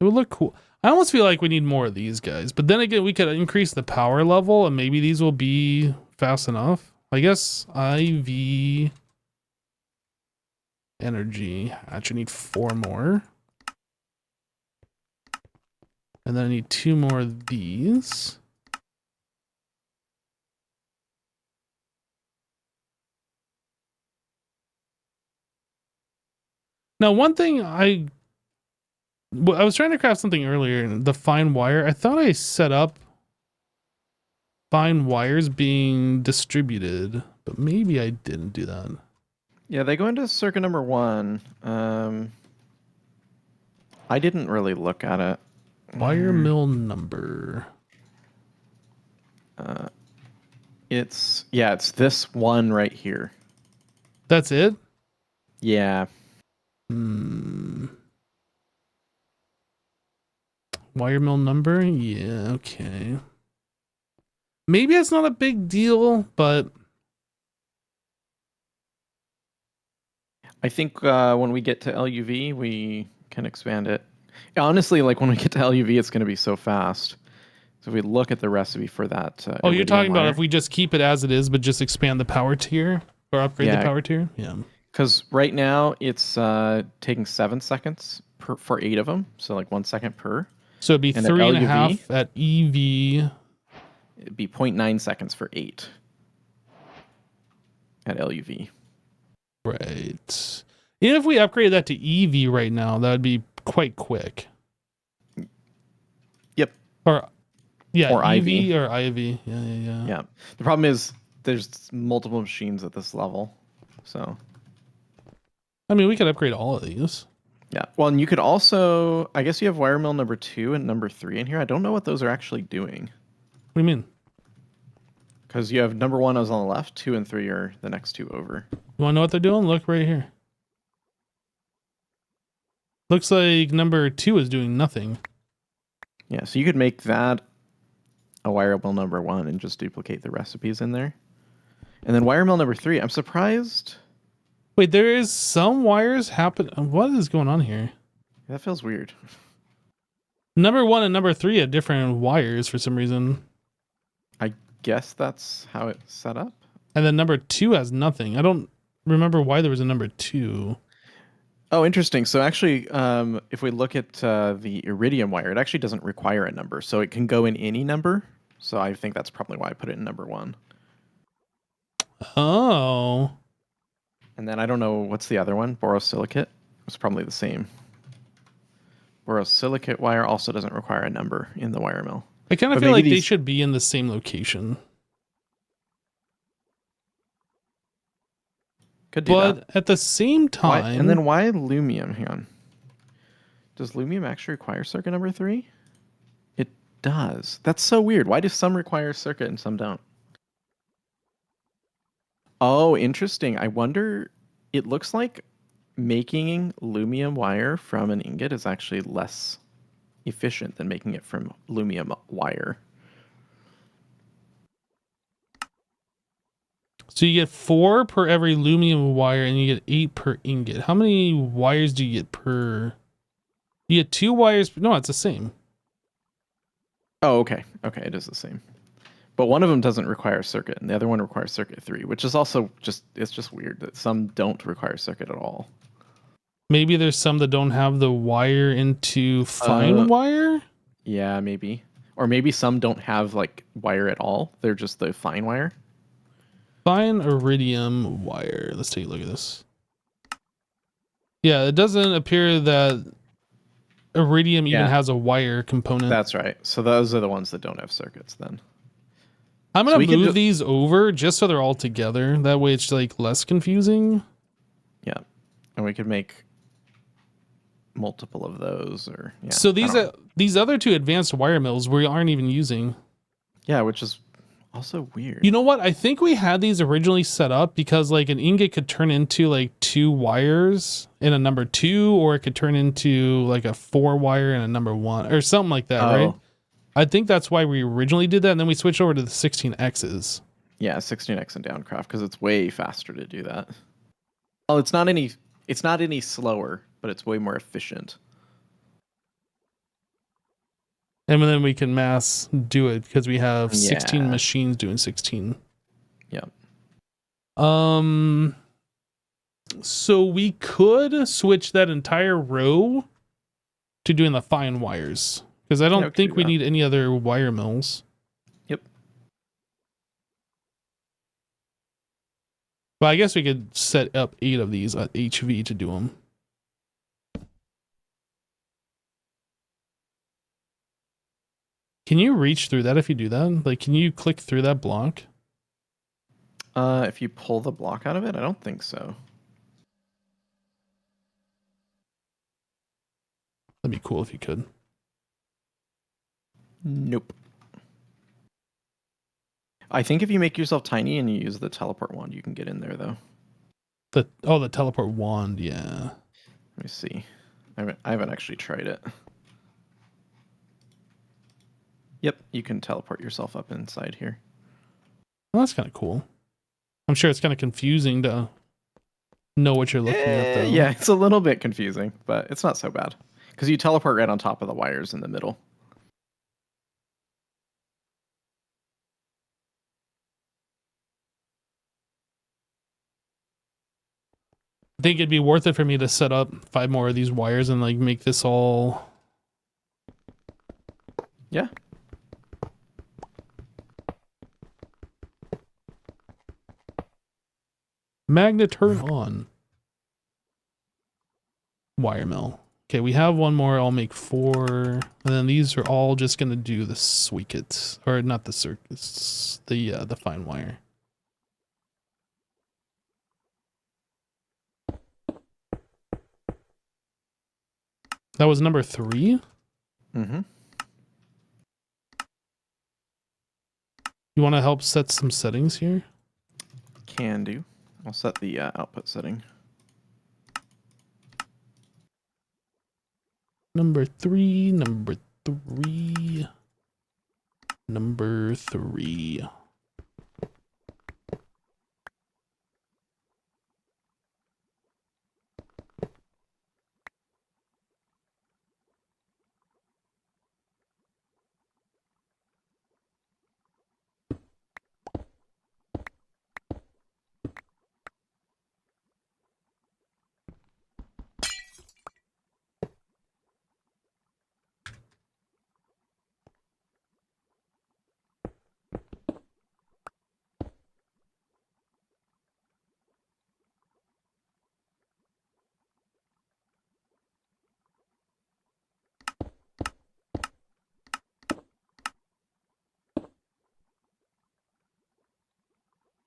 would look cool. I almost feel like we need more of these guys. But then again, we could increase the power level and maybe these will be fast enough. I guess IV energy. I actually need 4 more. And then I need 2 more of these. Now, one thing I was trying to craft something earlier, the fine wire. I thought I set up fine wires being distributed, but maybe I didn't do that. Yeah, they go into circuit number 1. I didn't really look at it. Wire mill number. It's this one right here. That's it? Yeah. Wire mill number? Yeah, okay. Maybe it's not a big deal, but I think when we get to LUV, we can expand it. Honestly, like when we get to LUV, it's going to be so fast. So if we look at the recipe for that. oh, you're talking about if we just keep it as it is, but just expand the power tier or upgrade the power tier? Yeah. Because right now it's taking 7 seconds for 8 of them. So like 1 second per. So it'd be 3.5 at EV. It'd be 0.9 seconds for 8 at LUV. Right. Even if we upgrade that to EV right now, that would be quite quick. Yep. Or EV IV. or IV. Yeah. Yeah. The problem is there's multiple machines at this level. So I mean, we could upgrade all of these. yeah. Well, and you could also, I guess you have wire mill number 2 and number 3 in here. I don't know what those are actually doing. What do you mean? Because you have number 1 is on the left, 2 and 3 are the next 2 over. You want to know what they're doing? Look right here. Looks like number 2 is doing nothing. Yeah, so you could make that a wire mill number 1 and just duplicate the recipes in there. And then wire mill number 3, I'm surprised. Wait, there is some wires happen. What is going on here? That feels weird. Number 1 and number 3 have different wires for some reason. I guess that's how it's set up. And then number 2 has nothing. I don't remember why there was a number 2. Oh, interesting. So actually, if we look at the iridium wire, it actually doesn't require a number. So it can go in any number. So I think that's probably why I put it in number 1. Oh. And then I don't know, what's the other one? Borosilicate? It's probably the same. Borosilicate wire also doesn't require a number in the wire mill. I kind of feel like they should be in the same location. Could do that. But at the same time... And then why lumium? Hang on. Does lumium actually require circuit number 3? It does. That's so weird. Why do some require circuit and some don't? Oh, interesting. I wonder... It looks like making lumium wire from an ingot is actually less efficient than making it from lumium wire. So you get 4 per every lumium wire and you get 8 per ingot. How many wires do you get per... You get 2 wires... No, it's the same. Oh, okay. Okay, it is the same. But one of them doesn't require a circuit, and the other one requires circuit 3, which is also it's just weird that some don't require circuit at all. Maybe there's some that don't have the wire into fine wire? Yeah, maybe. Or maybe some don't have like wire at all. They're just the fine wire. Fine iridium wire. Let's take a look at this. Yeah, it doesn't appear that iridium even has a wire component. That's right. So those are the ones that don't have circuits then. I'm going to move these over just so they're all together. That way it's like less confusing. Yeah. And we could make multiple of those or So these other 2 advanced wire mills we aren't even using. Yeah, which is also weird. You know what? I think we had these originally set up because like an ingot could turn into like 2 wires in a number 2, or it could turn into like a 4 wire and a number 1 or something like that, right? I think that's why we originally did that, and then we switched over to the 16Xs. Yeah, 16x and downcraft because it's way faster to do that. Well, it's not any slower, but it's way more efficient. And then we can mass do it because we have 16 Yeah. machines doing 16. Yeah. So we could switch that entire row to doing the fine wires because I we don't could think do we that. need any other wire mills. Yep. But I guess we could set up 8 of these at HV to do them. Can you reach through that if you do that? Like, can you click through that block? If you pull the block out of it, I don't think so. That'd be cool if you could. Nope. I think if you make yourself tiny and you use the teleport wand, you can get in there though. The teleport wand, yeah. Let me see. I haven't actually tried it. Yep, you can teleport yourself up inside here. Well, that's kind of cool. I'm sure it's kind of confusing to know what you're looking at, though. Yeah, it's a little bit confusing, but it's not so bad. Because you teleport right on top of the wires in the middle. I think it'd be worth it for me to set up 5 more of these wires and like make this all. Yeah. Magnet turn on. Wire mill. Okay, we have one more. I'll make 4. And then these are all just going to do the circuits. Or not the circuits. The fine wire. That was number 3? Mm-hmm. You want to help set some settings here? Can do. I'll set the output setting. Number 3, number 3, number 3.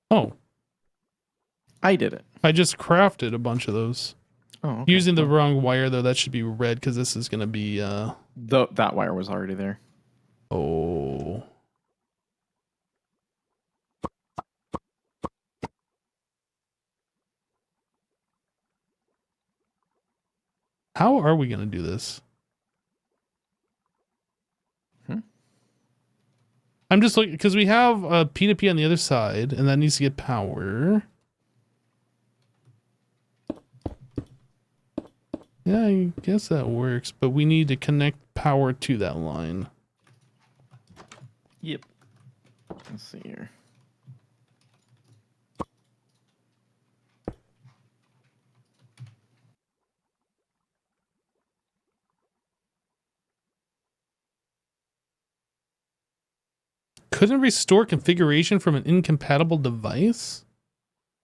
Oh, I did it. I just crafted a bunch of those. Oh, okay. Using the wrong wire, though, that should be red because this is going to be... That wire was already there. Oh. How are we going to do this? I'm just looking because we have a P2P on the other side, and that needs to get power. Yeah, I guess that works, but we need to connect power to that line. Yep. Let's see here. Couldn't restore configuration from an incompatible device?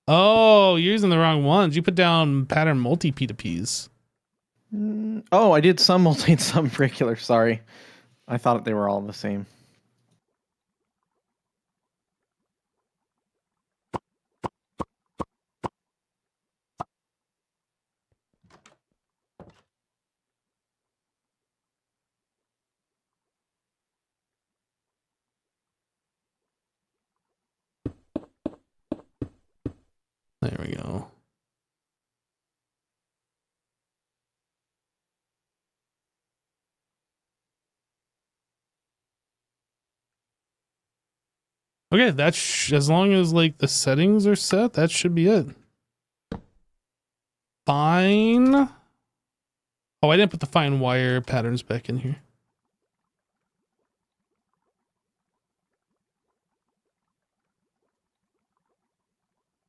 Oh, you're using the wrong ones. You put down pattern multi P2Ps. Oh, I did some multi and some regular. Sorry. I thought they were all the same. There we go. Okay, that's as long as like the settings are set, that should be it. Fine. Oh, I didn't put the fine wire patterns back in here.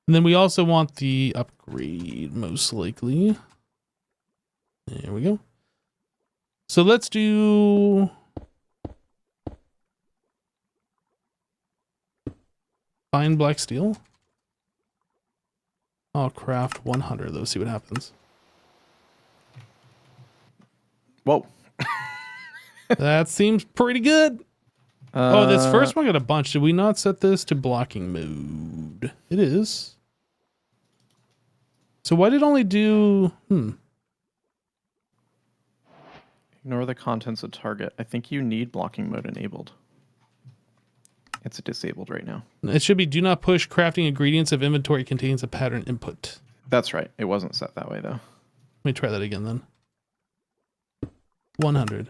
And then we also want the upgrade, most likely. There we go. So let's do fine black steel. I'll craft 100 though, see what happens. Whoa. That seems pretty good. Oh, this first one got a bunch. Did we not set this to blocking mode? It is. So why did it only do... Ignore the contents of target. I think you need blocking mode enabled. It's disabled right now. It should be do not push crafting ingredients if inventory contains a pattern input. That's right. It wasn't set that way though. Let me try that again then. 100.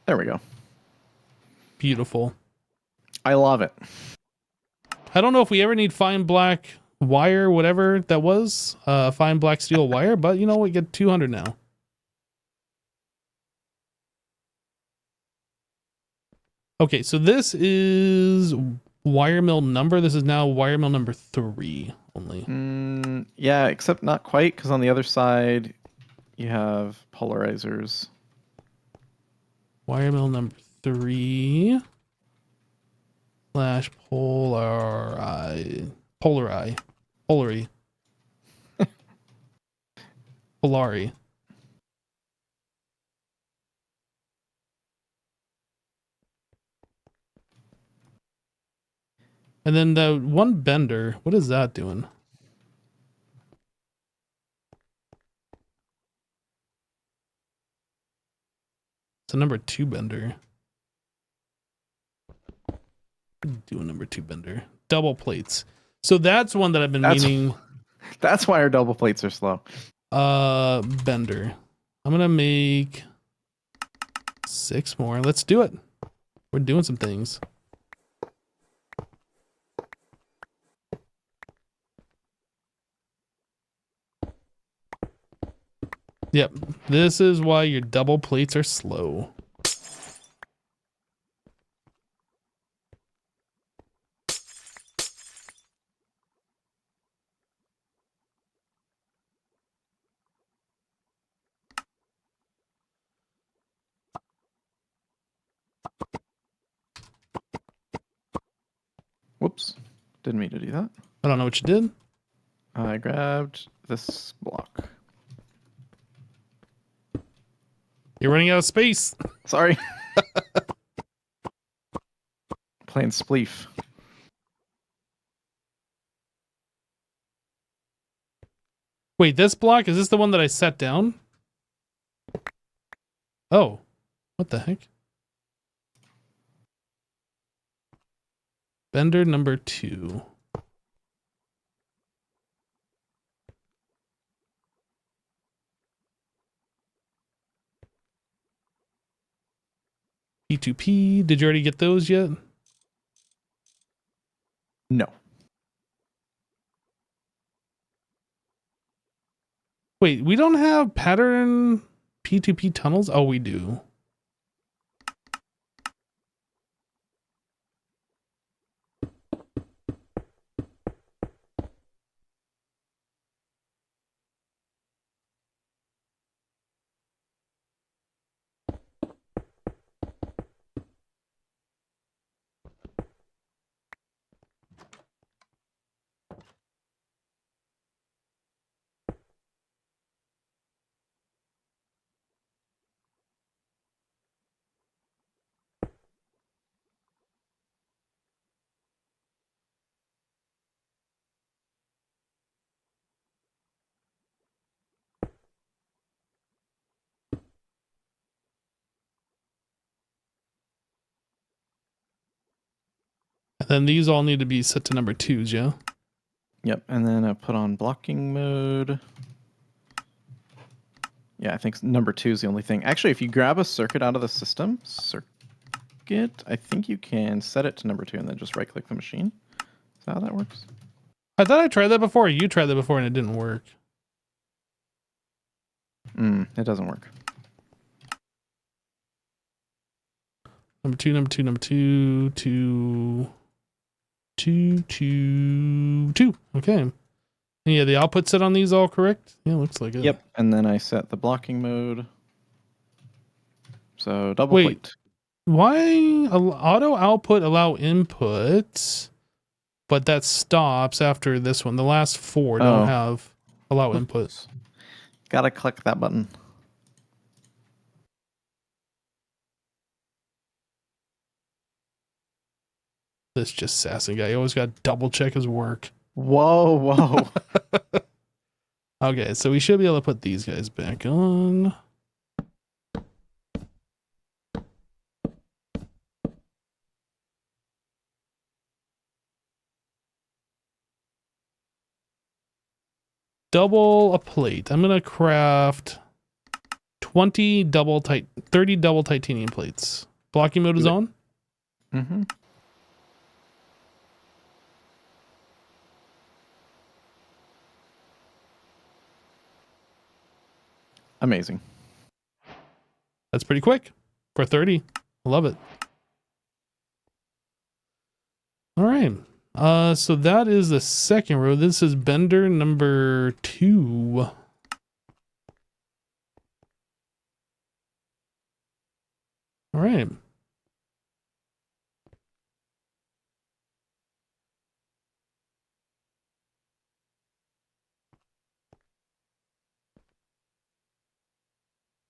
There we go. Beautiful. I love it. I don't know if we ever need fine black wire, whatever that was, fine black steel wire, but you know, we get 200 now. Okay, so this is wire mill number. This is now wire mill number 3 only. Yeah, except not quite, because on the other side you have polarizers. Wire mill number 3 / polari. And then the one bender, what is that doing? It's a number 2 bender. Do a number 2 bender. Double plates. So that's one that I've been meaning. That's why our double plates are slow. Bender. I'm gonna make 6 more. Let's do it. We're doing some things. Yep. This is why your double plates are slow. Whoops. Didn't mean to do that. I don't know what you did. I grabbed this block. You're running out of space. Sorry. Playing spleef. Wait, this block, is this the one that I set down? Oh, what the heck? Bender number 2. P2P, did you already get those yet? No. Wait, we don't have pattern P2P tunnels? Oh, we do. And then these all need to be set to number 2s, yeah? Yep, and then I put on blocking mode. Yeah, I think number 2 is the only thing. Actually, if you grab a circuit out of the system, circuit, it, I think you can set it to number 2 and then just right-click the machine. Is that how that works? I thought I tried that before. You tried that before and it didn't work. It doesn't work. Number two, number two, number two, two, two, two, two. Okay. And yeah, the output set on these all correct? Yeah, looks like it. Yep. And then I set the blocking mode. So double Wait. plate. Why auto output allow inputs, but that stops after this one? The last 4 don't have allow inputs. Gotta click that button. This just sassy guy. You always got to double check his work. Whoa, whoa. Okay, so we should be able to put these guys back on. Double a plate. I'm gonna craft 30 double titanium plates. Blocking mode is on. Mm-hmm. Amazing. That's pretty quick for 30. I love it. All right. So that is the second row. This is bender number 2. All right.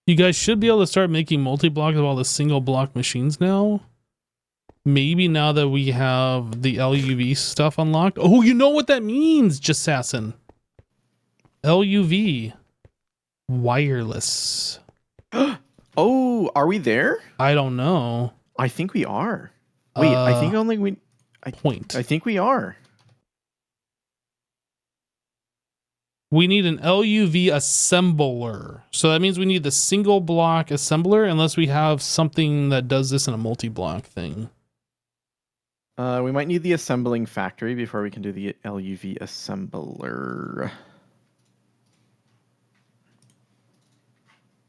You guys should be able to start making multi-block of all the single block machines now. Maybe now that we have the LUV stuff unlocked. Oh, you know what that means, Jassassin. LUV. Wireless. Oh, are we there? I don't know. I think we are. Wait, I think only we... Point. I think we are. We need an LUV assembler. So that means we need the single block assembler unless we have something that does this in a multi-block thing. We might need the assembling factory before we can do the LUV assembler.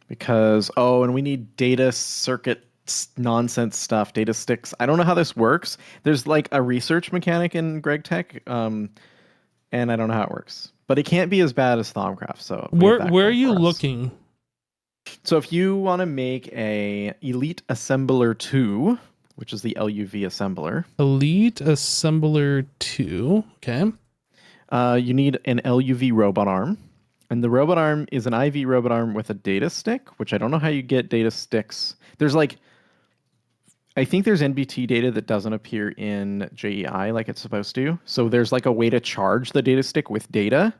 Because, and we need data circuit nonsense stuff, data sticks. I don't know how this works. There's like a research mechanic in GregTech, and I don't know how it works. But it can't be as bad as Thaumcraft. So where are you looking? So if you want to make a Elite Assembler 2, which is the LUV assembler. Elite Assembler 2. Okay. You need an LUV robot arm. And the robot arm is an IV robot arm with a data stick, which I don't know how you get data sticks. There's I think there's NBT data that doesn't appear in JEI like it's supposed to. So there's like a way to charge the data stick with data.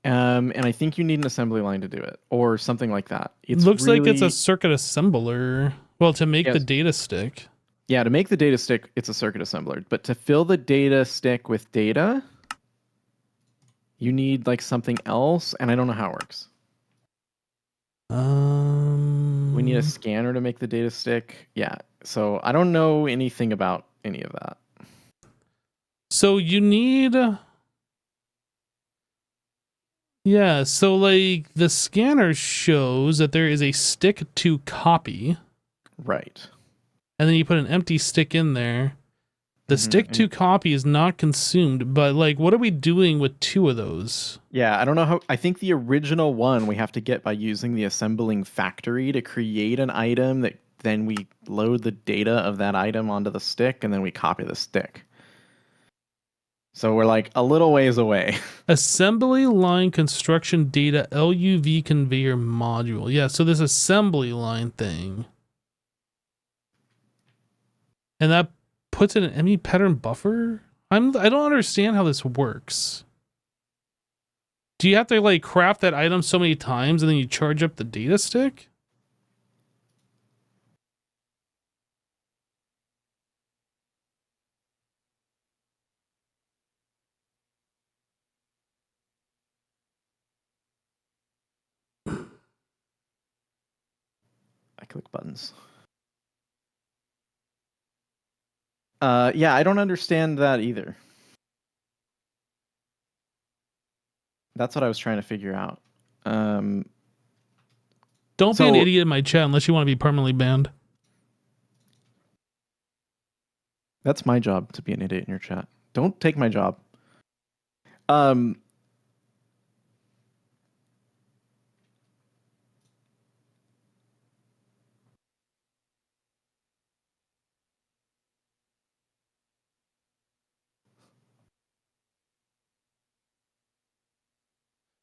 And I think you need an assembly line to do it or something like that. It looks like it's a circuit assembler. Well, to make the data stick. Yeah, to make the data stick, it's a circuit assembler. But to fill the data stick with data, you need like something else, and I don't know how it works. We need a scanner to make the data stick. Yeah, so I don't know anything about any of that. So you need... Yeah, so like the scanner shows that there is a stick to copy. Right. And then you put an empty stick in there. The stick to copy is not consumed, but like what are we doing with 2 of those? Yeah, I don't know how. I think the original one we have to get by using the assembling factory to create an item that then we load the data of that item onto the stick and then we copy the stick. So we're like a little ways away. Assembly line construction data LUV conveyor module. Yeah, so this assembly line thing. And that puts in an ME pattern buffer? I don't understand how this works. Do you have to like craft that item so many times and then you charge up the data stick? I click buttons. Yeah, I don't understand that either. That's what I was trying to figure out. Don't be an So- idiot in my chat unless you want to be permanently banned. That's my job, to be an idiot in your chat. Don't take my job. Um,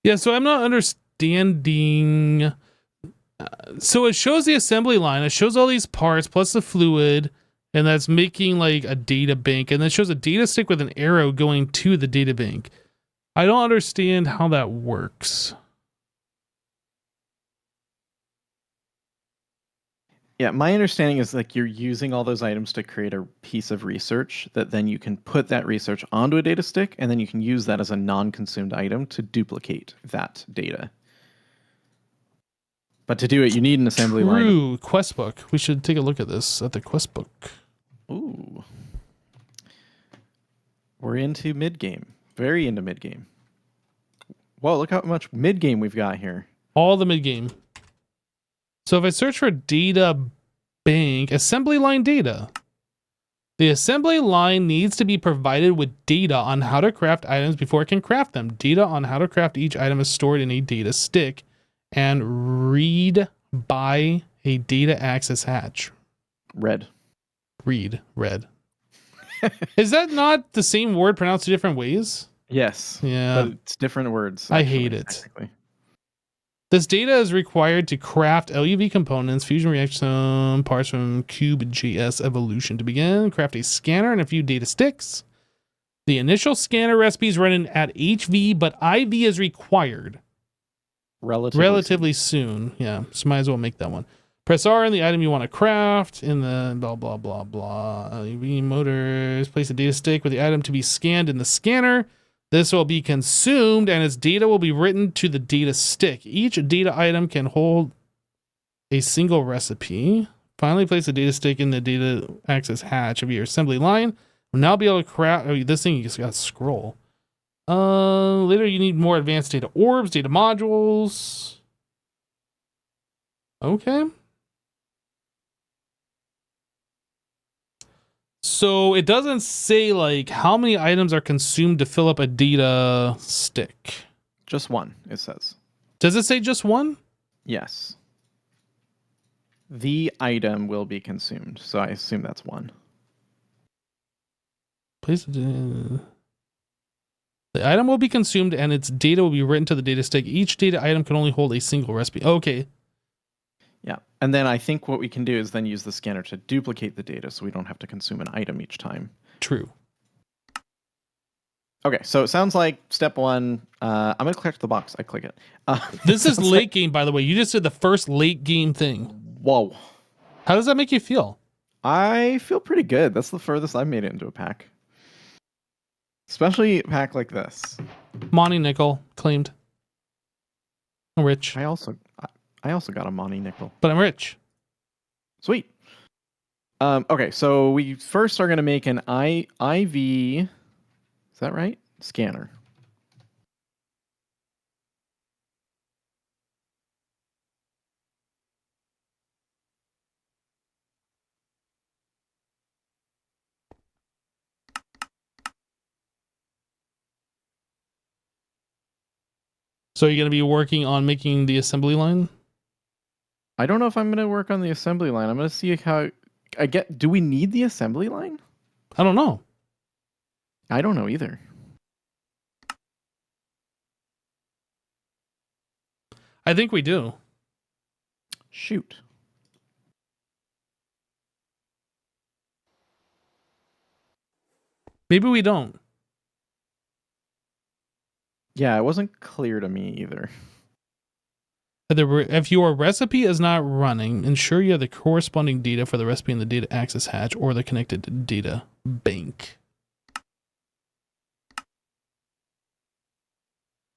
Yeah, so I'm not understanding. So it shows the assembly line. It shows all these parts plus the fluid, and that's making like a data bank. And then it shows a data stick with an arrow going to the data bank. I don't understand how that works. Yeah, my understanding is like you're using all those items to create a piece of research that then you can put that research onto a data stick, and then you can use that as a non-consumed item to duplicate that data. But to do it, you need an assembly line. True. Quest book. We should take a look at this at the quest book. Ooh. We're into mid-game. Very into mid-game. Whoa, look how much mid-game we've got here. All the mid game. So if I search for data bank, assembly line data, the assembly line needs to be provided with data on how to craft items before it can craft them. Data on how to craft each item is stored in a data stick and read by a data access hatch. Red. Read. Is that not the same word pronounced two different ways? Yes. Yeah. But it's different words. I hate it. This data is required to craft LUV components, fusion reaction parts from Cube.js evolution. To begin, craft a scanner and a few data sticks. The initial scanner recipe is running at HV, but IV is required relatively soon. Yeah, so might as well make that one. Press R in the item you want to craft in the blah, blah, blah, blah. LUV motors. Place a data stick with the item to be scanned in the scanner. This will be consumed and its data will be written to the data stick. Each data item can hold a single recipe. Finally, place the data stick in the data access hatch of your assembly line. We'll now be able to craft. Oh, this thing you just got to scroll. Later, you need more advanced data orbs, data modules. Okay. So it doesn't say like how many items are consumed to fill up a data stick. Just one, it says. Does it say just one? Yes. The item will be consumed, so I assume that's one. Please. The item will be consumed and its data will be written to the data stick. Each data item can only hold a single recipe. Okay. Yeah. And then I think what we can do is then use the scanner to duplicate the data so we don't have to consume an item each time. True. Okay, so it sounds like step one, I'm going to click the box. I click it. This is late game, by the way. You just did the first late game thing. Whoa. How does that make you feel? I feel pretty good. That's the furthest I've made it into a pack. Especially a pack like this. Monty Nickel claimed. I'm rich. I also got a Monty nickel. But I'm rich. Sweet. Okay, so we first are going to make an IV. Is that right? Scanner. So you're going to be working on making the assembly line? I don't know if I'm going to work on the assembly line. I'm going to see how do we need the assembly line? I don't know. I don't know either. I think we do. Shoot. Maybe we don't. Yeah, it wasn't clear to me either. If your recipe is not running, ensure you have the corresponding data for the recipe in the data access hatch or the connected data bank.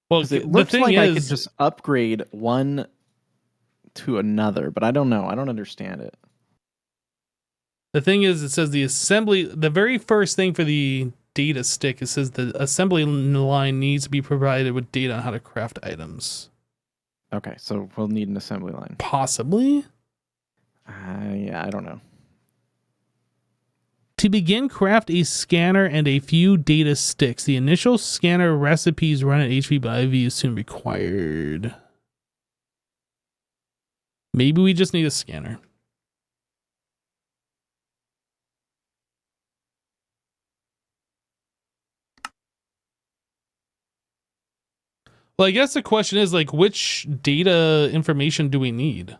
Well, it looks like I could just upgrade one to another, but I don't know. I don't understand it. The thing is, it says the very first thing for the data stick, it says the assembly line needs to be provided with data on how to craft items. Okay, so we'll need an assembly line. Possibly? Yeah, I don't know. To begin, craft a scanner and a few data sticks. The initial scanner recipes run at HV by IV is soon required. Maybe we just need a scanner. Well, I guess the question is, like, which data information do we need?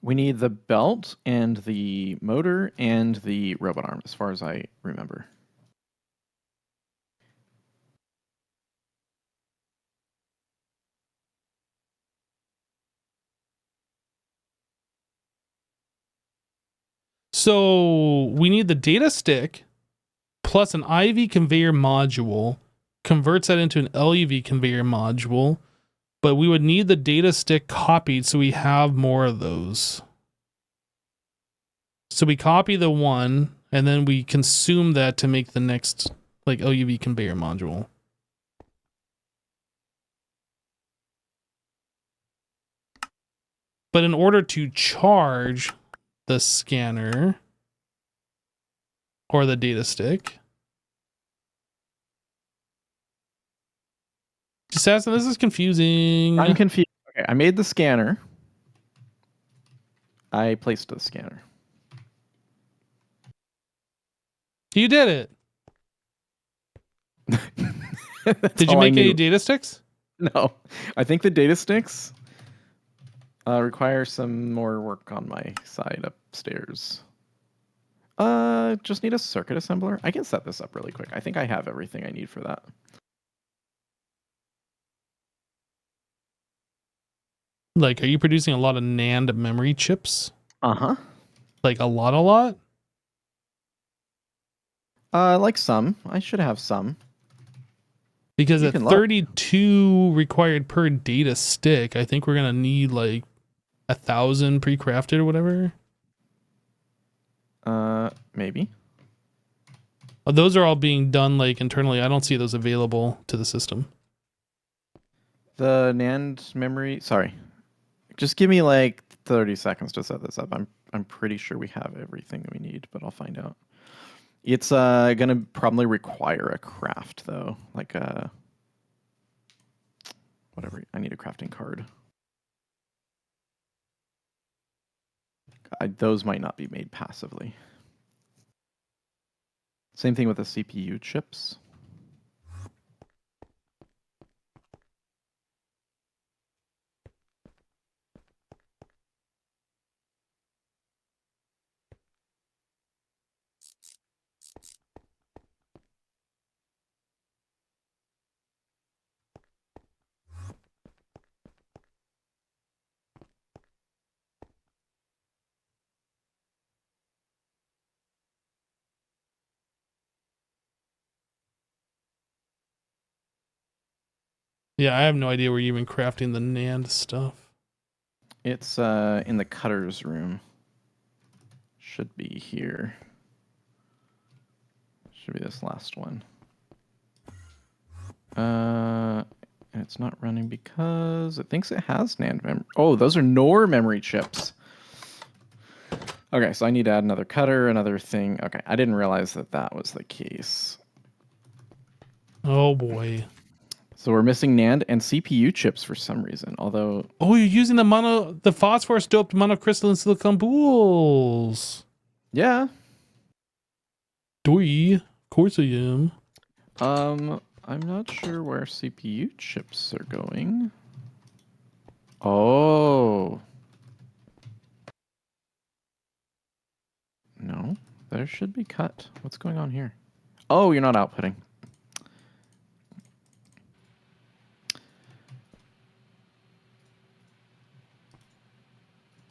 We need the belt and the motor and the robot arm, as far as I remember. So we need the data stick plus an IV conveyor module, converts that into an LEV conveyor module, but we would need the data stick copied so we have more of those. So we copy the one and then we consume that to make the next like LUV conveyor module. But in order to charge the scanner or the data stick, just asking, this is confusing. I'm confused. Okay, I made the scanner. I placed the scanner. You did it. Did you all I make any knew. data sticks? No, I think the data sticks require some more work on my side upstairs. Just need a circuit assembler. I can set this up really quick. I think I have everything I need for that. Like, are you producing a lot of NAND memory chips? Uh-huh. Like a lot? Like some. I should have some. Because You at can look. 32 required per data stick, I think we're gonna need like 1,000 pre-crafted or whatever. Maybe. Those are all being done like internally. I don't see those available to the system. The NAND memory. Sorry. Just give me like 30 seconds to set this up. I'm pretty sure we have everything we need, but I'll find out. It's gonna probably require a craft though, like a whatever. I need a crafting card. Those might not be made passively. Same thing with the CPU chips. Yeah, I have no idea where you're even crafting the NAND stuff. It's in the cutter's room. Should be here. Should be this last one. And it's not running because it thinks it has NAND memory. Oh, those are NOR memory chips. Okay, so I need to add another cutter, another thing. Okay, I didn't realize that that was the case. Oh boy. So we're missing NAND and CPU chips for some reason, although... Oh, you're using the phosphorus doped monocrystalline silicon boules. Yeah. Doi. Of course I am. I'm not sure where CPU chips are going. Oh. No, there should be cut. What's going on here? Oh, you're not outputting.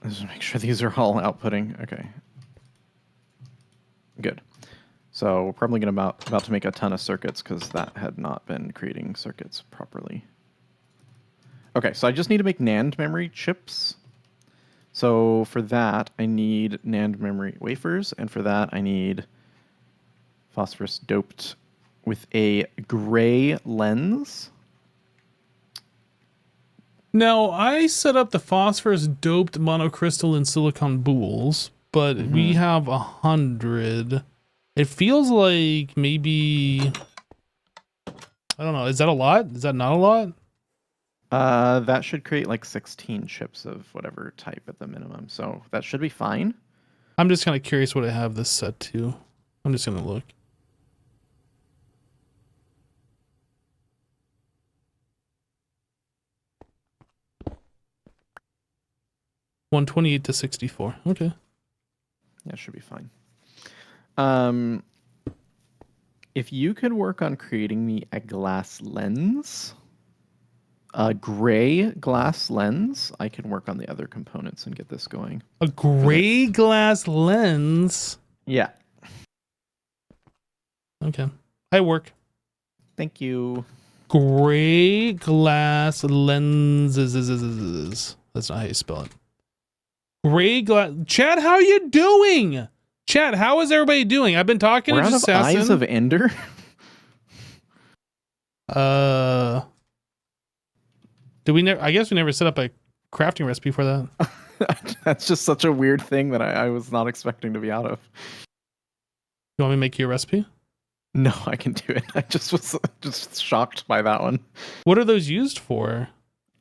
Let's make sure these are all outputting. Okay. Good. So we're probably going to about to make a ton of circuits because that had not been creating circuits properly. Okay, so I just need to make NAND memory chips. So for that, I need NAND memory wafers, and for that, I need phosphorus doped with a gray lens. Now, I set up the phosphorus doped monocrystalline silicon boules, but we have 100. It feels like maybe, I don't know. Is that a lot? Is that not a lot? That should create like 16 chips of whatever type at the minimum. So that should be fine. I'm just kind of curious what I have this set to. I'm just going to look. $128 to 64. Okay. Yeah, should be fine. If you could work on creating me a glass lens, a gray glass lens, I can work on the other components and get this going. A gray glass lens. Yeah. Okay. I work. Thank you. Gray glass lenses. That's not how you spell it. Gray glass. Chad, how are you doing? Chad, how is everybody doing? I've been talking We're to out of Assassin. Eyes of Ender. Did we never? I guess we never set up a crafting recipe for that. That's just such a weird thing that I was not expecting to be out of. You want me to make you a recipe? No, I can do it. I just was just shocked by that one. What are those used for?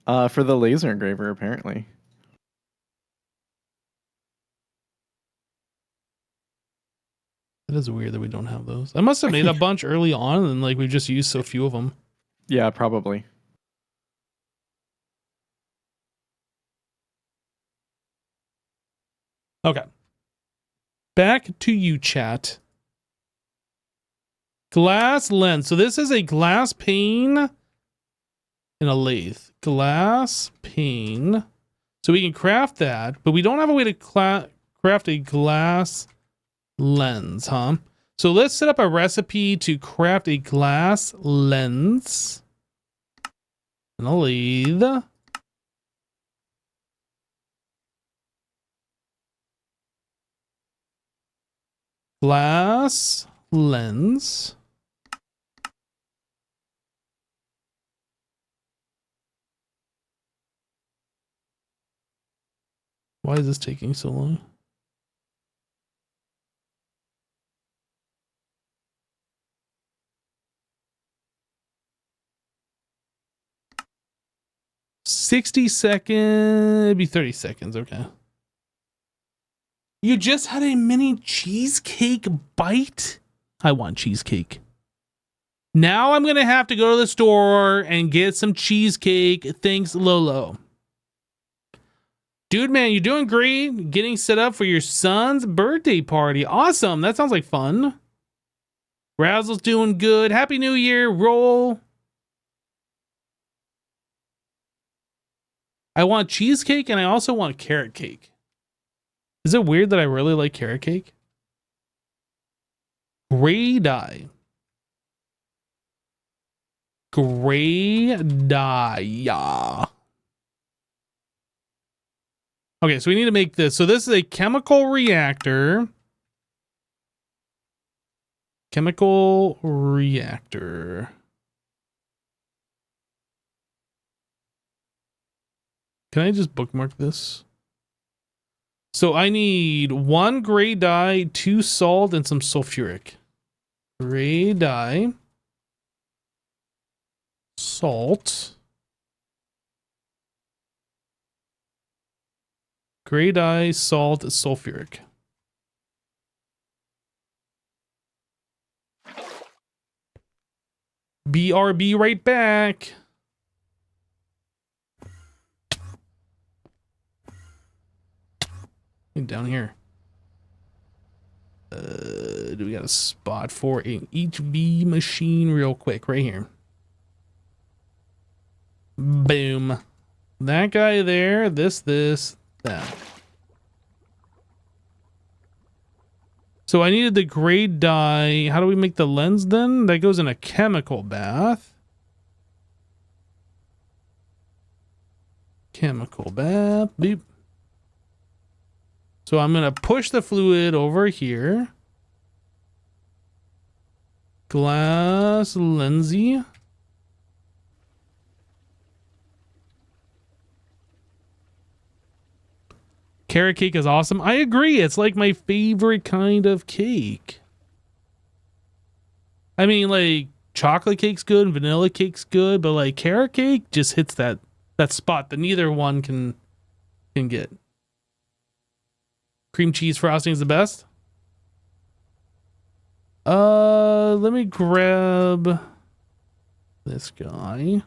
For the laser engraver, apparently. It is weird that we don't have those. I must have made a bunch early on, and like we just used so few of them. Yeah, probably. Okay. Back to you, chat. Glass lens. So this is a glass pane and a lathe. Glass pane. So we can craft that, but we don't have a way to craft a glass lens, huh? So let's set up a recipe to craft a glass lens and a lathe. Glass lens. Why is this taking so long? It'd be 30 seconds, okay. You just had a mini cheesecake bite? I want cheesecake. Now I'm gonna have to go to the store and get some cheesecake. Thanks, Lolo. Dude, man, you're doing great. Getting set up for your son's birthday party. Awesome. That sounds like fun. Razzle's doing good. Happy New Year. Roll. I want cheesecake and I also want carrot cake. Is it weird that I really like carrot cake? Gray dye. Gray dye. Yeah. Okay, so we need to make this. So this is a chemical reactor. Chemical reactor. Can I just bookmark this? So I need 1 gray dye, 2 salt, and some sulfuric. Gray dye. Salt. Gray dye, salt, sulfuric. BRB right back. Down here. Do we got a spot for an HV machine real quick? Right here. Boom. That guy there, this, that. So I needed the gray dye. How do we make the lens then? That goes in a chemical bath. Chemical bath. Beep. So I'm going to push the fluid over here. Glass lensy. Carrot cake is awesome. I agree. It's like my favorite kind of cake. I mean, like, chocolate cake's good, vanilla cake's good, but like carrot cake just hits that spot that neither one can get. Cream cheese frosting is the best. Let me grab this guy.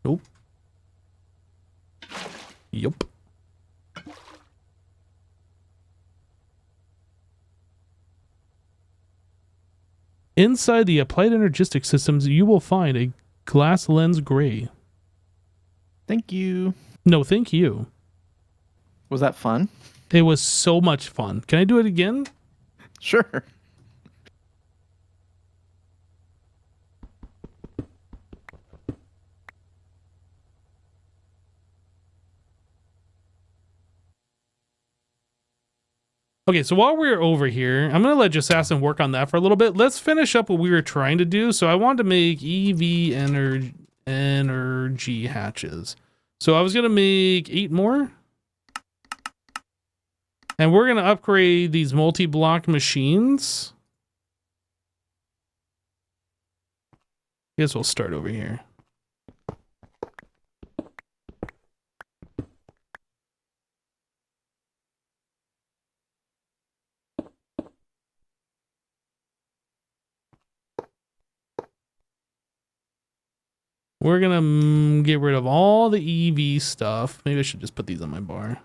Nope. Yup. Inside the applied energistic systems, you will find a glass lens gray. Thank you. No, thank you. Was that fun? It was so much fun. Can I do it again? Sure. Okay, so while we're over here, I'm going to let Jassassin work on that for a little bit. Let's finish up what we were trying to do. So I wanted to make EV energy hatches. So I was going to make 8 more. And we're going to upgrade these multi-block machines. I guess we'll start over here. We're going to get rid of all the EV stuff. Maybe I should just put these on my bar.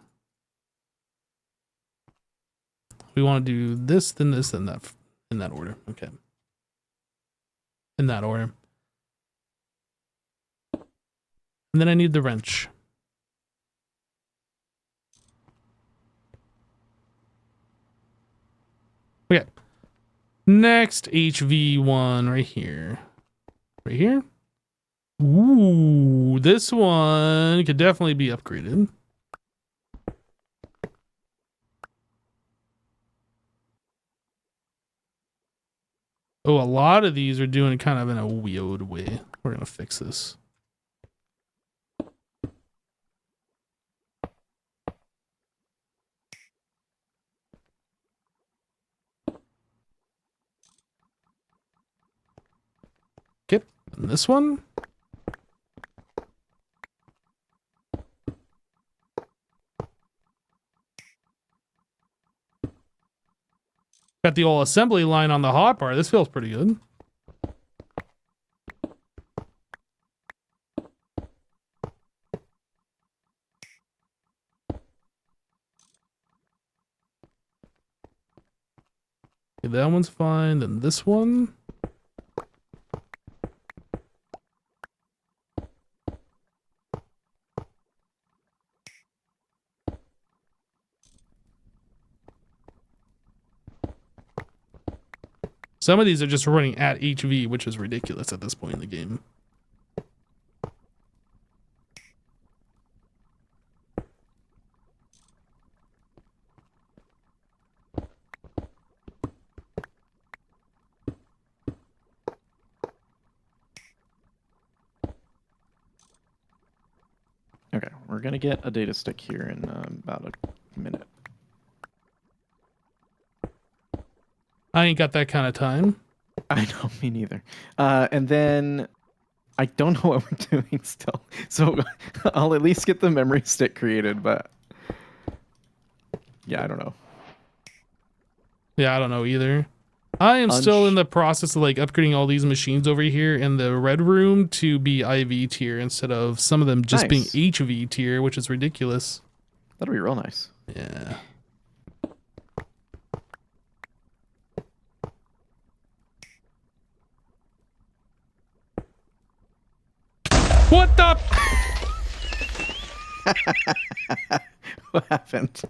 We want to do this, then this, then that, in that order. Okay. In that order. And then I need the wrench. Okay. Next HV1 right here. Right here. Ooh, this one could definitely be upgraded. Oh, a lot of these are doing it kind of in a weird way. We're going to fix this. Okay, and this one. Got the old assembly line on the hot bar. This feels pretty good. Okay, that one's fine. Then this one. Some of these are just running at HV, which is ridiculous at this point in the game. Okay, we're going to get a data stick here in about a minute. I ain't got that kind of time. I know, me neither. And then I don't know what we're doing still. So I'll at least get the memory stick created, but yeah, I don't know. Yeah, I don't know either. I am still in the process of like upgrading all these machines over here in the red room to be IV tier instead of some of them just being HV tier, which is ridiculous. That'll be real nice. Yeah. What the? What happened?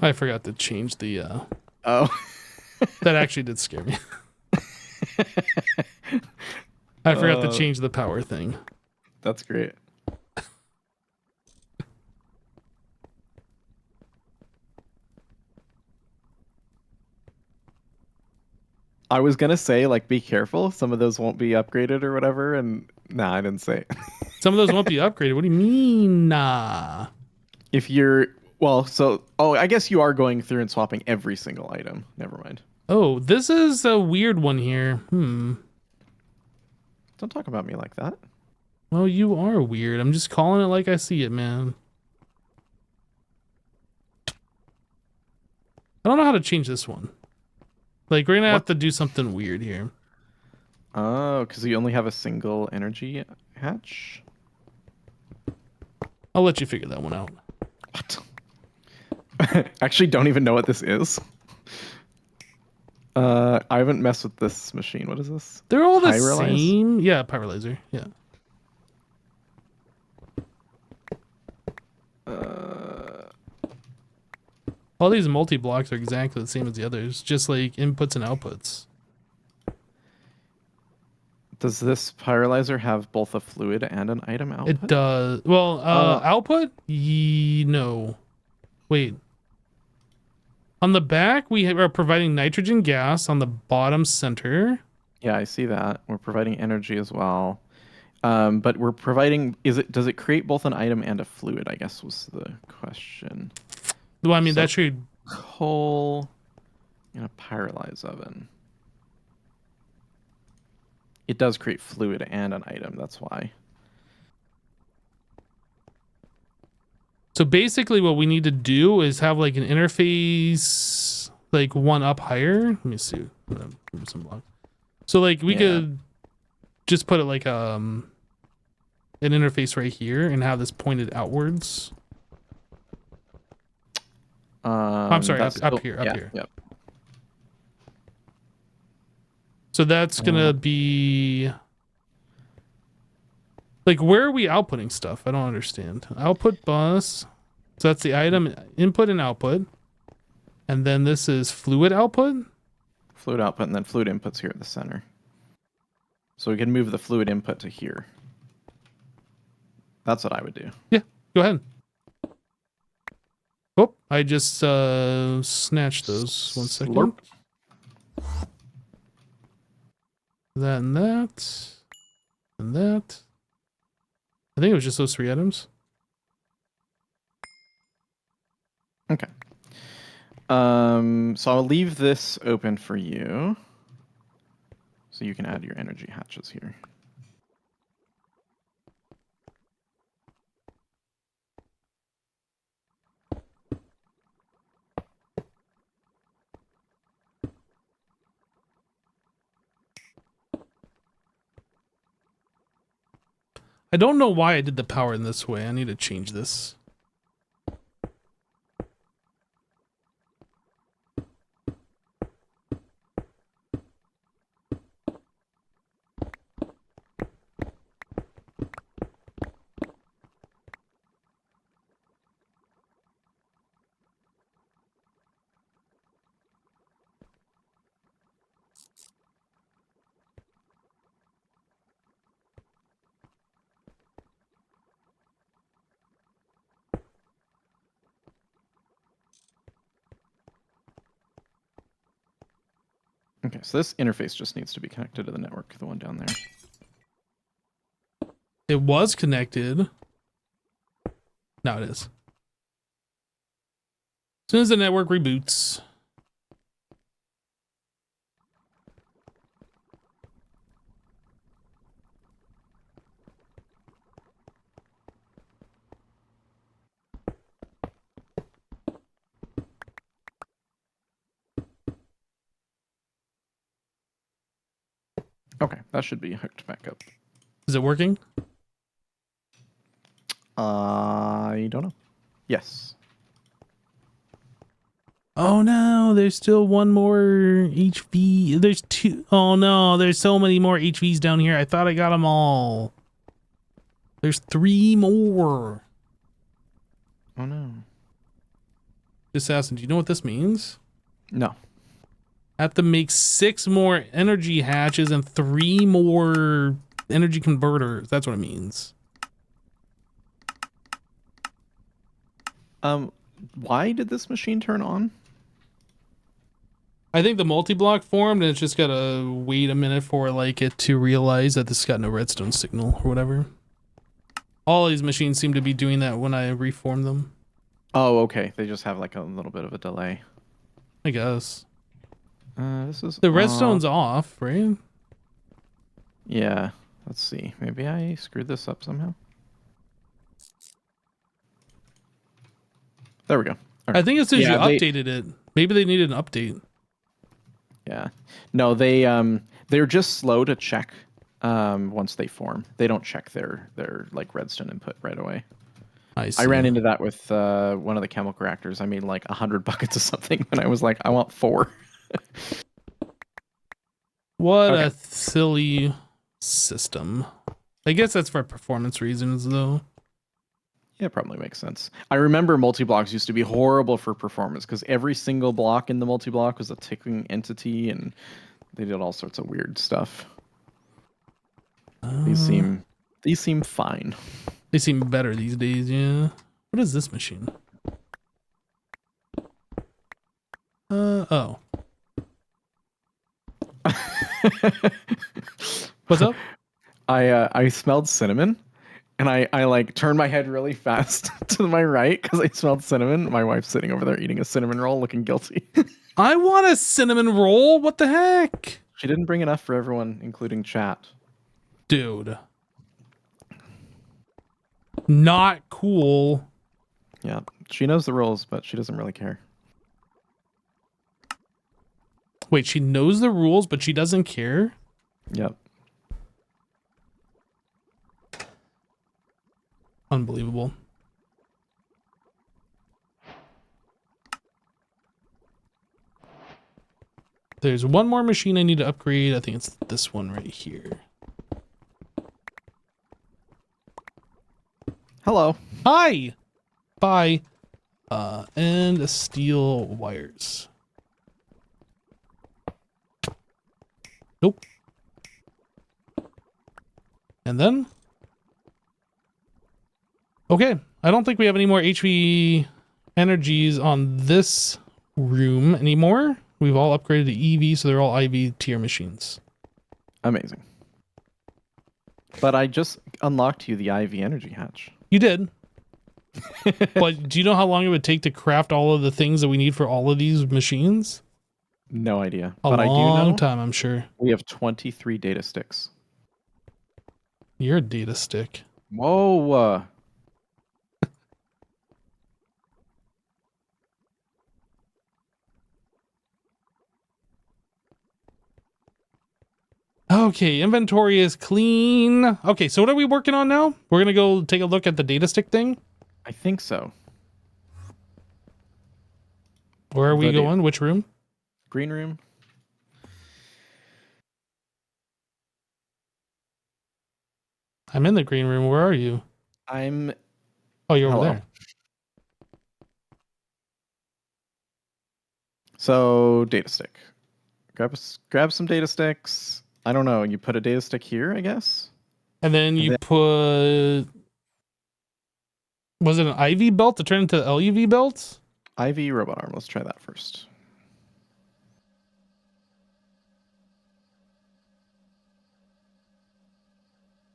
I forgot to change the. Oh. That actually did scare me. I forgot to change the power thing. That's great. I was gonna say, like, be careful. Some of those won't be upgraded or whatever. And nah, I didn't say it. Some of those won't be upgraded. What do you mean? Nah. If you're well, so I guess you are going through and swapping every single item. Never mind. Oh, this is a weird one here. Don't talk about me like that. Well, you are weird. I'm just calling it like I see it, man. I don't know how to change this one. Like, we're gonna have to do something weird here. Oh, because you only have a single energy hatch? I'll let you figure that one out. What? Actually, don't even know what this is. I haven't messed with this machine. What is this? They're all the Pyrolyze? same. Yeah, pyrolyzer. Yeah. All these multi-blocks are exactly the same as the others, just like inputs and outputs. Does this pyrolyzer have both a fluid and an item output? It does. Well, output? No. Wait. On the back, we are providing nitrogen gas on the bottom center. Yeah, I see that. We're providing energy as well. But we're providing, does it create both an item and a fluid, I guess was the question. Well, I mean, So- that should... Coal in a pyrolyze oven. It does create fluid and an item, that's why. So basically what we need to do is have like an interface, like one up higher. Let me see. I'm gonna move some blocks. So like we could just put it like an interface right here and have this pointed outwards. I'm sorry, up here. Yep. So that's gonna be like, where are we outputting stuff? I don't understand. Output bus. So that's the item input and output. And then this is fluid output. Fluid output and then fluid inputs here at the center. So we can move the fluid input to here. That's what I would do. Yeah, go ahead. Oh, I just snatched those. 1 second. Slurp. That and that. And that. I think it was just those 3 items. Okay. So I'll leave this open for you. So you can add your energy hatches here. I don't know why I did the power in this way. I need to change this. Okay, so this interface just needs to be connected to the network, the one down there. It was connected. Now it is. As soon as the network reboots. Okay, that should be hooked back up. Is it working? I don't know. Yes. Oh no, there's still one more HV. There's 2. Oh no, there's so many more HVs down here. I thought I got them all. There's 3 more. Oh no. Assassin, do you know what this means? No. I have to make 6 more energy hatches and 3 more energy converters. That's what it means. Why did this machine turn on? I think the multi-block formed, and it's just gotta wait a minute for like it to realize that this got no redstone signal or whatever. All these machines seem to be doing that when I reform them. Oh, okay. They just have like a little bit of a delay. I guess. This is The redstone's off, right? Yeah. Let's see. Maybe I screwed this up somehow. There we go. I think as soon as Yeah, you updated it, maybe they needed an update. Yeah. No, they're just slow to check once they form. They don't check their like redstone input right away. I see. I ran into that with one of the chemical reactors. I made like 100 buckets of something and I was like, I want 4. What Okay. a silly system. I guess that's for performance reasons, though. Yeah, it probably makes sense. I remember multi-blocks used to be horrible for performance because every single block in the multi-block was a ticking entity and they did all sorts of weird stuff. These seem fine. They seem better these days, yeah. What is this machine? Oh. What's up? I smelled cinnamon and I like turned my head really fast to my right because I smelled cinnamon. My wife's sitting over there eating a cinnamon roll looking guilty. I want a cinnamon roll. What the heck? She didn't bring enough for everyone, including chat. Dude. Not cool. Yeah, she knows the rules, but she doesn't really care. Wait, she knows the rules, but she doesn't care? Yep. Unbelievable. There's one more machine I need to upgrade. I think it's this one right here. Hello. Hi! Bye. And steel wires. Nope. And then? Okay, I don't think we have any more HV energies on this room anymore. We've all upgraded to EV, so they're all IV tier machines. Amazing. But I just unlocked you the IV energy hatch. You did. But do you know how long it would take to craft all of the things that we need for all of these machines? No idea. A But I do long know time, I'm sure. we have 23 data sticks. You're a data stick. Whoa. Okay, inventory is clean. Okay, so what are we working on now? We're gonna go take a look at the data stick thing. I think so. Where are we The data- going? Which room? Green room. I'm in the green room. Where are you? I'm Oh, you're over Hello. there. So data stick. Grab some data sticks. I don't know. You put a data stick here, I guess. And then you put... Was it an IV belt to turn into LUV belts? IV robot arm. Let's try that first.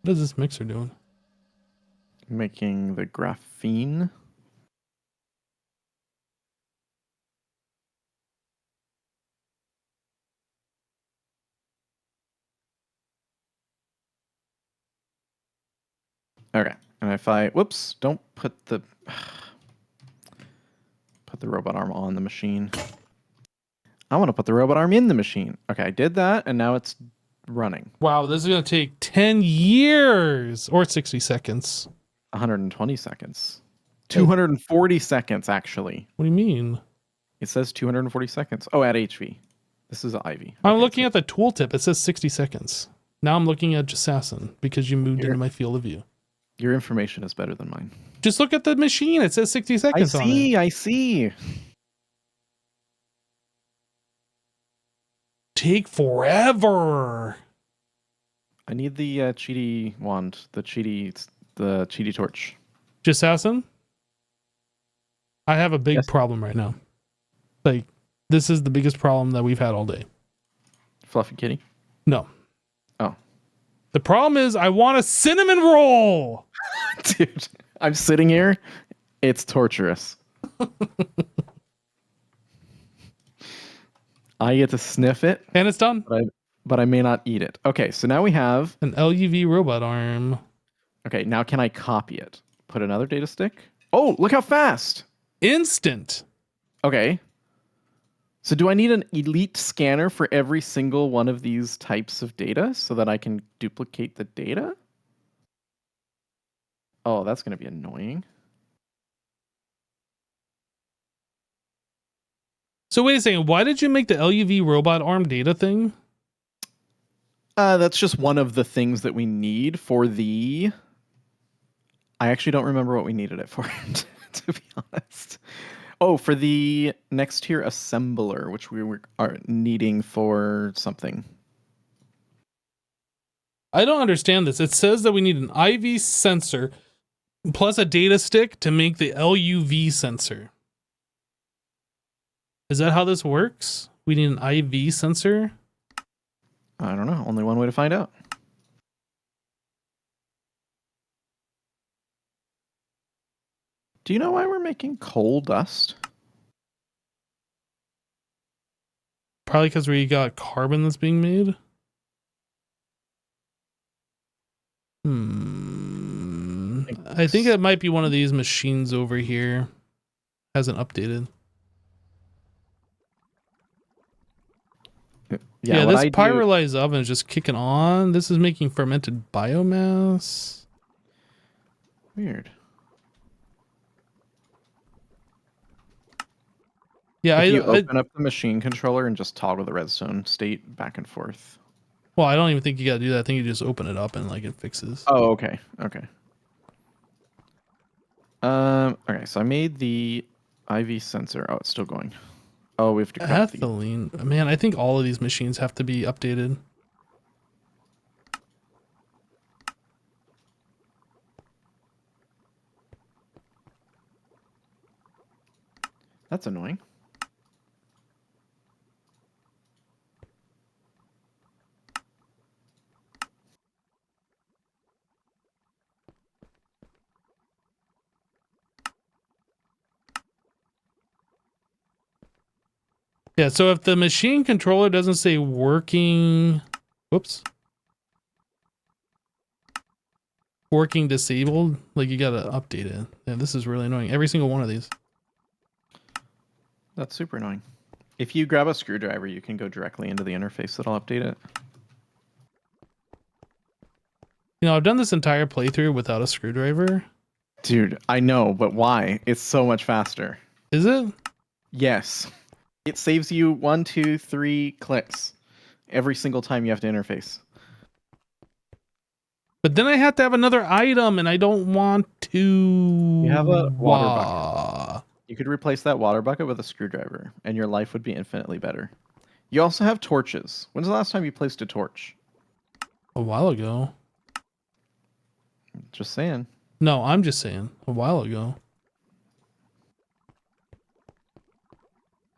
What is this mixer doing? Making the graphene. Okay. And if I, whoops, don't put the robot arm on the machine. I want to put the robot arm in the machine. Okay, I did that, and now it's running. Wow, this is going to take 10 years or 60 seconds. 120 seconds. 240 seconds, actually. What do you mean? It says 240 seconds. Oh, at HV. This is Ivy. I'm looking at the tooltip. It says 60 seconds. Now I'm looking at Assassin because you moved into my field of view. Your information is better than mine. Just look at the machine. It says 60 seconds on it. I see. Take forever. I need the cheaty wand, the cheaty torch. Assassin, I have a big problem right now. Like, This is the biggest problem that we've had all day. Fluffy kitty. No. Oh, The problem is I want a cinnamon roll. dude, I'm sitting here. It's torturous. I get to sniff it, And it's done. but I may not eat it. Okay, so now we have. An LUV robot arm. Okay, now can I copy it? Put another data stick. Oh, look how fast. Instant. Okay. So do I need an elite scanner for every single one of these types of data so that I can duplicate the data? Oh, that's going to be annoying. So wait a second. Why did you make the LUV robot arm data thing? That's just one of the things that we need for the... I actually don't remember what we needed it for, to be honest. Oh, for the next tier assembler, which we are needing for something. I don't understand this. It says that we need an IV sensor plus a data stick to make the LUV sensor. Is that how this works? We need an IV sensor? I don't know. Only one way to find out. Do you know why we're making coal dust? Probably because we got carbon that's being made. I think it might be one of these machines over here. Hasn't updated. Yeah, this pyrolyzed oven is just kicking on. This is making fermented biomass. Weird. Yeah, if you open up the machine controller and just toggle the redstone state back and forth. Well, I don't even think you gotta do that. I think you just open it up and like it fixes. Oh, okay. Okay. Okay, so I made the IV sensor. Oh, it's still going. Oh, we have to cut ethylene. Man, I think all of these machines have to be updated. That's annoying. Yeah, so if the machine controller doesn't say working, whoops, working disabled, like you gotta update it. Yeah, this is really annoying. Every single one of these. That's super annoying. If you grab a screwdriver, you can go directly into the interface that'll update it. You know, I've done this entire playthrough without a screwdriver. Dude, I know, but why? It's so much faster. Is it? Yes. It saves you 1, 2, 3 clicks every single time you have to interface. But then I have to have another item, and I don't want to. You have a water bucket. You could replace that water bucket with a screwdriver, and your life would be infinitely better. You also have torches. When's the last time you placed a torch? A while ago. Just saying. No, I'm just saying. A while ago.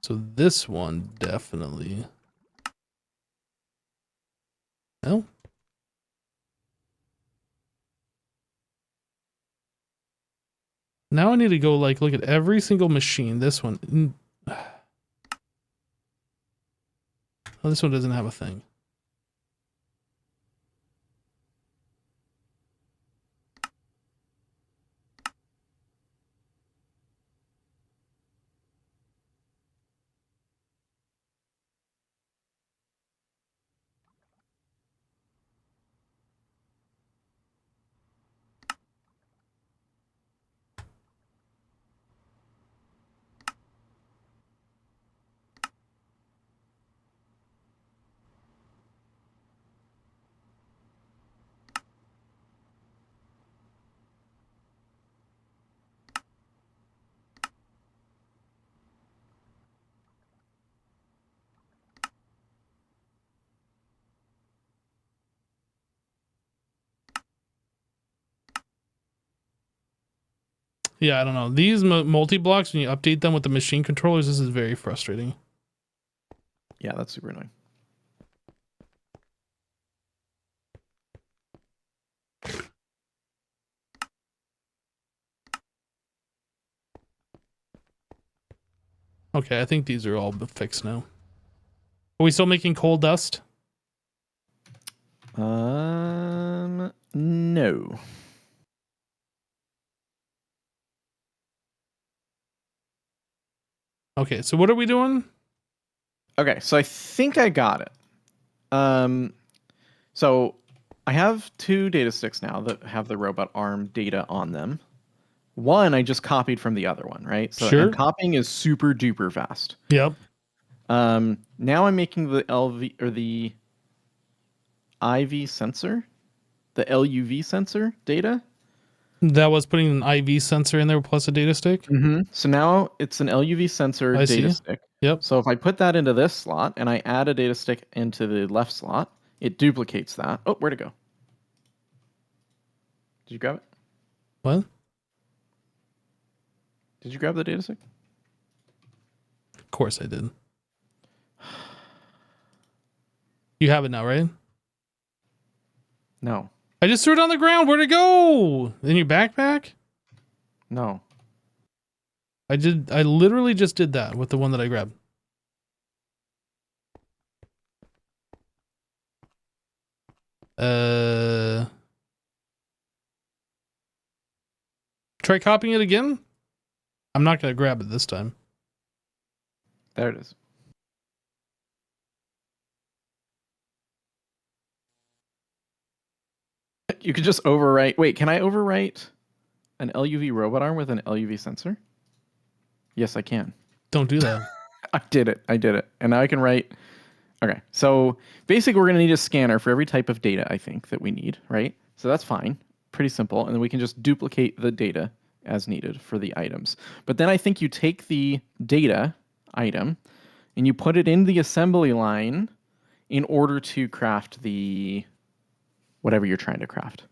So this one definitely. No. Now I need to go like look at every single machine. This one. Oh, this one doesn't have a thing. Yeah, I don't know. These multi-blocks, when you update them with the machine controllers, this is very frustrating. Yeah, that's super annoying. Okay, I think these are all fixed now. Are we still making coal dust? No. Okay, so what are we doing? Okay, so I think I got it. So I have 2 data sticks now that have the robot arm data on them. One I just copied from the other one, right? So Sure. and copying is super duper fast. Yep. Now I'm making the LV or the IV sensor, the LUV sensor data. That was putting an IV sensor in there plus a data stick. So now it's an LUV sensor I data see. stick. Yep. So if I put that into this slot and I add a data stick into the left slot, it duplicates that. Oh, where'd it go? Did you grab it? What? Did you grab the data stick? Of course I did. You have it now, right? No. I just threw it on the ground. Where'd it go? In your backpack? No. I literally just did that with the one that I grabbed. Try copying it again. I'm not gonna grab it this time. There it is. You could just overwrite. Wait, can I overwrite an LUV robot arm with an LUV sensor? Yes, I can. Don't do that. I did it. And now I can write. Okay, so basically we're going to need a scanner for every type of data, I think, that we need, right? So that's fine. Pretty simple. And then we can just duplicate the data as needed for the items. But then I think you take the data item and you put it in the assembly line in order to craft the whatever you're trying to craft.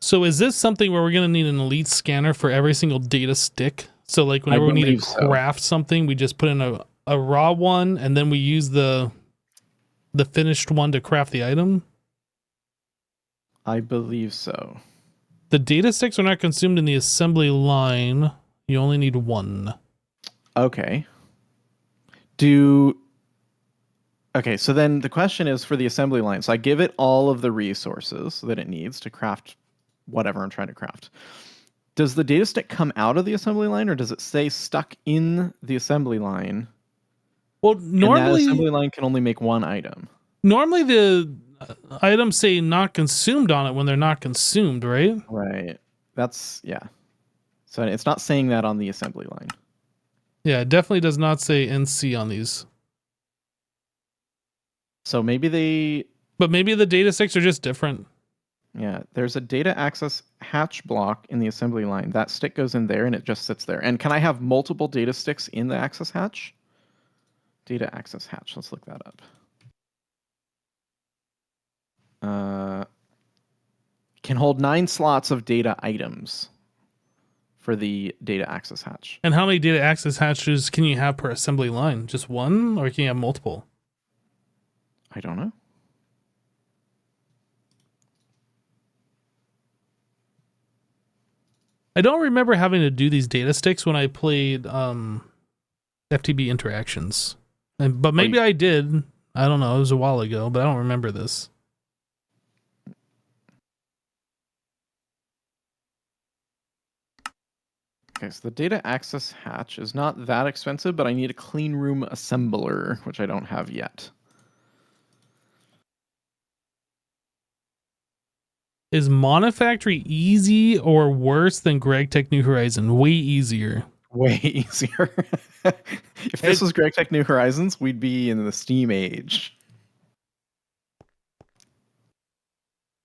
So is this something where we're gonna need an elite scanner for every single data stick? So like whenever we need to craft something, we just put in a raw one and then we use the finished one to craft the item? I believe so. The data sticks are not consumed in the assembly line. You only need one. Okay. Okay, so then the question is for the assembly line. So I give it all of the resources that it needs to craft whatever I'm trying to craft. Does the data stick come out of the assembly line or does it stay stuck in the assembly line? Well, And that assembly line can only make one item. Normally the items say not consumed on it when they're not consumed, right? Right. Yeah. So it's not saying that on the assembly line. Yeah, it definitely does not say NC on these. So maybe But maybe the data sticks are just different. Yeah, there's a data access hatch block in the assembly line. That stick goes in there and it just sits there. And can I have multiple data sticks in the access hatch? Data access hatch. Let's look that up. Can hold 9 slots of data items for the data access hatch. And how many data access hatches can you have per assembly line? Just one, or can you have multiple? I don't know. I don't remember having to do these data sticks when I played FTB Interactions. But maybe I did. I don't know. It was a while ago, but I don't remember this. Okay, so the data access hatch is not that expensive, but I need a clean room assembler, which I don't have yet. Is Monifactory easy or worse than GregTech New Horizon? Way easier. Way easier. If this was GregTech New Horizons, we'd be in the Steam age.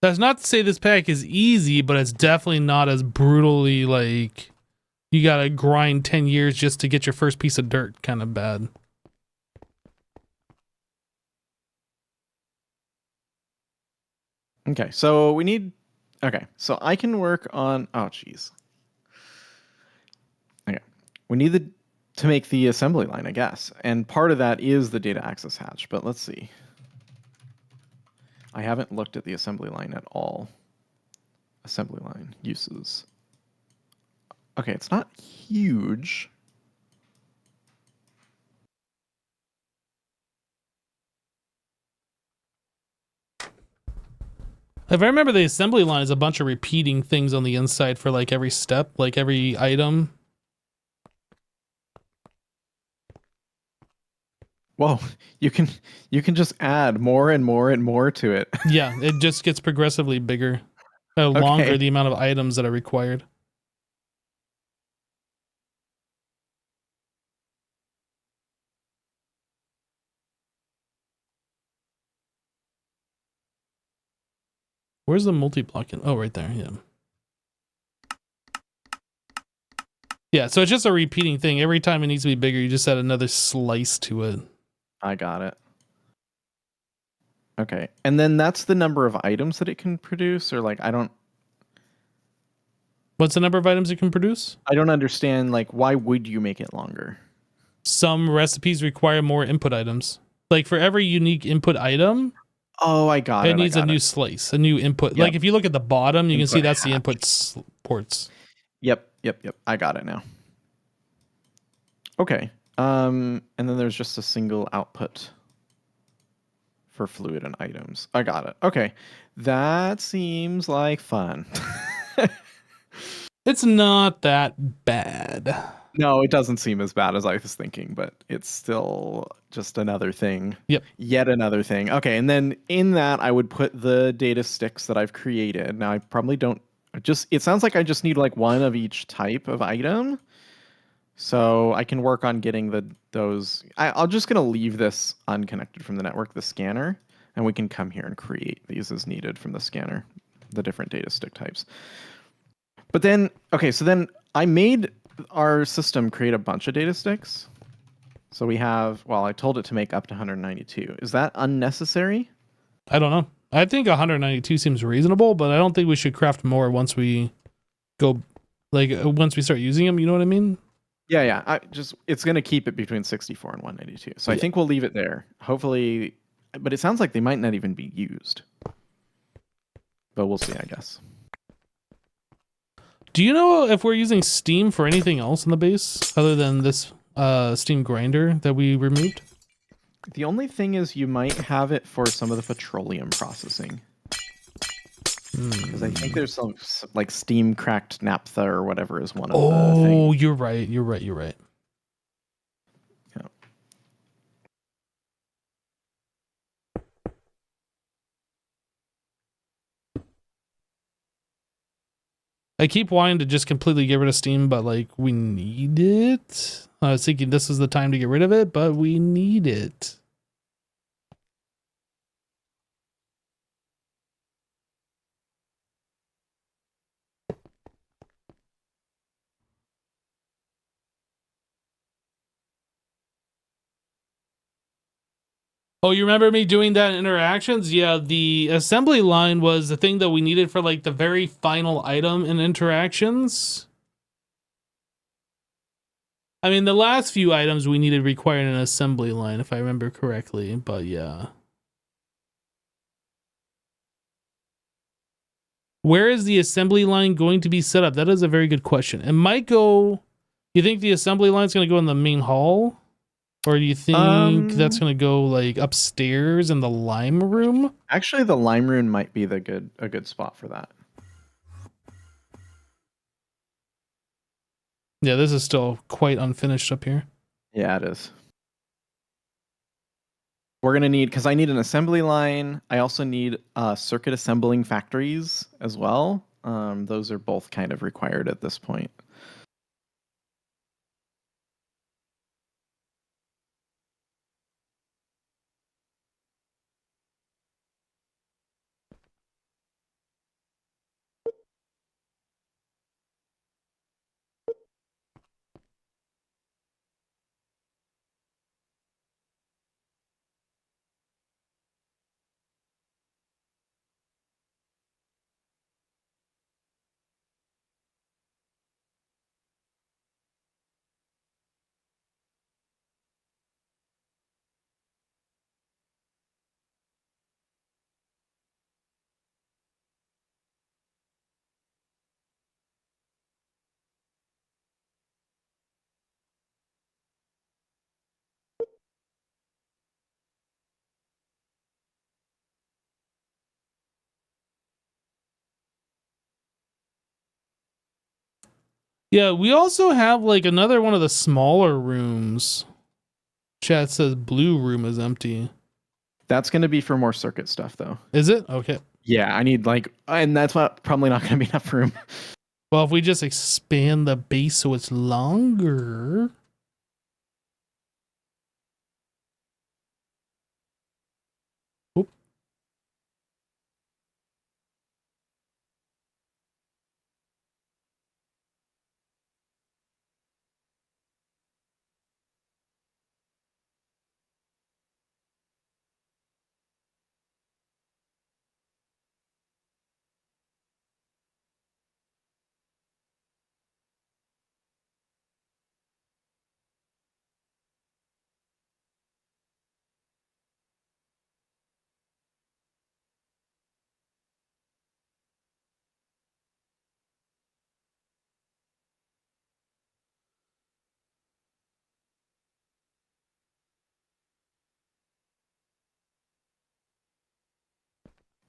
That's not to say this pack is easy, but it's definitely not as brutally like you gotta grind 10 years just to get your first piece of dirt kind of bad. Okay, so we need... Okay, so I can work on... Oh, jeez. Okay, we need the to make the assembly line, I guess. And part of that is the data access hatch, but let's see. I haven't looked at the assembly line at all. Assembly line uses. Okay, it's not huge. If I remember, the assembly line is a bunch of repeating things on the inside for like every step, like every item. Whoa, you can just add more and more and more to it. Yeah, it just gets progressively bigger, Okay. longer the amount of items that are required. Where's the multi-block? Oh, right there. Yeah. Yeah, so it's just a repeating thing. Every time it needs to be bigger, you just add another slice to it. I got it. Okay. And then that's the number of items that it can produce, or like What's the number of items it can produce? I don't understand, like, why would you make it longer? Some recipes require more input items. Like for every unique input item, Oh, I got it. it needs a new slice, a new input. Yep. Like if you look at the bottom, you can see Input that's the hatch. input ports. Yep. I got it now. Okay. And then there's just a single output for fluid and items. I got it. Okay. That seems like fun. It's not that bad. No, it doesn't seem as bad as I was thinking, but it's still just another thing. Yep. Yet another thing. Okay, and then in that I would put the data sticks that I've created. Now I probably don't it sounds like I just need like one of each type of item. So I can work on getting those. I'm just going to leave this unconnected from the network, the scanner, and we can come here and create these as needed from the scanner, the different data stick types. But then, okay, so then I made our system create a bunch of data sticks. So we have, well, I told it to make up to 192. Is that unnecessary? I don't know. I think 192 seems reasonable, but I don't think we should craft more once we go, like once we start using them. You know what I mean? Yeah. It's going to keep it between 64 and 192. So I think we'll leave it there. Hopefully, but it sounds like they might not even be used. But we'll see, I guess. Do you know if we're using Steam for anything else in the base other than this Steam grinder that we removed? The only thing is you might have it for some of the petroleum processing. Because I think there's some like steam cracked naphtha or whatever is one of the things. Oh, you're right. Yeah. I keep wanting to just completely get rid of Steam, but like we need it. I was thinking this is the time to get rid of it, but we need it. Oh, you remember me doing that in interactions? Yeah, the assembly line was the thing that we needed for like the very final item in interactions. I mean, the last few items we needed required an assembly line, if I remember correctly, but yeah. Where is the assembly line going to be set up? That is a very good question. It might go... You think the assembly line is going to go in the main hall? Or do you think that's going to go like upstairs in the lime room? Actually, the lime room might be a good spot for that. Yeah, this is still quite unfinished up here. Yeah, it is. We're going to need, because I need an assembly line. I also need circuit assembling factories as well. Those are both kind of required at this point. Yeah, we also have like another one of the smaller rooms. Chat says blue room is empty. That's going to be for more circuit stuff, though. Is it? Okay. Yeah, I need and that's probably not going to be enough room. Well, if we just expand the base so it's longer. Oop.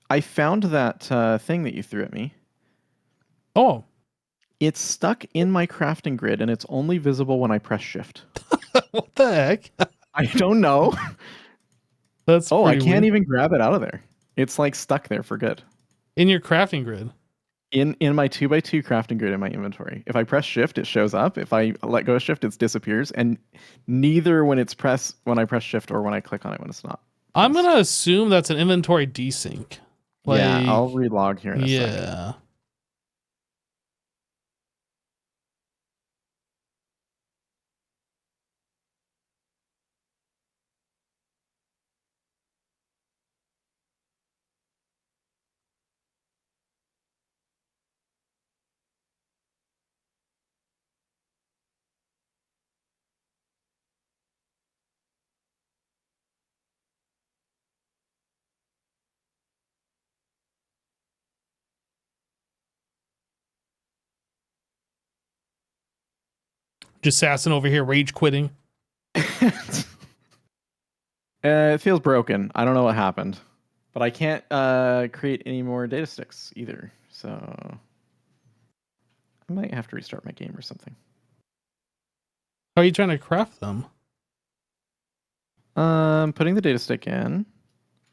I found that thing that you threw at me. Oh, It's stuck in my crafting grid, and it's only visible when I press shift. what the heck? I don't know. That's Oh, I pretty can't weird. even grab it out of there. It's like stuck there for good. In your crafting grid. In my 2x2 crafting grid in my inventory. If I press shift, it shows up. If I let go of shift, it disappears. And neither when I press shift or when I click on it when it's not. I'm pressed. gonna assume that's an inventory desync. Yeah, Like, I'll relog here in a sec. yeah. Just Assassin over here rage quitting. It feels broken. I don't know what happened. But I can't create any more data sticks either. So I might have to restart my game or something. How are you trying to craft them? Putting the data stick in,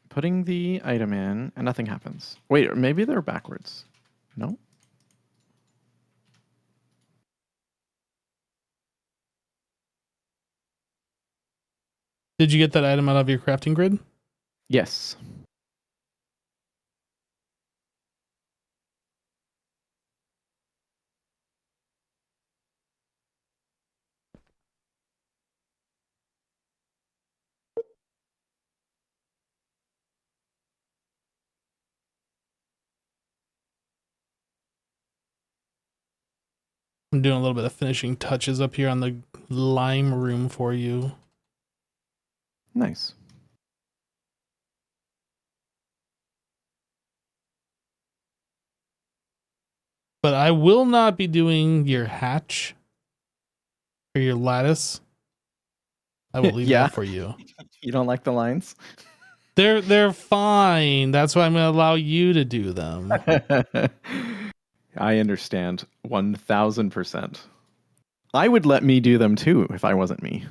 putting the item in, and nothing happens. Wait, maybe they're backwards. No? Did you get that item out of your crafting grid? Yes. I'm doing a little bit of finishing touches up here on the lime room for you. Nice. But I will not be doing your hatch or your lattice. I will leave Yeah. that for you. You don't like the lines? They're fine. That's why I'm gonna allow you to do them. I understand 1000%. I would let me do them too if I wasn't me.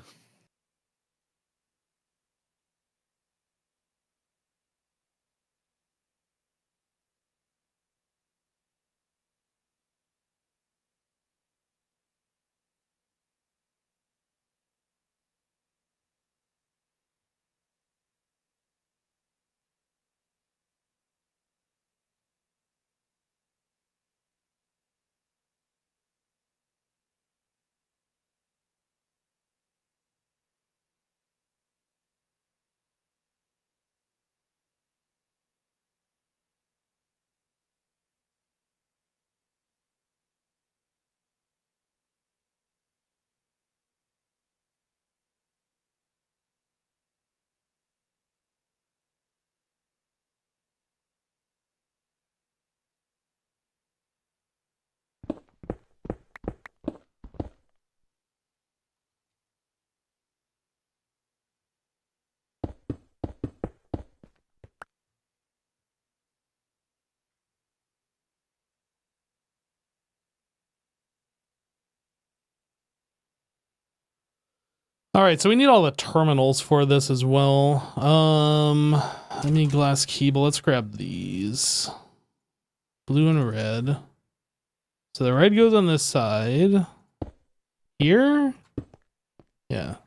All right, so we need all the terminals for this as well. I need glass cable. Let's grab these. Blue and red. So the red goes on this side. Here? Yeah.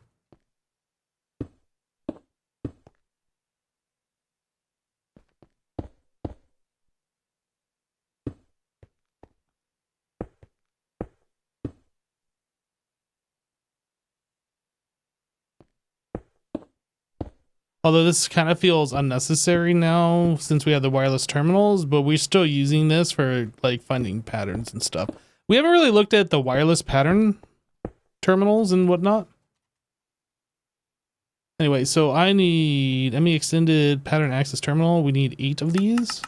Although this kind of feels unnecessary now since we have the wireless terminals, but we're still using this for like finding patterns and stuff. We haven't really looked at the wireless pattern terminals and whatnot. Anyway, so I need ME extended pattern access terminal. We need 8 of these.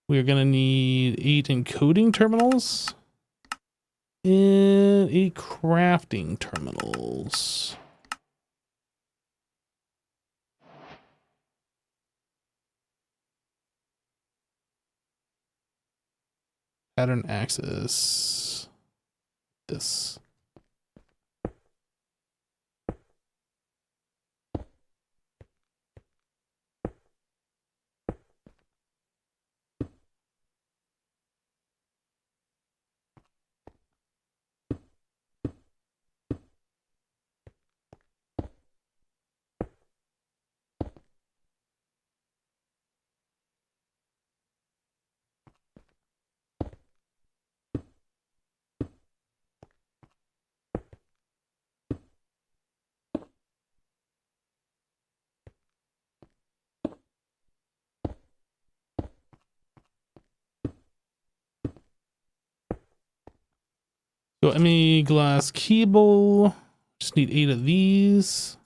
We're going to need 8 encoding terminals and 8 crafting terminals. Pattern access. This. So ME glass cable. Just need 8 of these.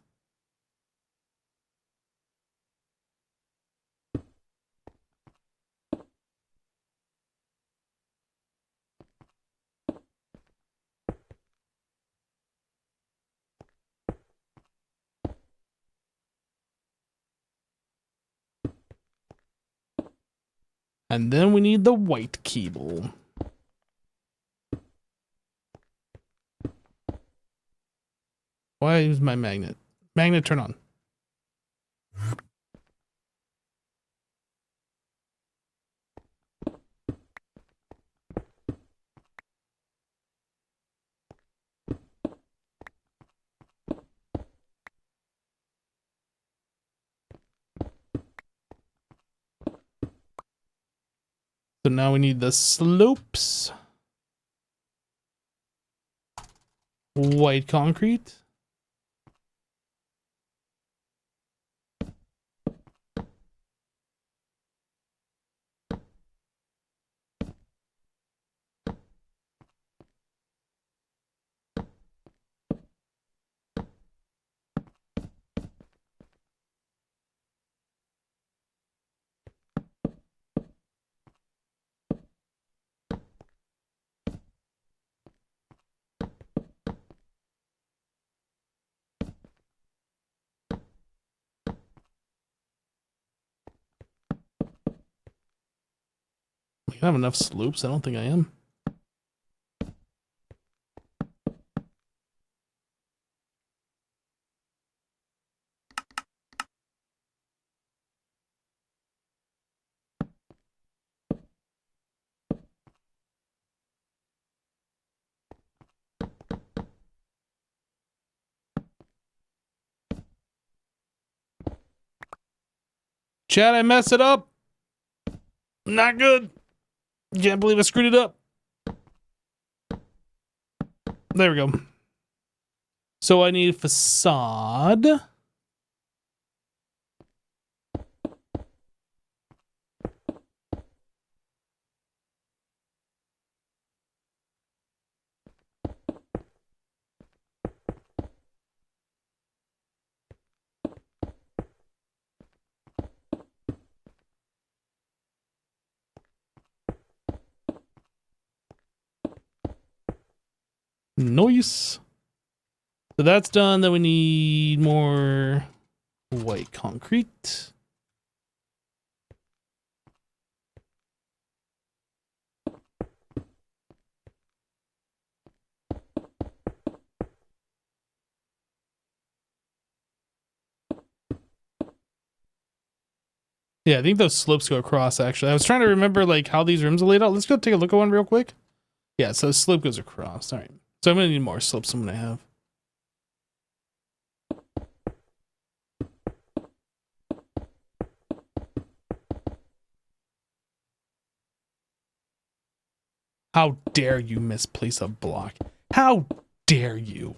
And then we need the white cable. Why use my magnet? Magnet, turn on. So now we need the slopes. White concrete. I have enough slopes. I don't think I am. Chad, I messed it up. Not good. Can't believe I screwed it up. There we go. So I need facade. Nice. So that's done. Then we need more white concrete. Yeah, I think those slopes go across, actually. I was trying to remember, like, how these rooms are laid out. Let's go take a look at one real quick. Yeah, so the slope goes across. All right. So I'm going to need more slopes than what I have. How dare you misplace a block? How dare you?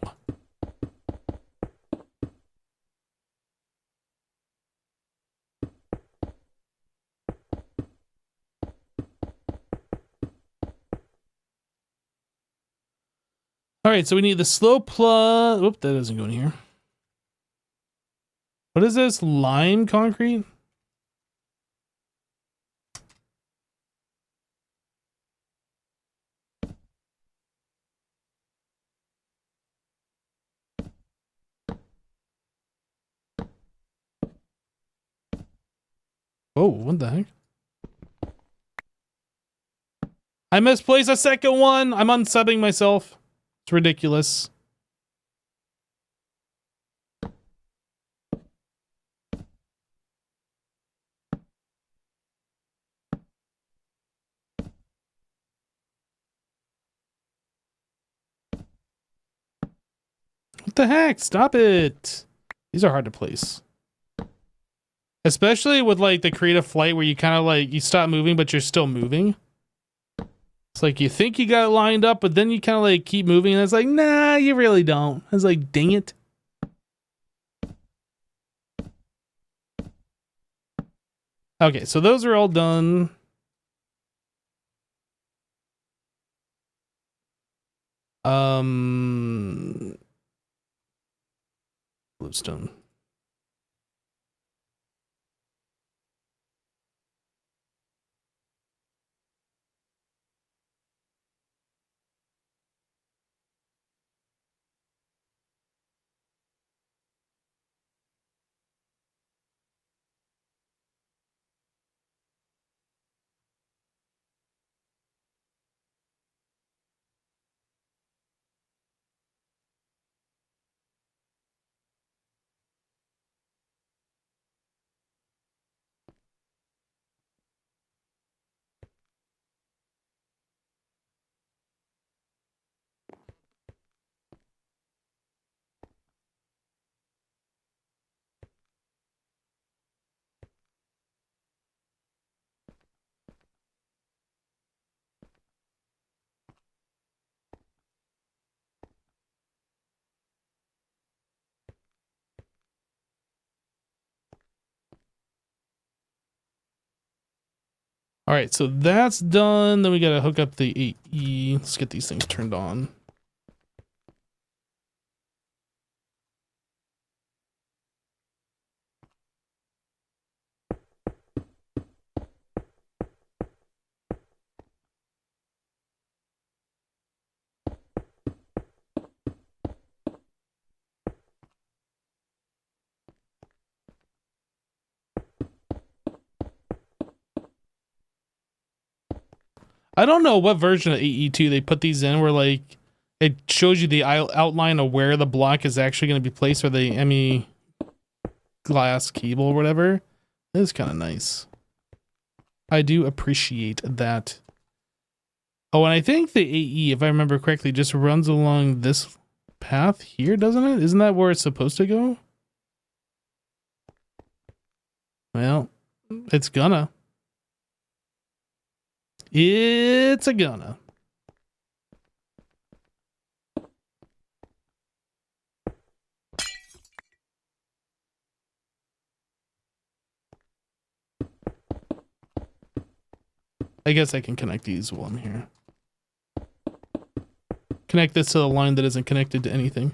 All right, so we need the slope plus... Whoop, that doesn't go in here. What is this? Lime concrete? Oh, what the heck? I misplaced a second one. I'm unsubbing myself. It's ridiculous. What the heck? Stop it. These are hard to place. Especially with like the creative flight where you kind of like, you stop moving, but you're still moving. It's like you think you got it lined up, but then you kind of like keep moving and it's like, nah, you really don't. It's like, dang it. Okay, so those are all done. Bluestone. All right, so that's done. Then we got to hook up the 8E. Let's get these things turned on. I don't know what version of AE2 they put these in where like it shows you the outline of where the block is actually going to be placed or the ME glass cable or whatever. It is kind of nice. I do appreciate that. Oh, and I think the AE, if I remember correctly, just runs along this path here, doesn't it? Isn't that where it's supposed to go? Well, it's gonna. It's a gonna. I guess I can connect these while I'm here. Connect this to the line that isn't connected to anything.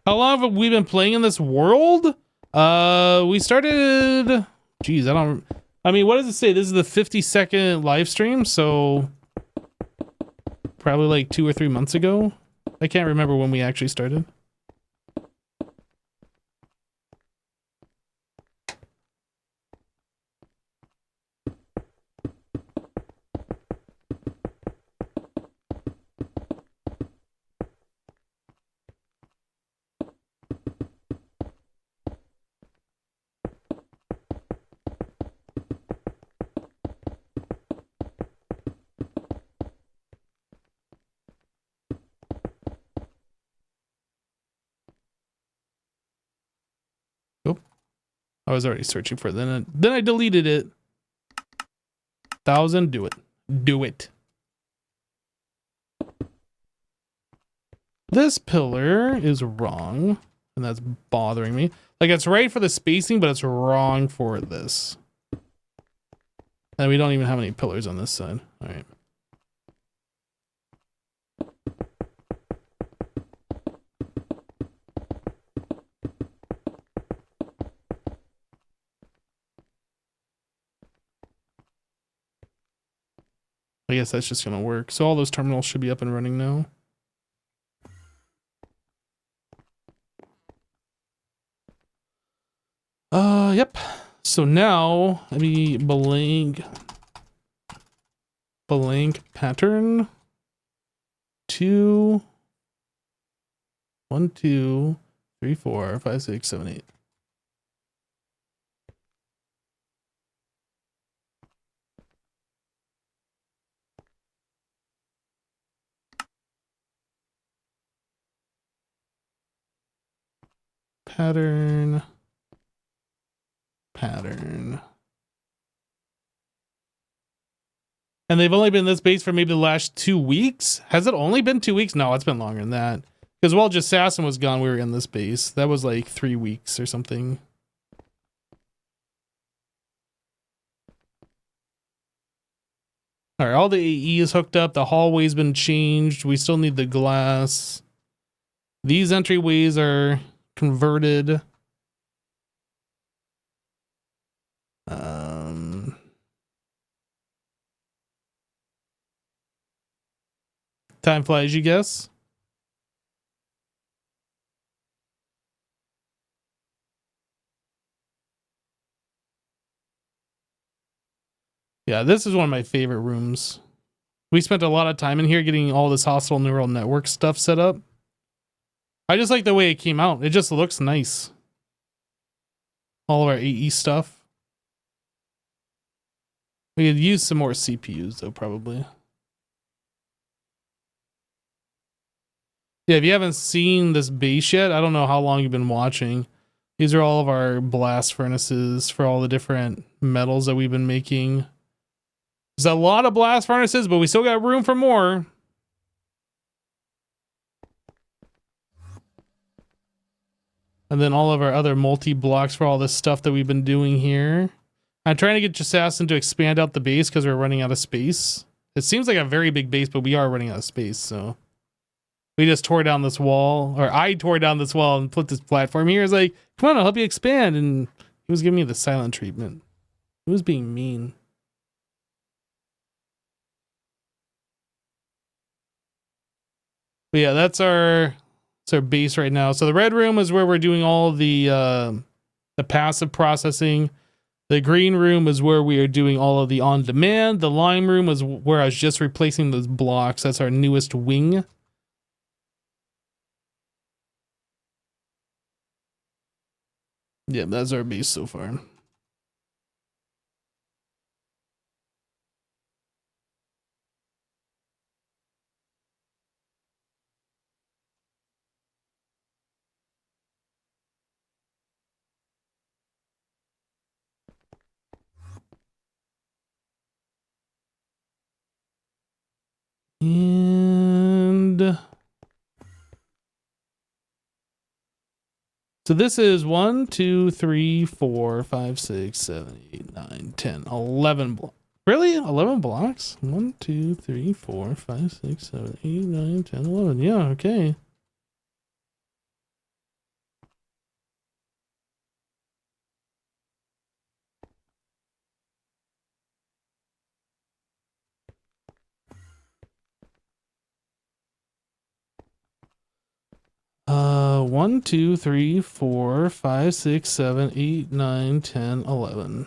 How long have we been playing in this world? We started... Geez, I mean, what does it say? This is the 50-second live stream, so... Probably like 2 or 3 months ago. I can't remember when we actually started. I was already searching for it. Then I deleted it. 1,000, do it. Do it. This pillar is wrong, and that's bothering me. Like, it's right for the spacing, but it's wrong for this. And we don't even have any pillars on this side. All right. I guess that's just going to work. So all those terminals should be up and running now. Yep. So now, let me blank pattern 2, 1, 2, 3, 4, 5, 6, 7, 8. Pattern. And they've only been in this base for maybe the last 2 weeks? Has it only been 2 weeks? No, it's been longer than that. Because while just Assassin was gone, we were in this base. That was like 3 weeks or something. All right, all the AE is hooked up. The hallway's been changed. We still need the glass. These entryways are converted. Time flies, you guess? Yeah, this is one of my favorite rooms. We spent a lot of time in here getting all this hostile neural network stuff set up. I just like the way it came out. It just looks nice. All of our AE stuff. We could use some more CPUs though, probably. Yeah, if you haven't seen this base yet, I don't know how long you've been watching. These are all of our blast furnaces for all the different metals that we've been making. There's a lot of blast furnaces, but we still got room for more. And then all of our other multi-blocks for all this stuff that we've been doing here. I'm trying to get Assassin to expand out the base because we're running out of space. It seems like a very big base, but we are running out of space, so... We just tore down this wall, or I tore down this wall and put this platform here. It's like, come on, I'll help you expand. And he was giving me the silent treatment. He was being mean. But yeah, that's our base right now. So the red room is where we're doing all the passive processing. The green room is where we are doing all of the on-demand. The lime room is where I was just replacing those blocks. That's our newest wing. Yeah, that's our base so far. And so this is 1, 2, 3, 4, 5, 6, 7, 8, 9, 10, 11 blocks. Really? 11 blocks? 1, 2, 3, 4, 5, 6, 7, 8, 9, 10, 11. Yeah, okay. One, 2, 3, 4, 5, 6, 7, 8, 9, 10, 11.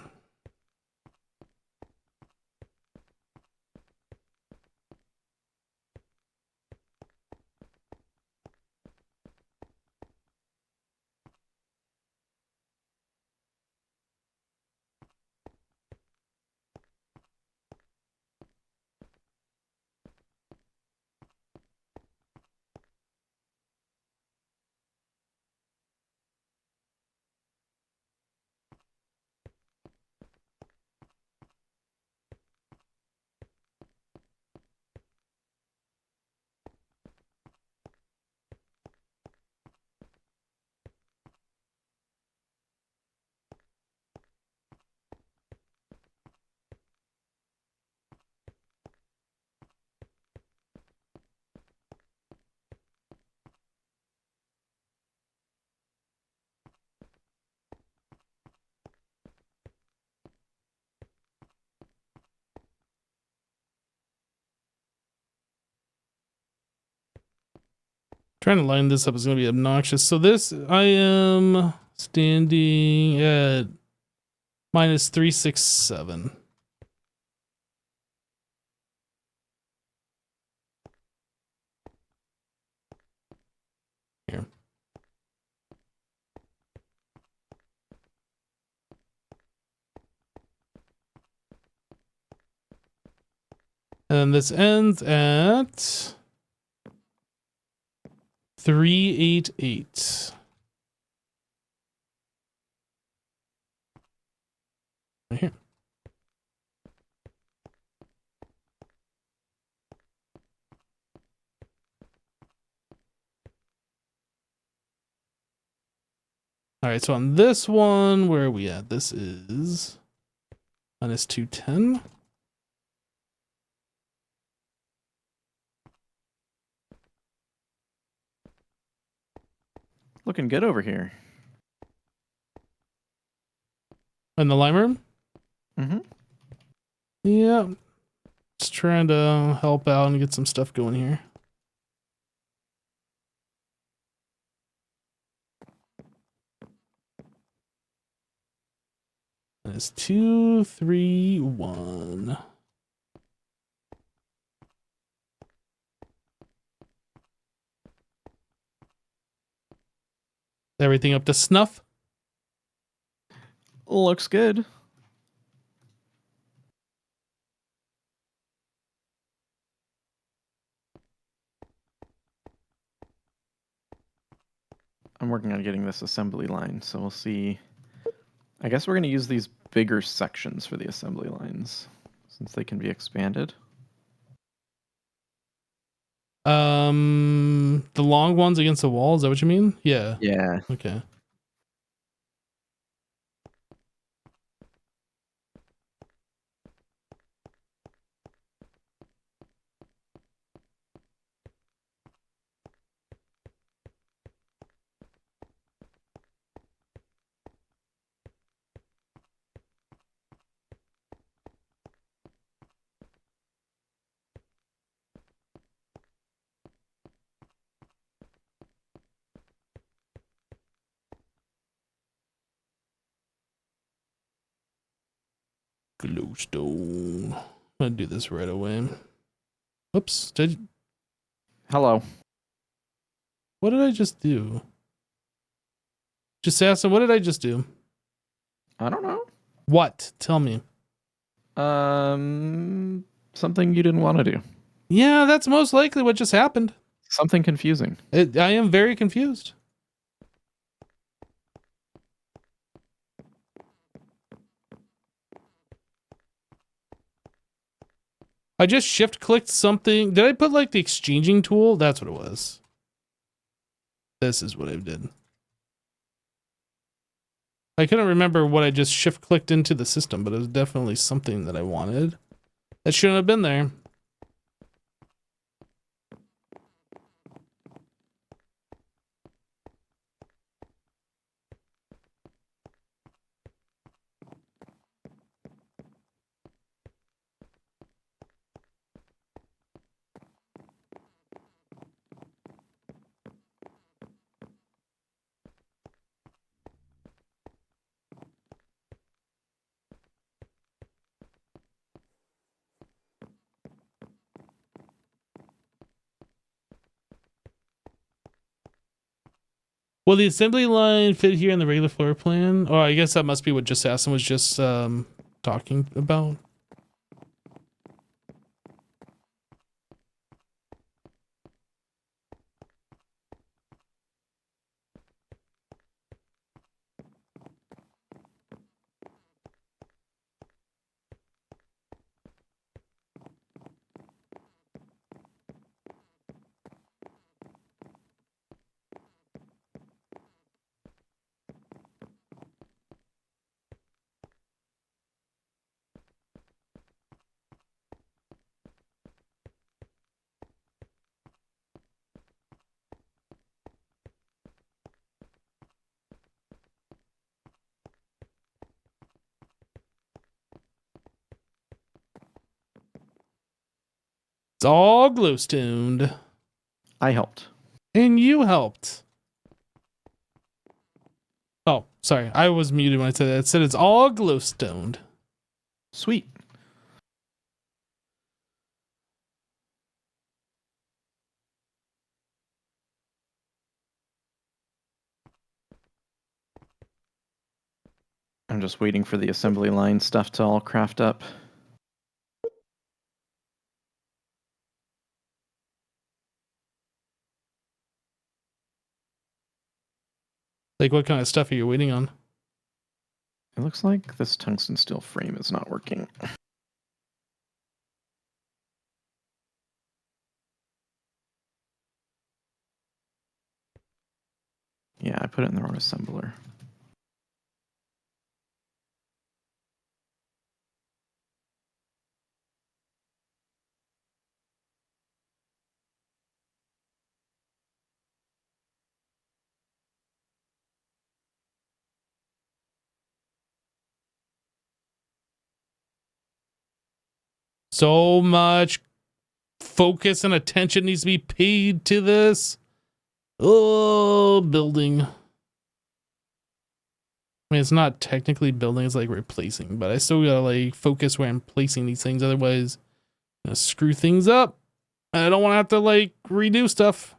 Trying to line this up is going to be obnoxious. So this, I am standing at minus 367. Here. And this ends at 388. Right here. All right, so on this one, where are we at? This is minus 210. Looking good over here. In the lime room? Mm-hmm. Yeah. Just trying to help out and get some stuff going here. Minus 231. Everything up to snuff? Looks good. I'm working on getting this assembly line, so we'll see. I guess we're going to use these bigger sections for the assembly lines, since they can be expanded. The long ones against the wall, is that what you mean? Yeah. Yeah. Okay. Glowstone. I'm gonna do this right away. Oops. Hello. What did I just do? Just ask him, what did I just do? I don't know. What? Tell me. Something you didn't want to do. Yeah, that's most likely what just happened. Something confusing. I am very confused. I just shift clicked something. Did I put like the exchanging tool? That's what it was. This is what I did. I couldn't remember what I just shift clicked into the system, but it was definitely something that I wanted. That shouldn't have been there. Will the assembly line fit here in the regular floor plan? Oh, I guess that must be what just Assassin was just talking about. It's all glowstoned. I helped. And you helped. Oh, sorry. I was muted when I said that. It said it's all glowstoned. Sweet. I'm just waiting for the assembly line stuff to all craft up. Like, what kind of stuff are you waiting on? It looks like this tungsten steel frame is not working. Yeah, I put it in the wrong assembler. So much focus and attention needs to be paid to this. Oh, building. I mean, it's not technically building, it's like replacing, but I still gotta like focus where I'm placing these things. Otherwise, I'm gonna screw things up. I don't want to have to like redo stuff.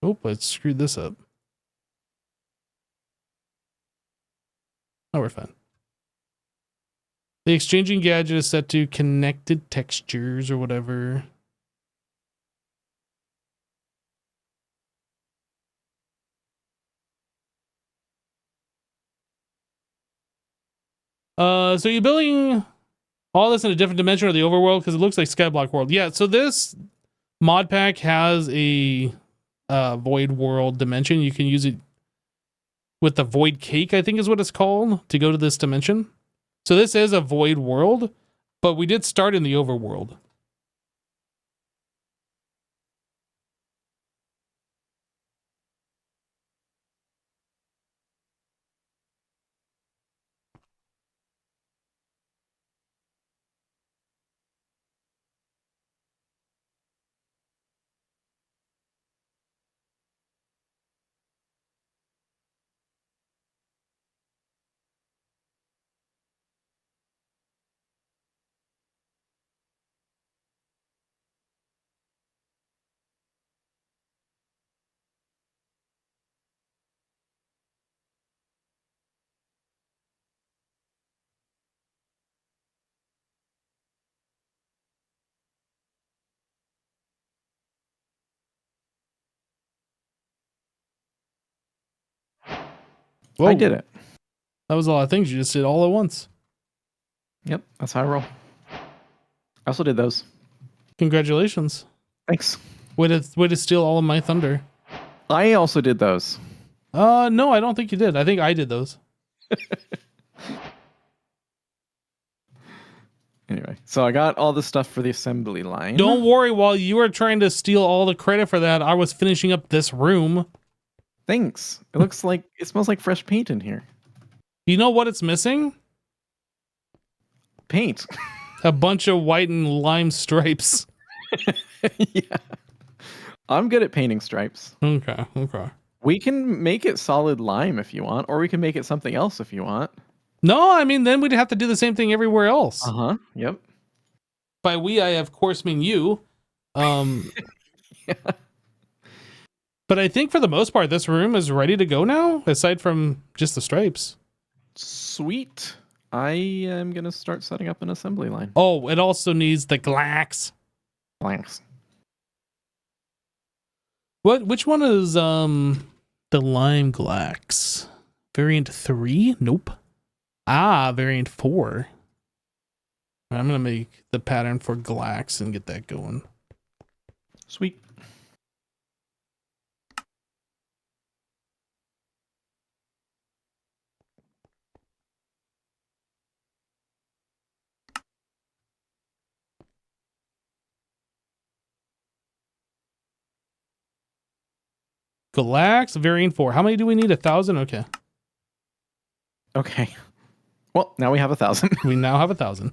Oh, I screwed this up. Oh, we're fine. The exchanging gadget is set to connected textures or whatever. So you're building all this in a different dimension or the overworld because it looks like Skyblock World. Yeah, so this mod pack has a void world dimension. You can use it with the void cake, I think is what it's called, to go to this dimension. So this is a void world, but we did start in the overworld. Whoa. I did it. That was a lot of things you just did all at once. Yep, that's how I roll. I also did those. Congratulations. Thanks. Way to steal all of my thunder. I also did those. No, I don't think you did. I think I did those. Anyway, so I got all the stuff for the assembly line. Don't worry, while you were trying to steal all the credit for that, I was finishing up this room. Thanks. It looks like it smells like fresh paint in here. You know what it's missing? Paint. A bunch of white and lime stripes. Yeah. I'm good at painting stripes. Okay. We can make it solid lime if you want, or we can make it something else if you want. No, I mean, then we'd have to do the same thing everywhere else. Uh-huh. Yep. By we, I of course mean you. Yeah. But I think for the most part, this room is ready to go now, aside from just the stripes. Sweet. I am going to start setting up an assembly line. Oh, it also needs the glax. Blanks. Which one is the lime glax? Variant 3? Nope. Ah, variant 4. I'm gonna make the pattern for glax and get that going. Sweet. Glax, variant 4. How many do we need? 1,000? Okay. Okay. Well, now we have 1,000. We now have 1,000.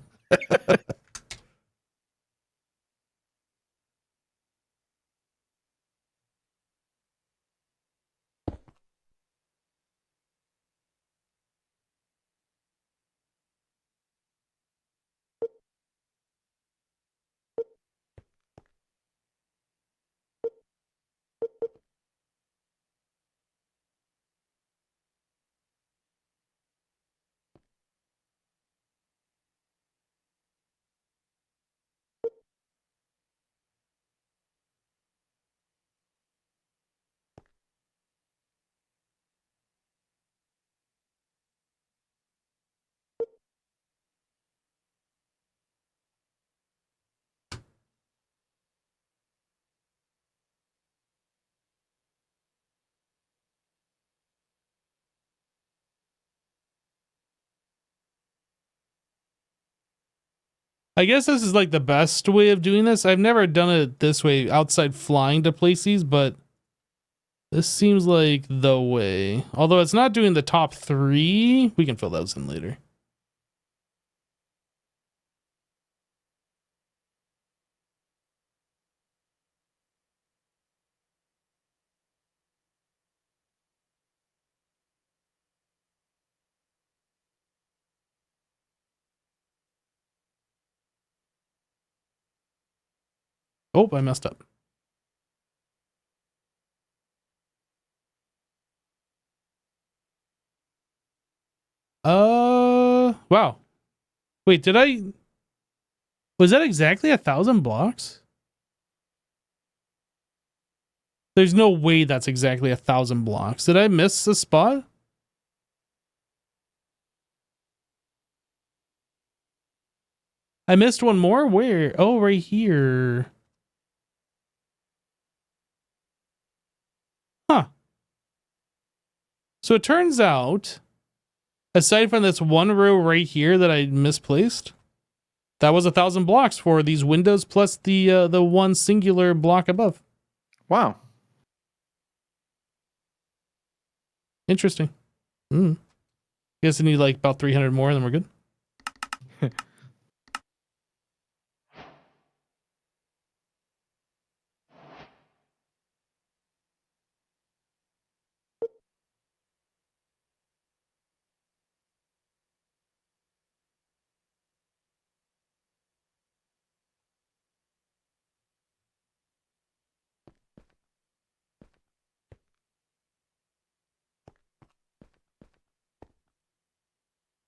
I guess this is like the best way of doing this. I've never done it this way outside flying to place these, but this seems like the way. Although it's not doing the top 3, we can fill those in later. Oh, I messed up. Wow. Wait, was that exactly 1,000 blocks? There's no way that's exactly 1,000 blocks. Did I miss a spot? I missed one more? Where? Oh, right here. Huh. So it turns out, aside from this one row right here that I misplaced, that was 1,000 blocks for these windows plus the one singular block above. Wow. Interesting. Guess I need like about 300 more, and then we're good.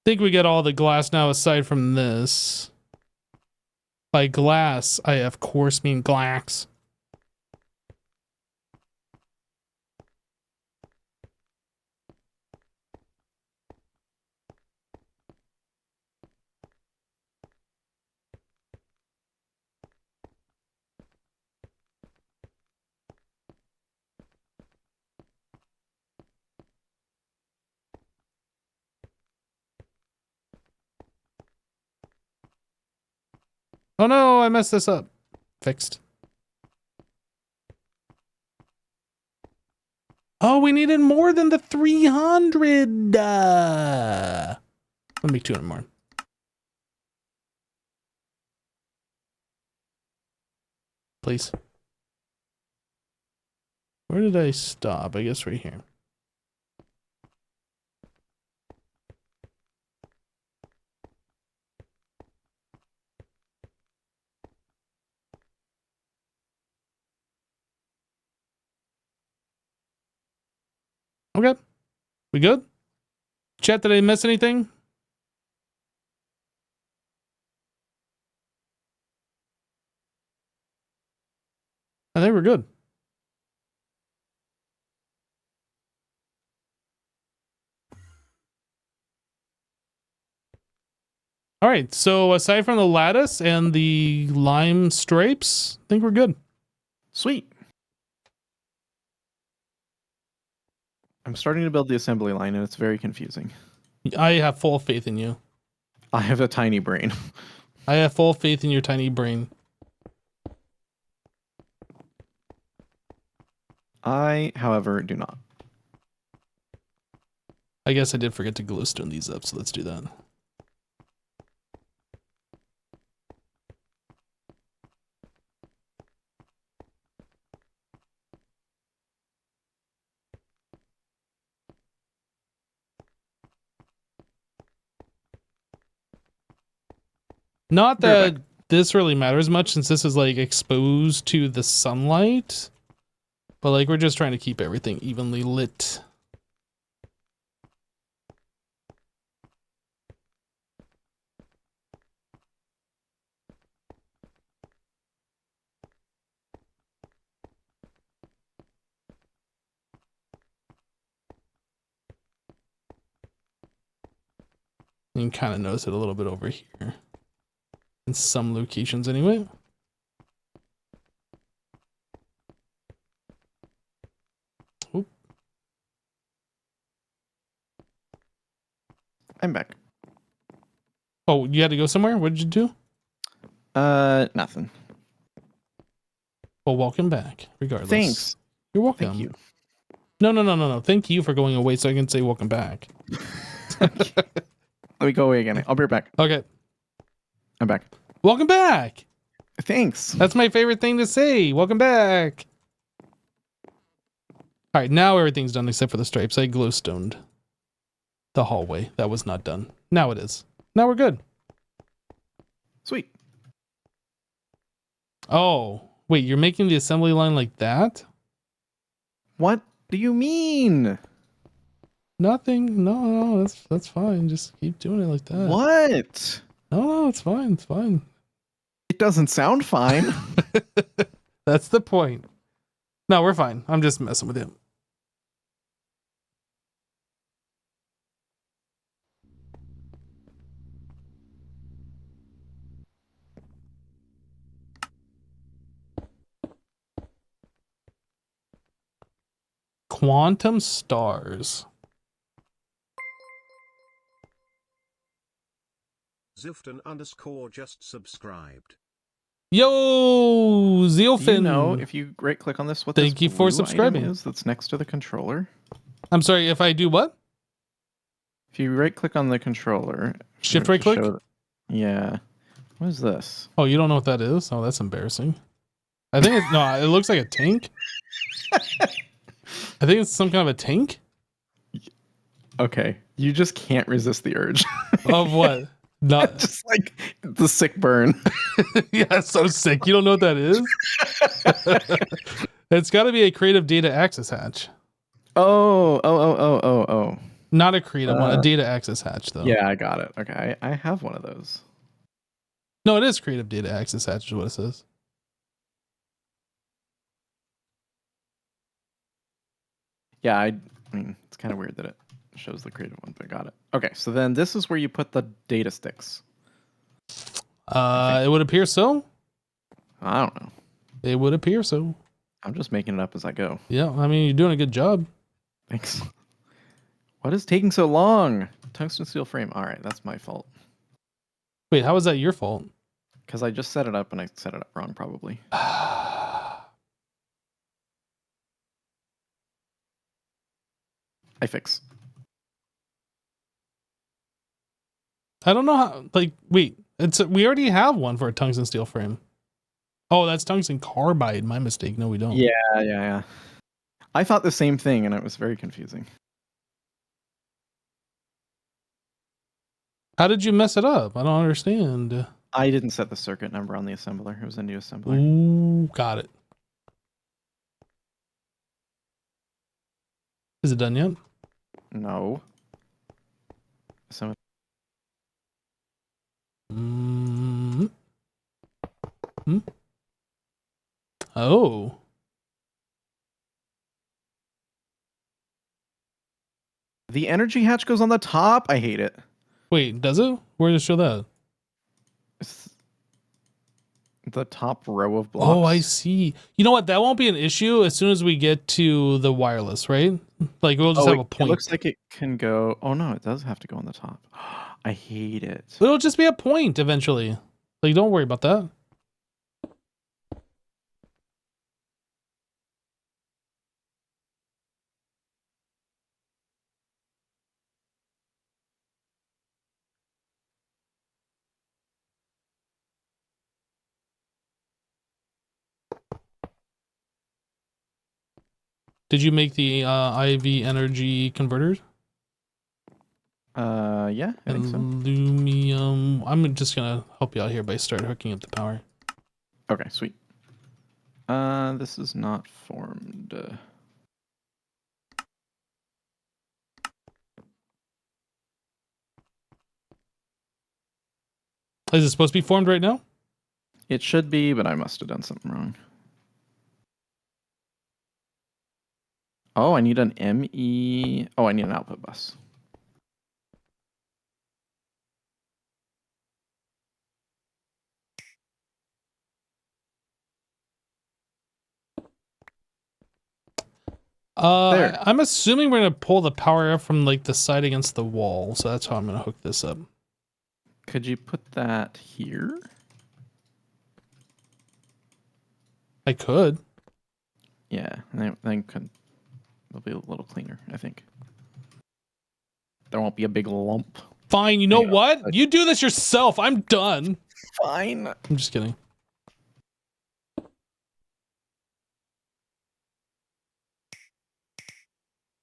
Think we get all the glass now aside from this. By glass, I of course mean glax. Oh no, I messed this up. Fixed. Oh, we needed more than the 300. Let me make 200 more. Please. Where did I stop? I guess right here. Okay. We good? Chat, did I miss anything? I think we're good. All right. So aside from the lattice and the lime stripes, I think we're good. Sweet. I'm starting to build the assembly line, and it's very confusing. I have full faith in you. I have a tiny brain. I have full faith in your tiny brain. I, however, do not. I guess I did forget to glowstone these up, so let's do that. Not Be right that this really matters much since this is like exposed to the sunlight, but like we're just trying to keep everything evenly lit. You can kind of notice it a little bit over here. In some locations anyway. Oop. I'm back. Oh, you had to go somewhere? What did you do? Nothing. Well, welcome back, regardless. Thanks. You're welcome. Thank you. No. Thank you for going away so I can say welcome back. Let me go away again. I'll be right back. Okay. I'm back. Welcome back. Thanks. That's my favorite thing to say. Welcome back. All right, now everything's done except for the stripes. I glowstoned the hallway. That was not done. Now it is. Now we're good. Sweet. Oh, wait, you're making the assembly line like that? What do you mean? Nothing. No, that's fine. Just keep doing it like that. What? No, it's fine. It's fine. It doesn't sound fine. That's the point. No, we're fine. I'm just messing with him. Quantum stars. Zifton _ just subscribed. Yo, Do Zealfin. you know if you right click on this what Thank this you for blue subscribing. item is that's next to the controller? I'm sorry, if I do what? If you right click on the controller, Shift to right click? show yeah. What is this? Oh, you don't know what that is? Oh, that's embarrassing. I think it's, no, it looks like a tank. I think it's some kind of a tank. Okay. You just can't resist the urge. Of what? Not Just like the sick burn. yeah, it's so sick. You don't know what that is? It's got to be a creative data access hatch. Oh. Not a creative one, a data access hatch though. Yeah, I got it. Okay, I have one of those. No, it is creative data access hatch is what it says. Yeah, I mean, it's kind of weird that it shows the creative one, but I got it. Okay, so then this is where you put the data sticks. It would appear so. I don't know. It would appear so. I'm just making it up as I go. Yeah, I mean, you're doing a good job. Thanks. What is taking so long? Tungsten steel frame. All right, that's my fault. Wait, how is that your fault? Because I just set it up and I set it up wrong, probably. I fix. I don't know how. Like, wait, we already have one for a tungsten steel frame. Oh, that's tungsten carbide. My mistake. No, we don't. Yeah. I thought the same thing, and it was very confusing. How did you mess it up? I don't understand. I didn't set the circuit number on the assembler. It was a new assembler. Ooh, got it. Is it done yet? No. So Oh. the energy hatch goes on the top. I hate it. Wait, does it? Where does it show that? It's the top row of blocks. Oh, I see. You know what? That won't be an issue as soon as we get to the wireless, right? Like we'll just have a point. It looks like it can go. Oh no, it does have to go on the top. I hate it. It'll just be a point eventually. Like don't worry about that. Did you make the IV energy converters? Yeah, I think so. Aluminum. I'm just gonna help you out here by start hooking up the power. Okay, sweet. This is not formed. Is it supposed to be formed right now? It should be, but I must have done something wrong. Oh, I need an ME. Oh, I need an output bus. There. I'm assuming we're gonna pull the power up from like the side against the wall, so that's how I'm gonna hook this up. Could you put that here? I could. Yeah, then it'll be a little cleaner, I think. There won't be a big lump. Fine. You know what? You do this yourself. I'm done. Fine. I'm just kidding.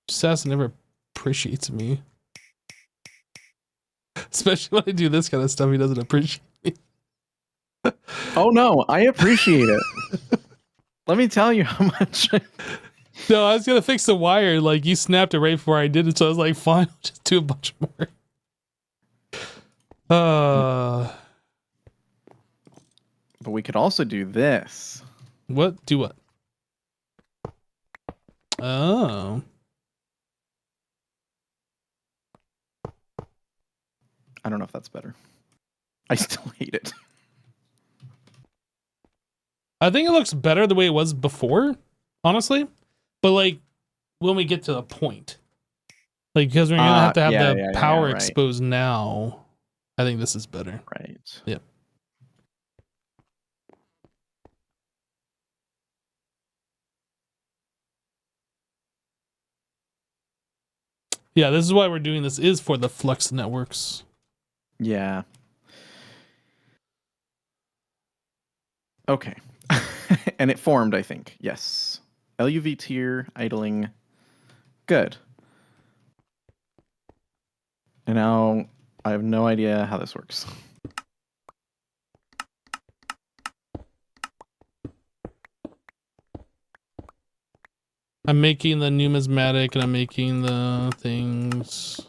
Sass never appreciates me. Especially when I do this kind of stuff, he doesn't appreciate me. Oh no, I appreciate it. Let me tell you how much. No, I was gonna fix the wire. Like you snapped it right before I did it, so I was like, fine, I'll just do a bunch more. But we could also do this. What? Do what? Oh. I don't know if that's better. I still hate it. I think it looks better the way it was before, honestly. But like when we get to a point, like because we're gonna have to have the power right. exposed now. I think this is better. Right. Yep. Yeah, this is why we're doing this. Is for the Flux networks. Yeah. Okay. And it formed, I think. Yes. LUV tier, idling. Good. And now I have no idea how this works. I'm making the numismatic and I'm making the things.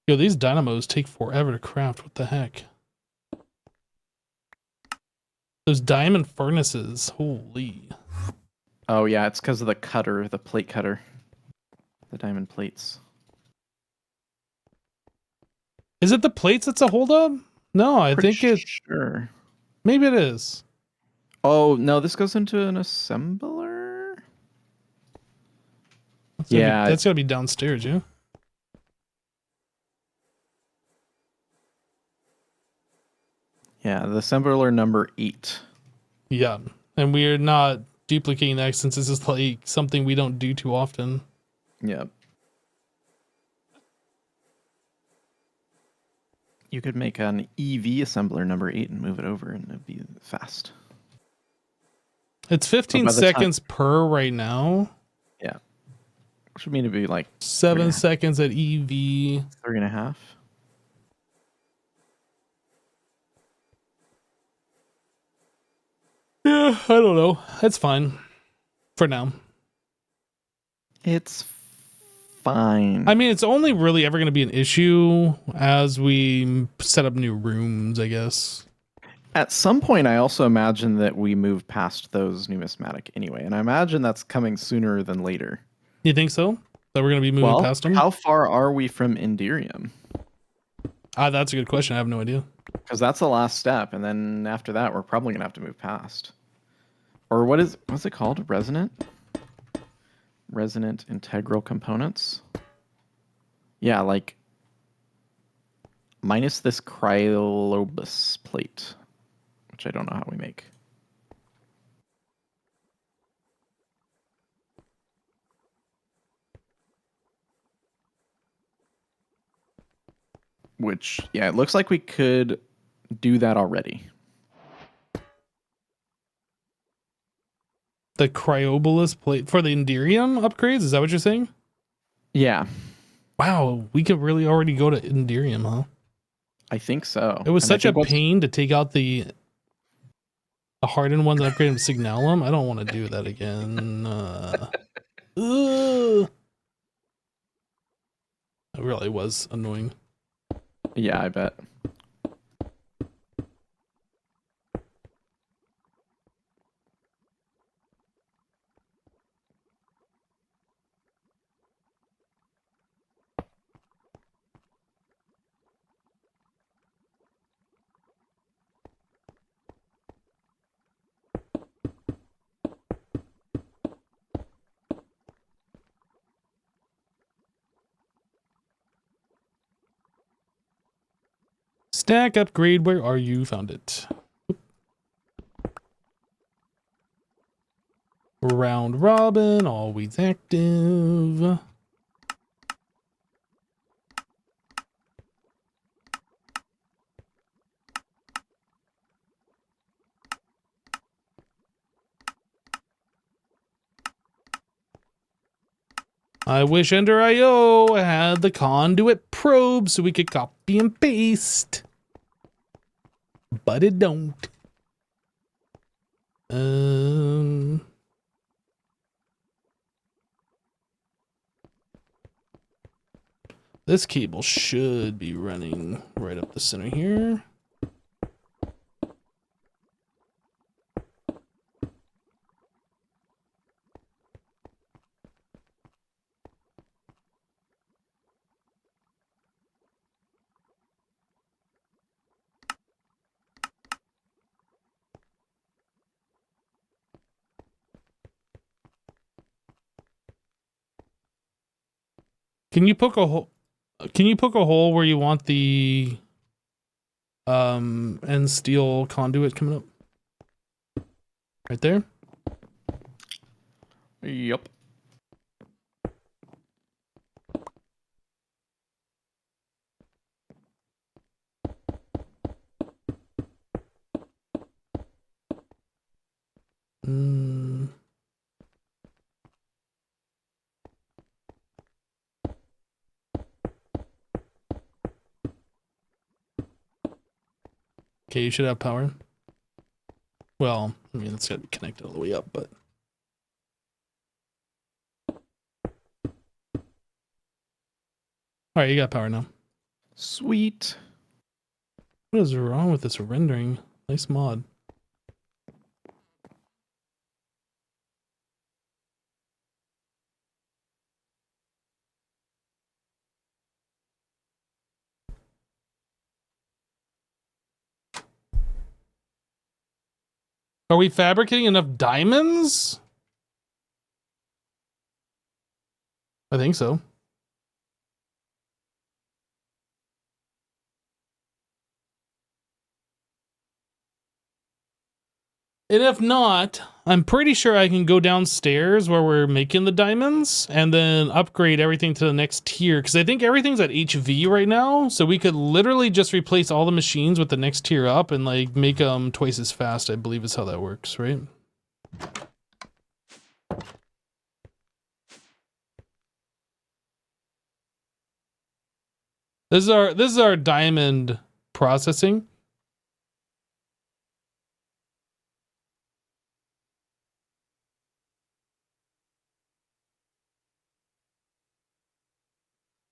Yo, these dynamos take forever to craft. What the heck? Those diamond furnaces. Holy. Oh, yeah, it's because of the cutter, the plate cutter. The diamond plates. Is it the plates that's a holdup? No, I think it. Sure. Maybe it is. Oh, no, this goes into an assembler? That's gotta be downstairs, yeah? Yeah, the assembler number 8. Yeah. And we're not duplicating that since this is like something we don't do too often. Yep. You could make an EV assembler number 8 and move it over and it'd be fast. It's 15 seconds per right now. Yeah. Which would mean it'd be like 7 seconds at EV. 3.5. Yeah, I don't know. It's fine. For now. It's fine. I mean, it's only really ever going to be an issue as we set up new rooms, I guess. At some point, I also imagine that we move past those numismatic anyway, and I imagine that's coming sooner than later. You think so? That we're going to be moving past them? How far are we from Indirium? That's a good question. I have no idea. Because that's the last step, and then after that, we're probably going to have to move past. Or what's it called? Resonant integral components? Yeah, like minus this cryolobus plate. which I don't know how we make. Which, yeah, it looks like we could do that already. The cryobolus plate for the Enderium upgrades? Is that what you're saying? Yeah, Wow, we could really already go to Enderium, huh? I think so. It was And I such a think pain to take out the hardened ones and upgrade them to Signalum. I don't want to do that again. Ugh. It really was annoying. Yeah, I bet. Stack upgrade, where are you? Found it. Round robin, always active. I wish Ender.io had the conduit probe so we could copy and paste. But it don't. This cable should be running right up the center here. Can you poke a hole? Can you poke a hole where you want the end steel conduit coming up? Right there. Yep. Okay, you should have power. Well, I mean, it's got to be connected all the way up, but. All right, you got power now. Sweet. What is wrong with this rendering? Nice mod. Are we fabricating enough diamonds? I think so. And if not, I'm pretty sure I can go downstairs where we're making the diamonds and then upgrade everything to the next tier. Because I think everything's at HV right now. So we could literally just replace all the machines with the next tier up and like make them twice as fast, I believe is how that works, right? This is our diamond processing.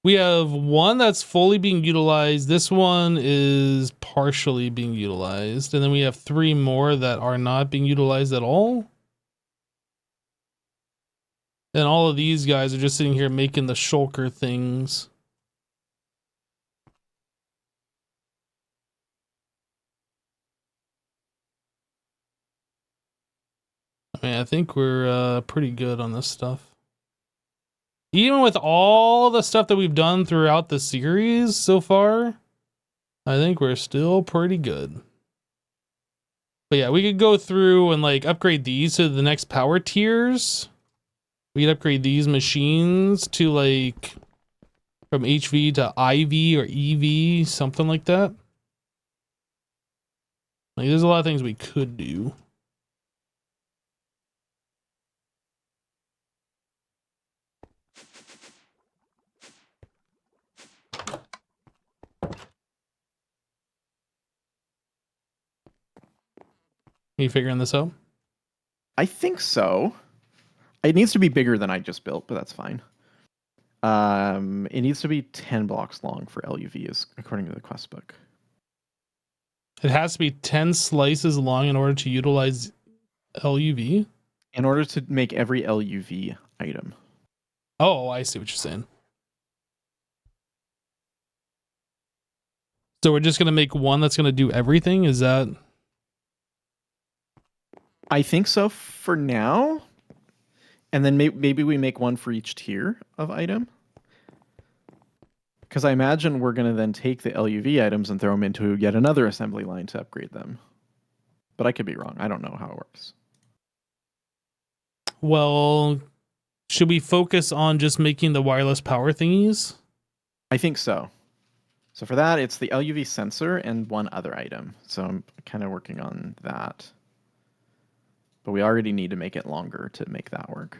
We have one that's fully being utilized. This one is partially being utilized. And then we have 3 more that are not being utilized at all. And all of these guys are just sitting here making the shulker things. I mean, I think we're pretty good on this stuff. Even with all the stuff that we've done throughout the series so far, I think we're still pretty good. But yeah, we could go through and like upgrade these to the next power tiers. We could upgrade these machines to like from HV to IV or EV, something like that. Like there's a lot of things we could do. Are you figuring this out? I think so. It needs to be bigger than I just built, but that's fine. It needs to be 10 blocks long for LUVs, according to the quest book. It has to be 10 slices long in order to utilize LUV. In order to make every LUV item. Oh, I see what you're saying. So we're just going to make one that's going to do everything? Is that... I think so for now. And then maybe we make one for each tier of item. Because I imagine we're going to then take the LUV items and throw them into yet another assembly line to upgrade them. But I could be wrong. I don't know how it works. Well, should we focus on just making the wireless power thingies? I think so. So for that, it's the LUV sensor and one other item. So I'm kind of working on that. But we already need to make it longer to make that work.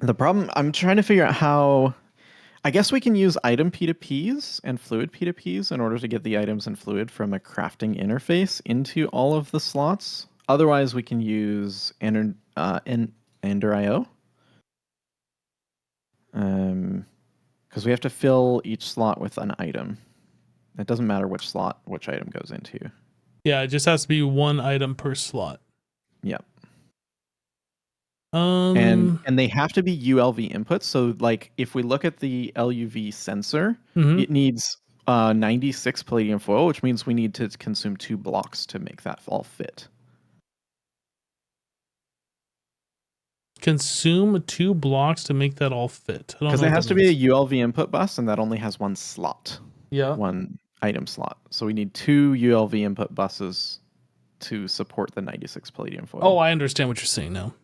The problem, I'm trying to figure out how... I guess we can use item P2Ps and fluid P2Ps in order to get the items and fluid from a crafting interface into all of the slots. Otherwise, we can use Ender IO. Because we have to fill each slot with an item. It doesn't matter which slot which item goes into. Yeah, it just has to be one item per slot. Yep. And they have to be ULV inputs. So like if we look at the LUV sensor, it needs 96 palladium foil, which means we need to consume 2 blocks to make that all fit. Consume 2 blocks to make that all fit. Because it has to be a ULV input bus, and that only has one slot. Yeah. One item slot. So we need 2 ULV input buses to support the 96 palladium foil. Oh, I understand what you're saying now.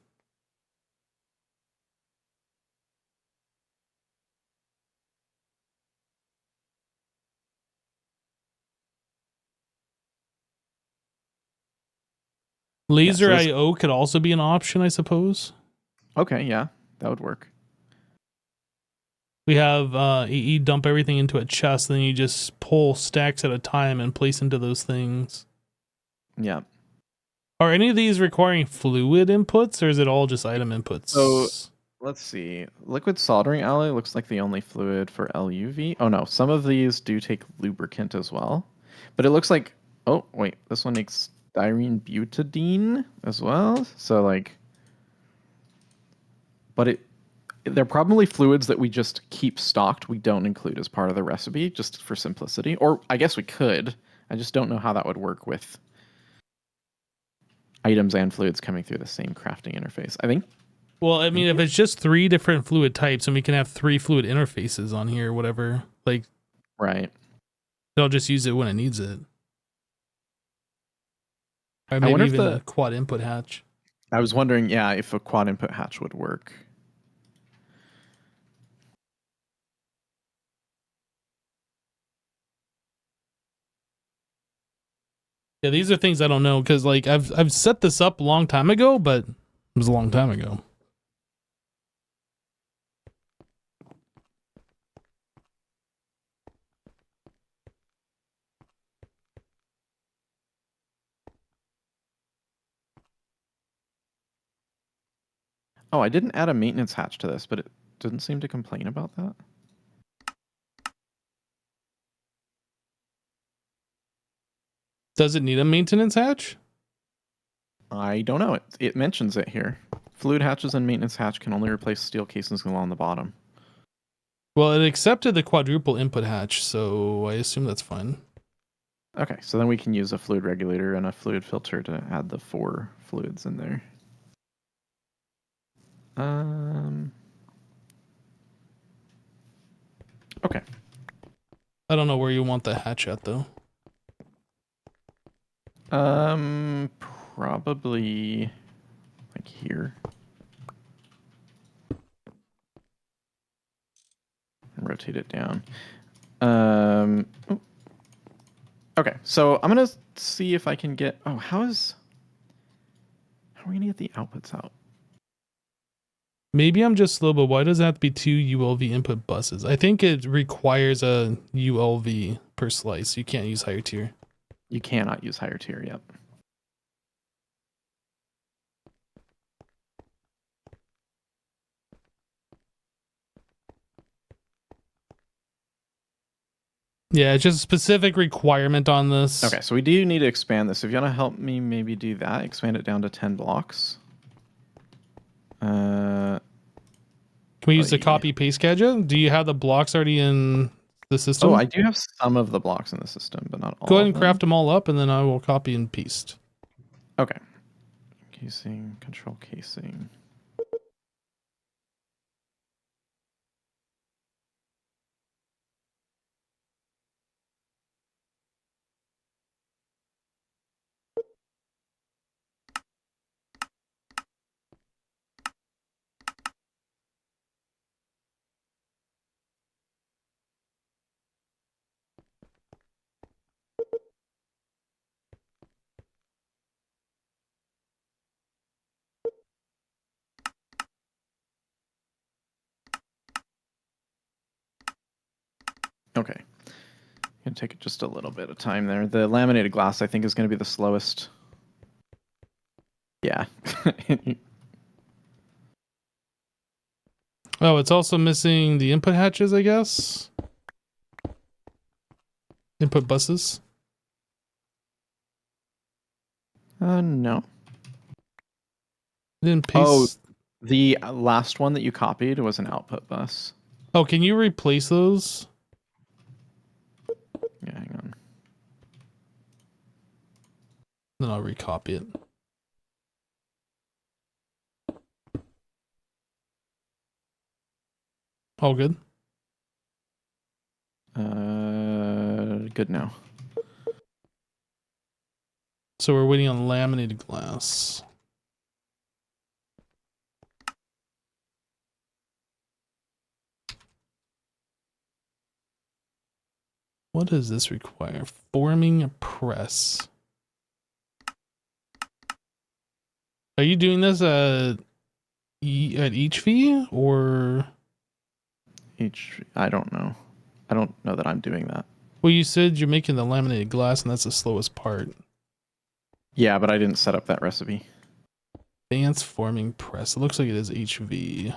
Laser IO could also be an option, I suppose. Okay, yeah, that would work. We have you dump everything into a chest, then you just pull stacks at a time and place into those things. Yeah. Are any of these requiring fluid inputs, or is it all just item inputs? So let's see. Liquid soldering alloy looks like the only fluid for LUV. Oh no, some of these do take lubricant as well. But it looks like, oh wait, this one makes styrene butadiene as well. So like, but they're probably fluids that we just keep stocked. We don't include as part of the recipe just for simplicity. Or I guess we could. I just don't know how that would work with items and fluids coming through the same crafting interface. I think. Well, I mean, if it's just 3 different fluid types and we can have 3 fluid interfaces on here, whatever, like, right. They'll just use it when it needs it. Or maybe I wonder even if a quad input hatch. I was wondering, yeah, if a quad input hatch would work. Yeah, these are things I don't know because like I've set this up a long time ago, but it was a long time ago. Oh, I didn't add a maintenance hatch to this, but it didn't seem to complain about that. Does it need a maintenance hatch? I don't know. It mentions it here. Fluid hatches and maintenance hatch can only replace steel casings along the bottom. Well, it accepted the quadruple input hatch, so I assume that's fine. Okay, so then we can use a fluid regulator and a fluid filter to add the 4 fluids in there. Okay. I don't know where you want the hatch at though. Probably like here. Rotate it down. Oh. Okay, so I'm gonna see if I can get. Oh, how are we gonna get the outputs out? Maybe I'm just slow, but why does it have to be 2 ULV input buses? I think it requires a ULV per slice. You can't use higher tier. You cannot use higher tier. Yep. Yeah, it's just a specific requirement on this. Okay, so we do need to expand this. If you want to help me, maybe do that. Expand it down to 10 blocks. Can we use the copy paste gadget? Do you have the blocks already in the system? Oh, I do have some of the blocks in the system, but not all. Go ahead of and them. craft them all up, and then I will copy and paste. Okay. Casing, control casing. Okay. Gonna take just a little bit of time there. The laminated glass, I think, is going to be the slowest. Yeah. Oh, it's also missing the input hatches, I guess. Input buses. No. Didn't Oh, paste. the last one that you copied was an output bus. Oh, can you replace those? Yeah, hang on. Then I'll recopy it. All good. Good now. So we're waiting on laminated glass. What does this require? Forming a press. Are you doing this at each fee or? I don't know. I don't know that I'm doing that. Well, you said you're making the laminated glass, and that's the slowest part. Yeah, but I didn't set up that recipe. Advanced forming press. It looks like it is HV.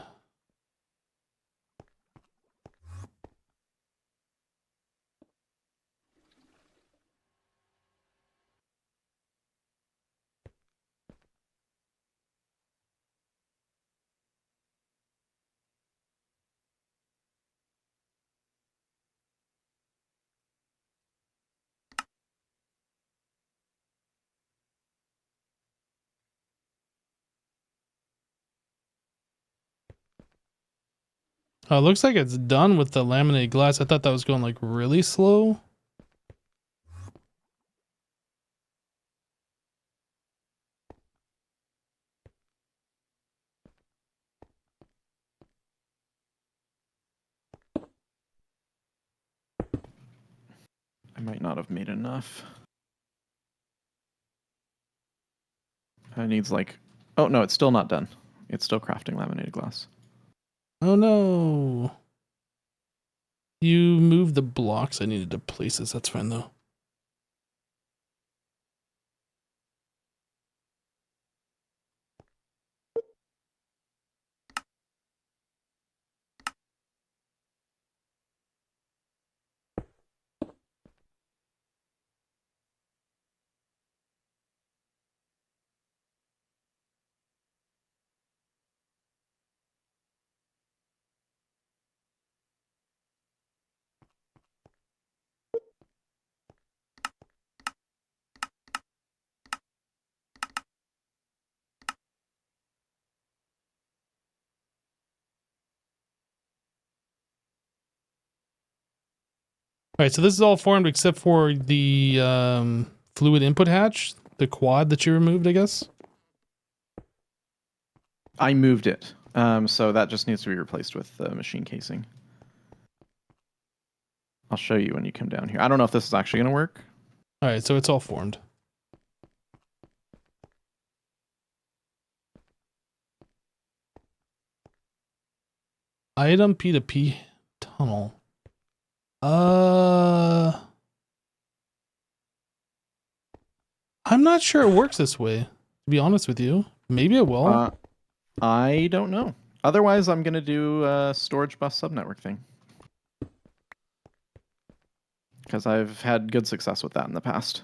Oh, it looks like it's done with the laminated glass. I thought that was going like really slow. I might not have made enough. It needs like... Oh, no, it's still not done. It's still crafting laminated glass. Oh no. You moved the blocks I needed to place this. That's fine though. All right, so this is all formed except for the fluid input hatch, the quad that you removed, I guess. I moved it, so that just needs to be replaced with the machine casing. I'll show you when you come down here. I don't know if this is actually going to work. All right, so it's all formed. Item P2P tunnel. I'm not sure it works this way, to be honest with you. Maybe it will. I don't know. Otherwise, I'm going to do a storage bus subnetwork thing. Because I've had good success with that in the past.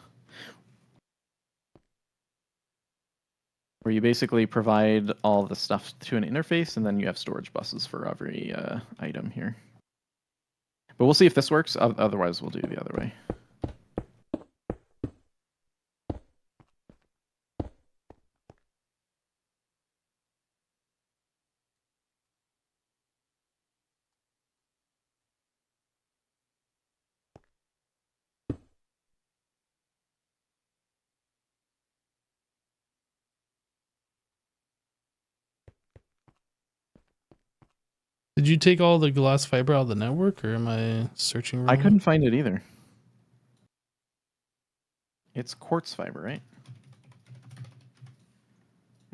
Where you basically provide all the stuff to an interface, and then you have storage buses for every item here. But we'll see if this works. Otherwise, we'll do the other way. Did you take all the glass fiber out of the network, or am I searching wrong? I couldn't find it either. It's quartz fiber, right?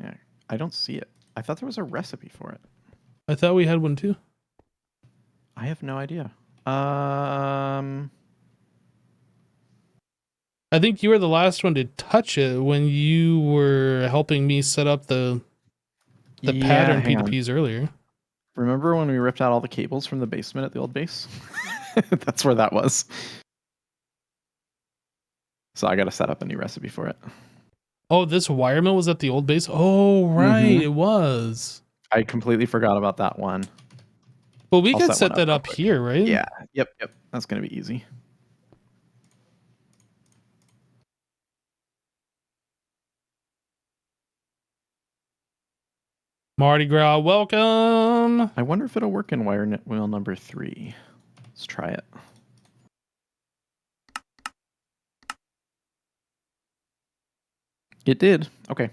Yeah, I don't see it. I thought there was a recipe for it. I thought we had one too. I have no idea. I think you were the last one to touch it when you were helping me set up the pattern P2Ps earlier. Remember when we ripped out all the cables from the basement at the old base? That's where that was. So I got to set up a new recipe for it. Oh, this wire mill was at the old base? Oh, right. It was. I completely forgot about that one. But we could set that up here, right? Yeah. Yep. That's going to be easy. Mardi Gras, welcome. I wonder if it'll work in wire net wheel number 3. Let's try it. It did. Okay.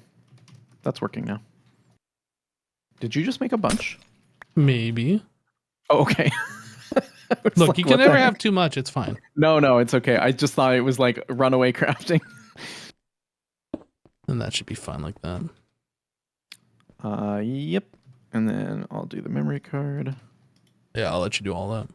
That's working now. Did you just make a bunch? Maybe. Oh, okay. Look, like, you can never have too much. It's fine. No, it's okay. I just thought it was like runaway crafting. And that should be fine like that. Yep. And then I'll do the memory card. Yeah, I'll let you do all that.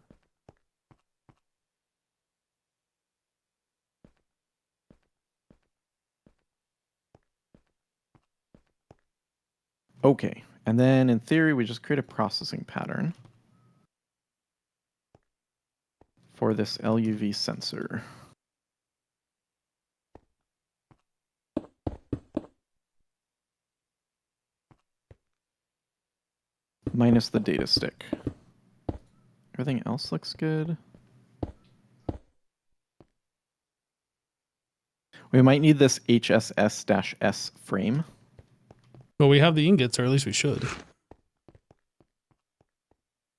Okay. And then in theory, we just create a processing pattern for this LUV sensor. Minus the data stick. Everything else looks good. We might need this HSS-S frame. Well, we have the ingots, or at least we should.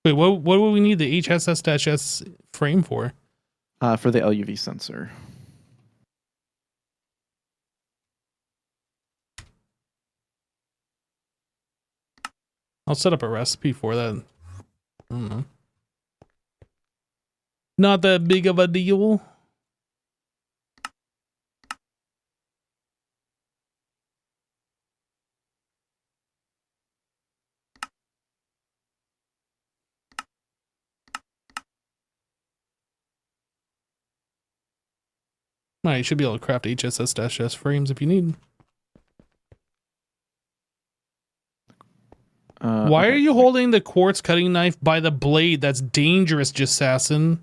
Wait, what would we need the HSS-S frame for? For the LUV sensor. I'll set up a recipe for that. I don't know. Not that big of a deal. Alright, you should be able to craft HSS-S frames if you need. Why are you holding the quartz cutting knife by the blade? That's dangerous, Jassassin.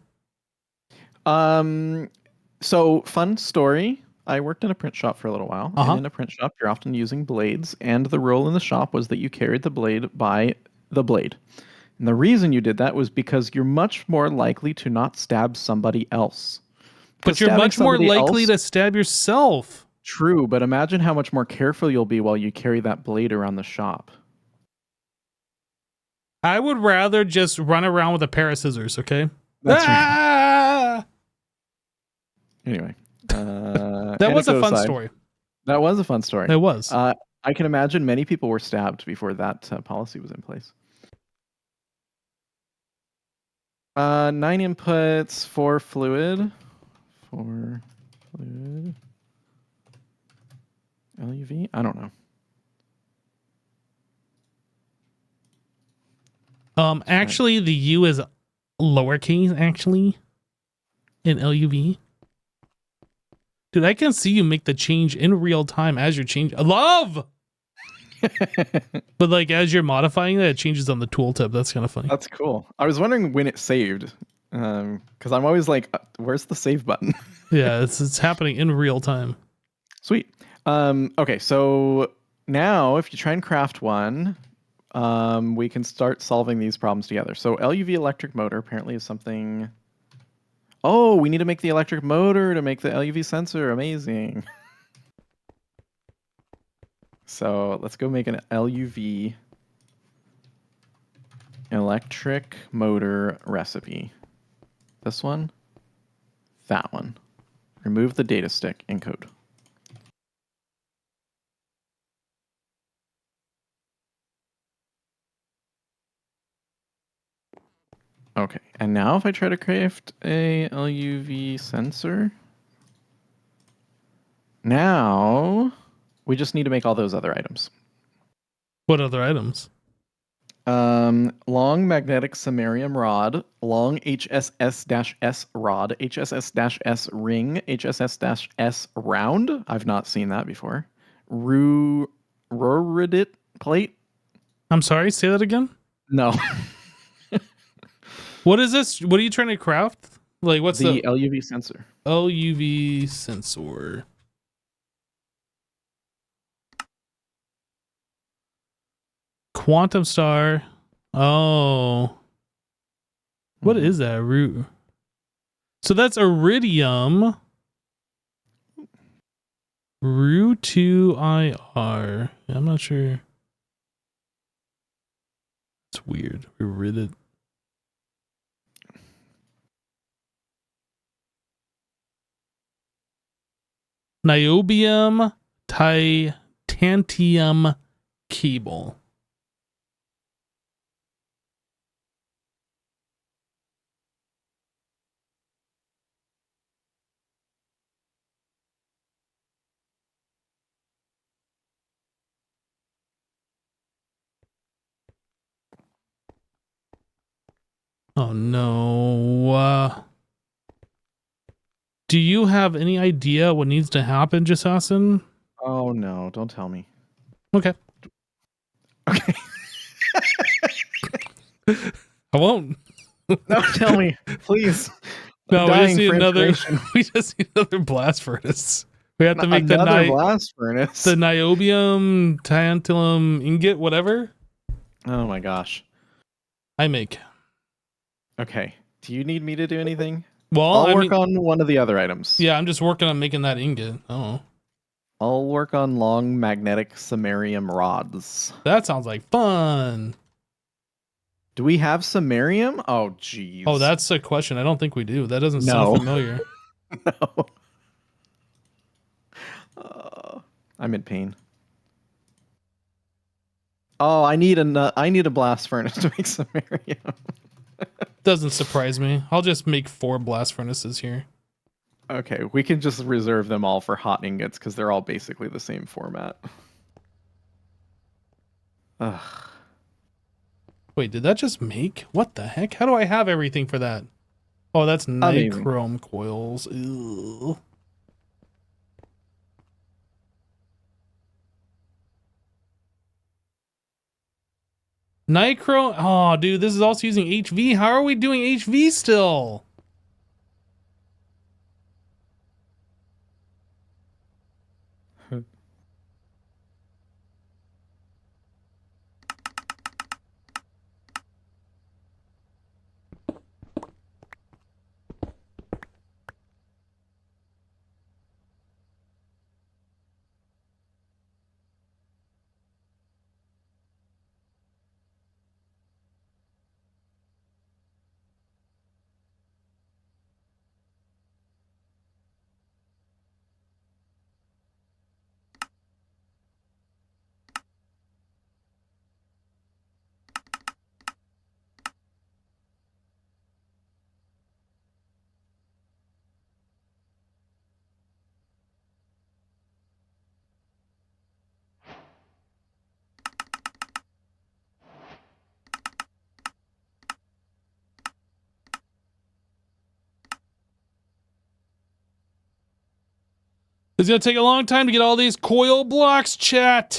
So, fun story. I worked in a print shop for a little while. And in a print shop, you're often using blades. And the rule in the shop was that you carried the blade by the blade. And the reason you did that was because you're much more likely to not stab somebody else. But you're much more likely to stab yourself. True, but imagine how much more careful you'll be while you carry that blade around the shop. I would rather just run around with a pair of scissors, okay? That's right. Anyway, That was a anecdote fun aside, story. that was a fun story. It was. I can imagine many people were stabbed before that policy was in place. 9 inputs, 4 fluid. 4 fluid. LUV? I don't know. Actually, the U is lowercase, actually, in LUV. Dude, I can see you make the change in real time as you're changing. Love! But like as you're modifying that, it changes on the tooltip. That's kind of funny. That's cool. I was wondering when it saved. Because I'm always like, where's the save button? Yeah, it's happening in real time. Sweet. Okay, so now if you try and craft one, we can start solving these problems together. So LUV electric motor apparently is something. Oh, we need to make the electric motor to make the LUV sensor. Amazing. So let's go make an LUV electric motor recipe. This one, that one. Remove the data stick, encode. Okay, and now if I try to craft a LUV sensor, now we just need to make all those other items. What other items? Long magnetic samarium rod, long HSS-S rod, HSS-S ring, HSS-S round. I've not seen that before. Roridit plate. I'm sorry, say that again? No. What is this? What are you trying to craft? Like, what's the the LUV sensor? LUV sensor? Quantum star. Oh. What is that? Root. So that's iridium. Ru2IR. I'm not sure. It's weird. Iridium. Niobium titanium cable. Oh no. Do you have any idea what needs to happen, Jasasin? Oh no, don't tell me. Okay. Okay. I won't. No, tell me, please. No, we just need another. information. We just need another blast furnace. We have to make Another blast furnace. the niobium tantalum ingot, whatever. Oh my gosh. I make. Okay. Do you need me to do anything? Well, I'll work on one of the other items. Yeah, I'm just working on making that ingot. Oh, I'll work on long magnetic samarium rods. that sounds like fun. Do we have samarium? Oh, geez. Oh, that's a question. I don't think we do. That doesn't No. sound familiar. No. I'm in pain. Oh, I need a blast furnace to make samarium. Doesn't surprise me. I'll just make 4 blast furnaces here. Okay, we can just reserve them all for hot ingots because they're all basically the same format. Ugh. Wait, did that just make? What the heck? How do I have everything for that? Oh, that's Amazing. nichrome coils. Ew. Nichrome. Oh, dude, this is also using HV. How are we doing HV still? It's going to take a long time to get all these coil blocks, chat.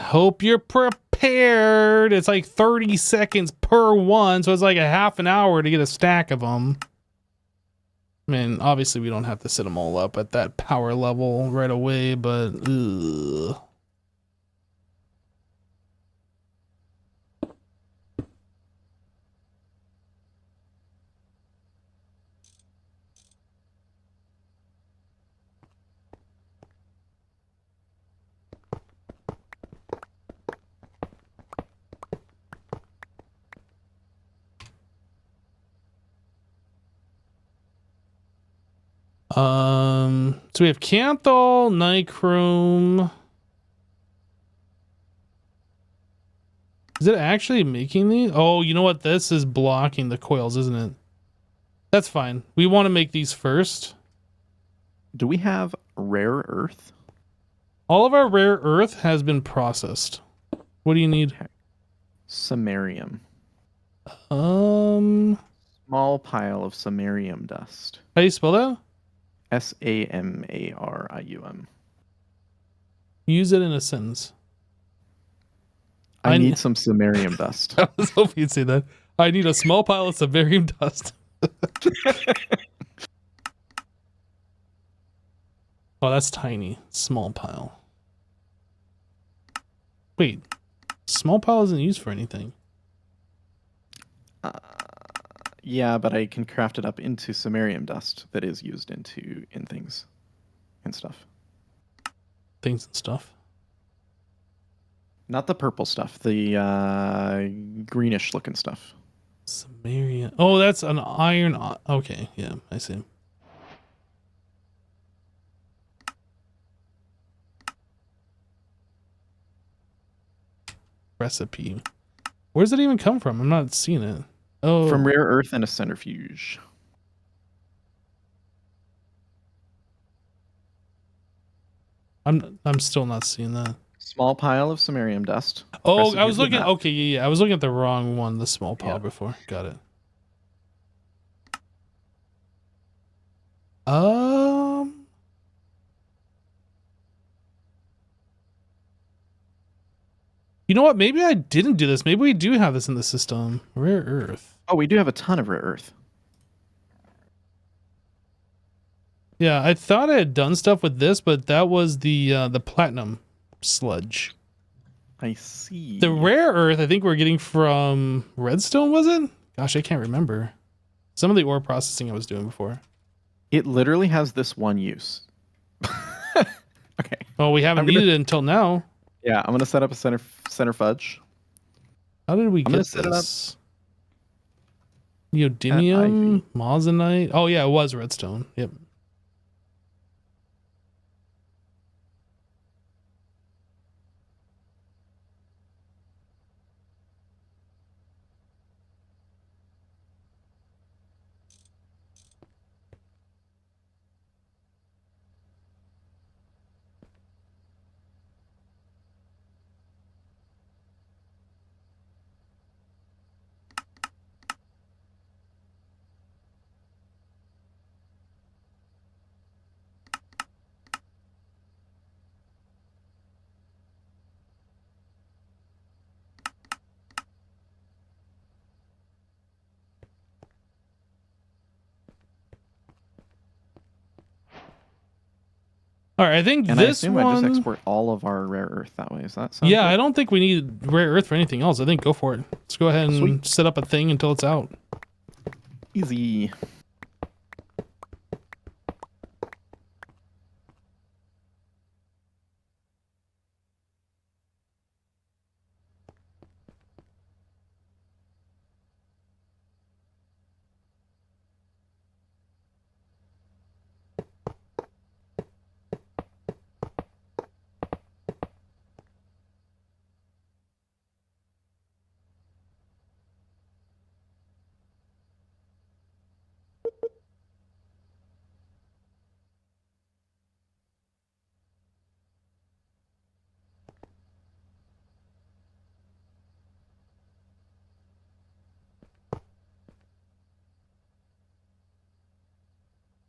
Hope you're prepared. It's like 30 seconds per one, so it's like a half an hour to get a stack of them. I mean, obviously we don't have to set them all up at that power level right away, but ugh. So we have Canthol, Nichrome. Is it actually making these? Oh, you know what? This is blocking the coils, isn't it? That's fine. We want to make these first. Do we have rare earth? All of our rare earth has been processed. What do you need? Samarium. How Small pile of samarium dust. do you spell that? Samarium. Use it in a sentence. I need some samarium dust. I was hoping you'd say that. I need a small pile of samarium dust. Oh, that's tiny. Small pile. Wait. Small pile isn't used for anything. Yeah, but I can craft it up into samarium dust that is used in things and stuff. Things and stuff. Not the purple stuff, the greenish looking stuff. Samarium. Oh, that's an iron. Okay, yeah, I see. Recipe. Where does it even come from? I'm not seeing it. Oh, From rare earth and a centrifuge. I'm still not seeing that. Small pile of samarium dust. Oh, Recipe I was of the looking. map. Okay, yeah, I was looking at the wrong one. The small pile Yeah. before. Got it. You know what? Maybe I didn't do this. Maybe we do have this in the system. Rare earth. Oh, we do have a ton of rare earth. Yeah, I thought I had done stuff with this, but that was the platinum sludge. I see. The rare earth, I think we're getting from redstone, was it? Gosh, I can't remember. Some of the ore processing I was doing before. It literally has this one use. Okay. Well, we haven't needed it until now. Yeah, I'm gonna set up a center fudge. How did we I'm gonna get set it up this? Neodymium, ivy. moissanite. Oh yeah, it was redstone. Yep. All right, I think And I this assume one. I just export all of our rare earth that way. Is that sound Yeah, good? I don't think we need rare earth for anything else. I think go for it. Let's go ahead and Sweet. set up a thing until it's out. Easy.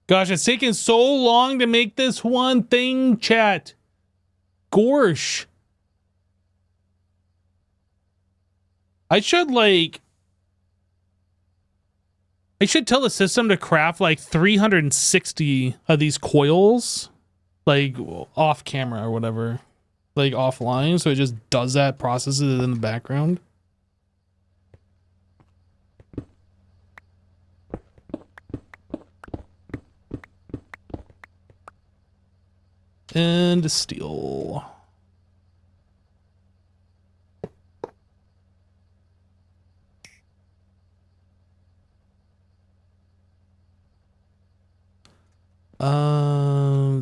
Gosh, it's taken so long to make this one thing, chat. Gorsh. I should tell the system to craft like 360 of these coils, like off camera or whatever, like offline. So it just does that, processes it in the background. And steel.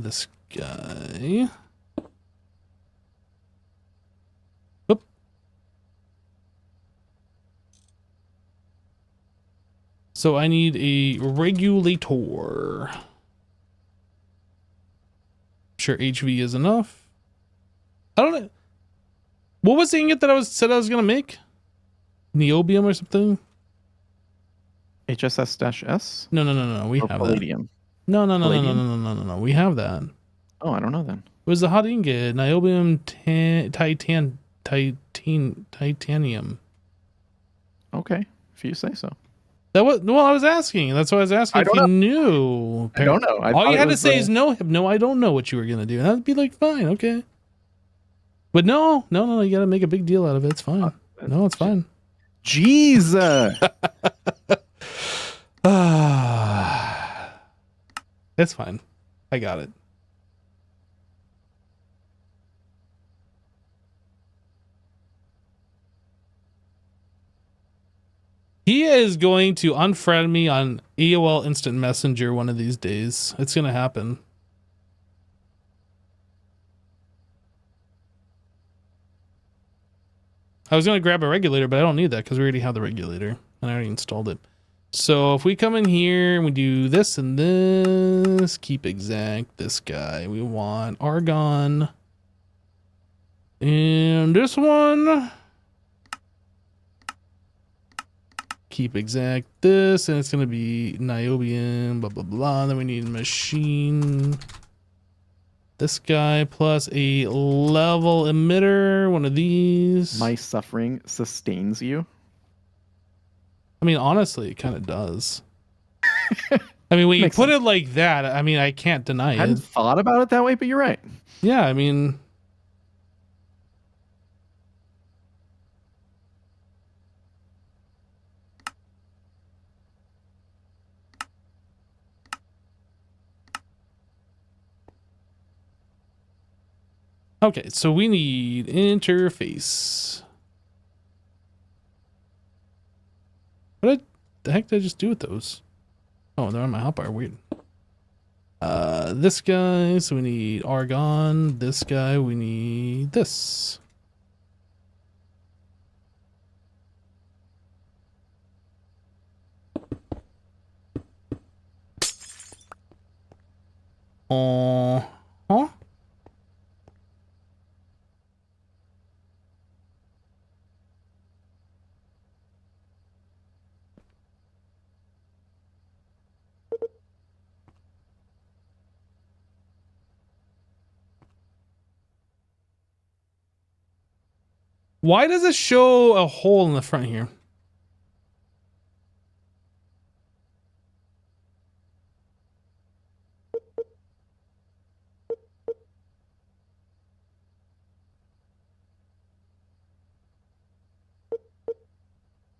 This guy. Oop. So I need a regulator. Sure, HV is enough. I don't know. What was the ingot that I said I was gonna make? Niobium or something? HSS-S? No. We have palladium. that. No. Palladium? We have that. Oh, I don't know then. It was the hot ingot, niobium, titanium. Okay, if you say so. That was well. I was asking. That's why I was asking if you knew. I don't know. All you had to say is no. No, I don't know what you were gonna do. And that'd be like fine, okay. But no. You gotta make a big deal out of it. It's fine. No, it's fine. Jeez. It's fine. I got it. He is going to unfriend me on AOL Instant Messenger one of these days. It's going to happen. I was going to grab a regulator, but I don't need that because we already have the regulator and I already installed it. So if we come in here and we do this and this, keep exact this guy. We want argon. And this one. Keep exact this, and it's going to be niobium, blah, blah, blah. Then we need machine. This guy plus a level emitter, one of these. My suffering sustains you. I mean, honestly, it kind of does. I mean, when you put it like that, I mean, I can't deny it. I hadn't thought about it that way, but you're right. Yeah, I mean... Okay, so we need interface. What the heck did I just do with those? Oh, they're on my hotbar. Weird. This guy, so we need argon. This guy, we need this. Huh? Why does it show a hole in the front here?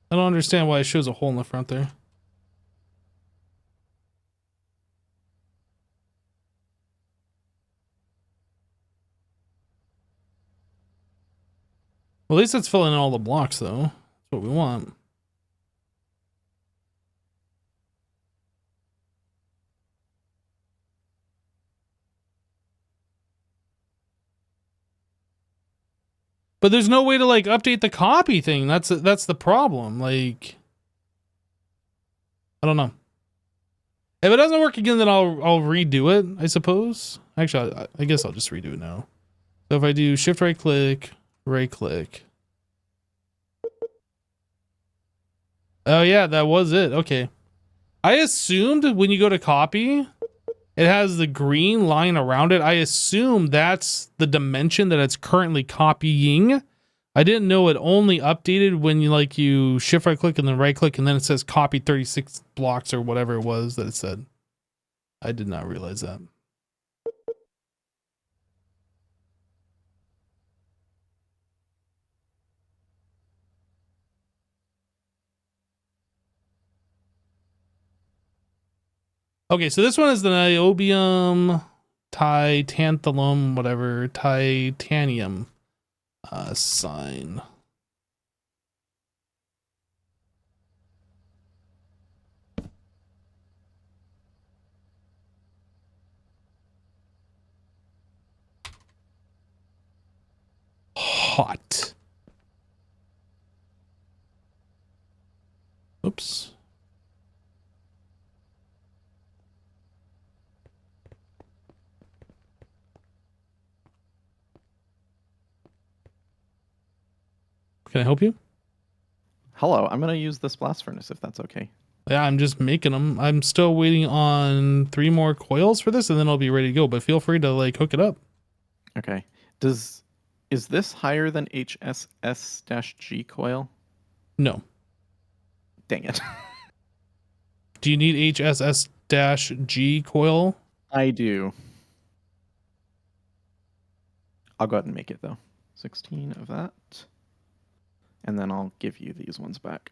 I don't understand why it shows a hole in the front there. Well, at least it's filling in all the blocks, though. That's what we want. But there's no way to like update the copy thing. That's the problem. Like, I don't know. If it doesn't work again, then I'll redo it, I suppose. Actually, I guess I'll just redo it now. So if I do shift right click. Oh yeah, that was it. Okay. I assumed when you go to copy it has the green line around it. I assume that's the dimension that it's currently copying. I didn't know it only updated when you shift right click and then right click and then it says copy 36 blocks or whatever it was that it said. I did not realize that. Okay, so this one is the niobium titanthalum, whatever, titanium sign. Hot. Oops. Can I help you? Hello, I'm going to use this blast furnace if that's okay. Yeah, I'm just making them. I'm still waiting on 3 more coils for this and then I'll be ready to go, but feel free to hook it up. Okay. Is this higher than HSS-G coil? No. Dang it. Do you need HSS-G coil? I do. I'll go ahead and make it though. 16 of that. And then I'll give you these ones back.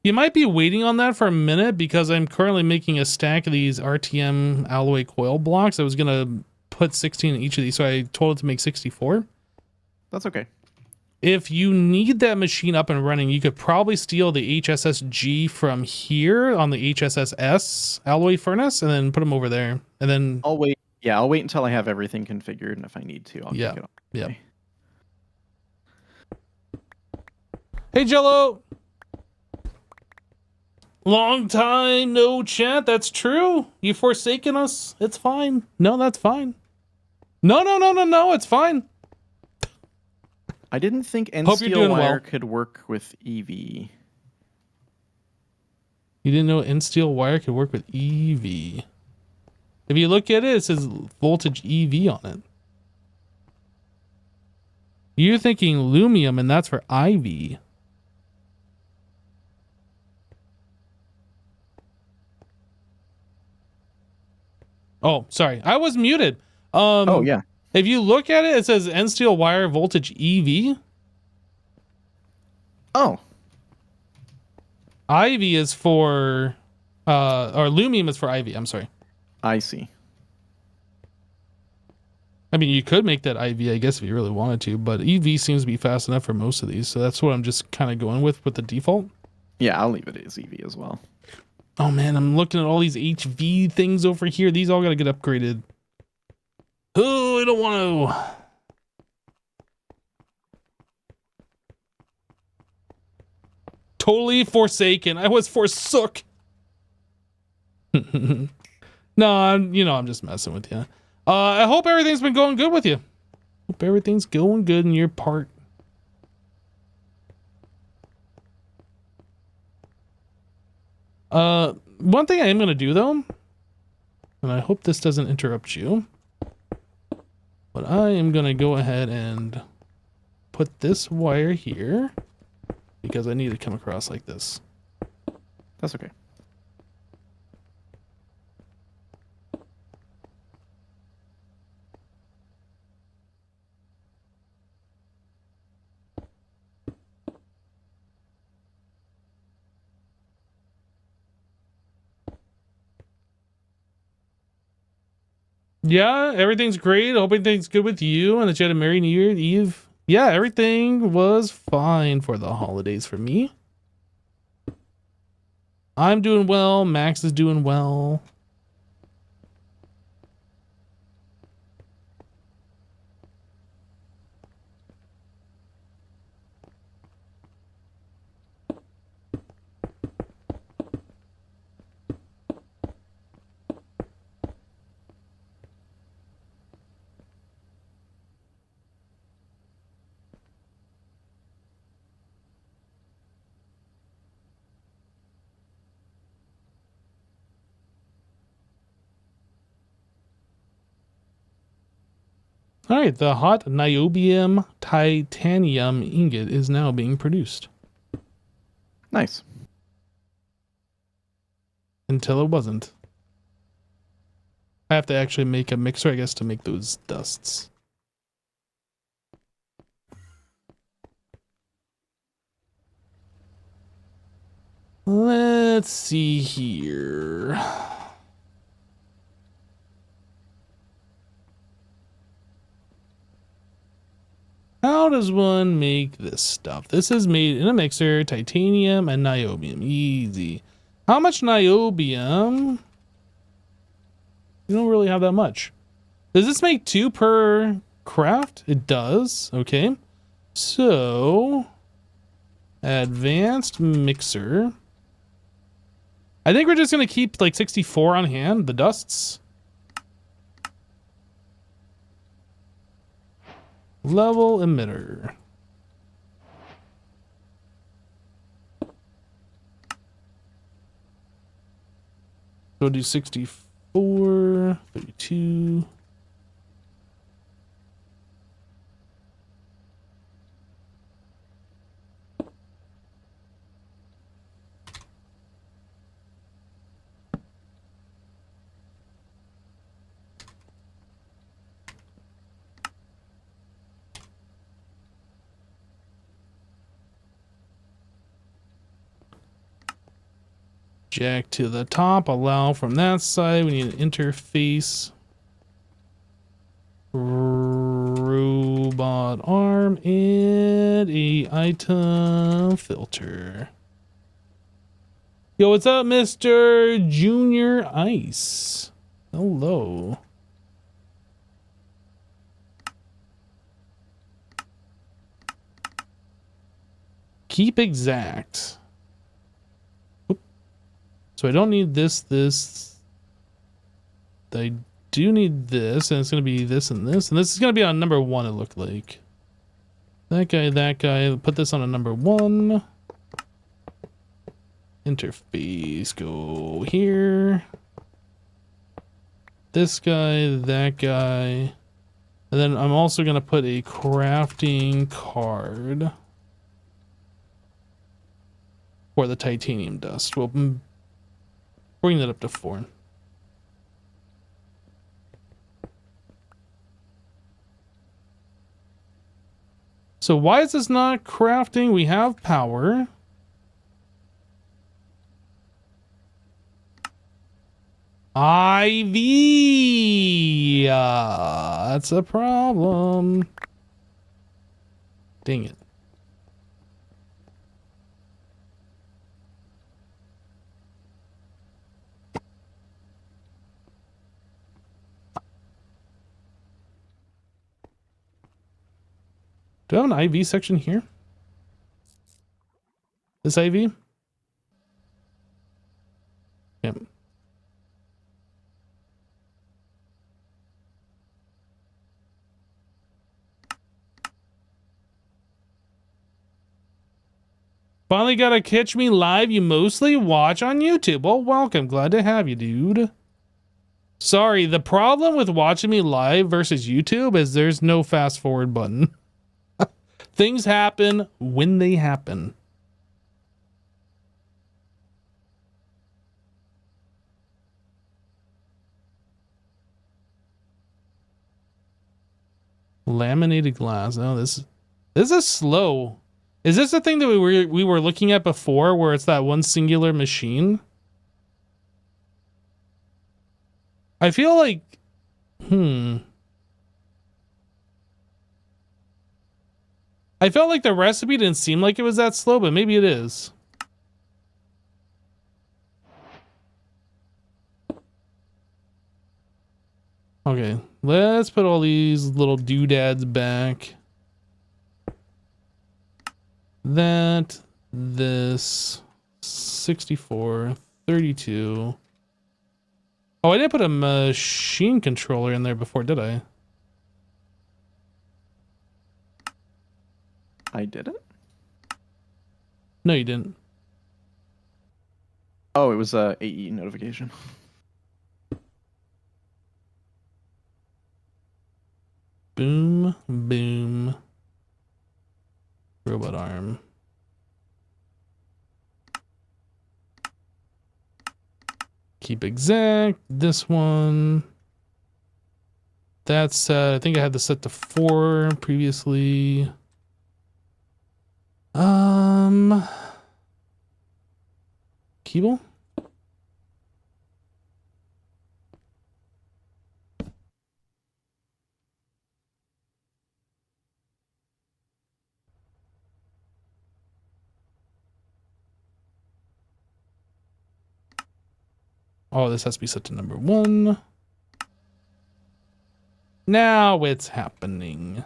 You might be waiting on that for a minute because I'm currently making a stack of these RTM alloy coil blocks. I was going to put 16 in each of these, so I told it to make 64. That's okay. If you need that machine up and running, you could probably steal the HSS-G from here on the HSS-S alloy furnace and then put them over there. And then I'll wait. Yeah, I'll wait until I have everything configured, and if I need to, I'll kick it off. Yeah. Okay. Hey, Jello. Long time no chat. That's true. You forsaken us. It's fine. No, that's fine. No. It's fine. I didn't think N Hope you're steel doing wire well. could work with EV. You didn't know N-steel wire could work with EV. If you look at it, it says voltage EV on it. You're thinking lumium, and that's for IV. Oh, sorry. I was muted. Oh, yeah. If you look at it, it says N-steel wire voltage EV. Oh. IV is for, or lumium is for IV. I'm sorry. I see. I mean, you could make that IV, I guess, if you really wanted to, but EV seems to be fast enough for most of these, so that's what I'm just kind of going with the default. Yeah, I'll leave it as EV as well. Oh man, I'm looking at all these HV things over here. These all gotta get upgraded. Oh, I don't want to. Totally forsaken. I was forsook. No, I'm just messing with you. I hope everything's been going good with you. Hope everything's going good in your part. One thing I am gonna do though, and I hope this doesn't interrupt you, but I am gonna go ahead and put this wire here because I need to come across like this. That's okay. Yeah, everything's great. I hope everything's good with you and that you had a Merry New Year Eve. Yeah, everything was fine for the holidays for me. I'm doing well. Max is doing well. All right, the hot niobium titanium ingot is now being produced. Nice. Until it wasn't. I have to actually make a mixer, I guess, to make those dusts. Let's see here. How does one make this stuff? This is made in a mixer, titanium and niobium. Easy. How much niobium? You don't really have that much. Does this make 2 per craft? It does. Okay. So, advanced mixer. I think we're just going to keep like 64 on hand, the dusts. Level emitter. So we'll do 64, 32. Jack to the top, allow from that side. We need an interface. Robot arm and a item filter. Yo, what's up, Mr. Junior Ice? Hello. Keep exact. So I don't need this. I do need this, and it's going to be this, and this is going to be on number 1, it looked like. That guy. Put this on a number 1. Interface, go here. This guy, that guy. And then I'm also going to put a crafting card for the titanium dust. We'll bring that up to 4. So why is this not crafting? We have power. IV. That's a problem. Dang it. Do I have an IV section here? This IV? Yep. Finally got to catch me live. You mostly watch on YouTube. Well, welcome. Glad to have you, dude. Sorry, the problem with watching me live versus YouTube is there's no fast forward button. Things happen when they happen. Laminated glass. Oh, this is slow. Is this the thing that we were looking at before, where it's that one singular machine? I feel like, I felt like the recipe didn't seem like it was that slow, but maybe it is. Okay, let's put all these little doodads back. This, 64, 32. Oh, I didn't put a machine controller in there before, did I? I didn't? No, you didn't. Oh, it was a AE notification. Boom, boom. Robot arm. Keep exact. This one. That's, I think I had this set to 4 previously. Keeble? Oh, this has to be set to number 1. Now it's happening.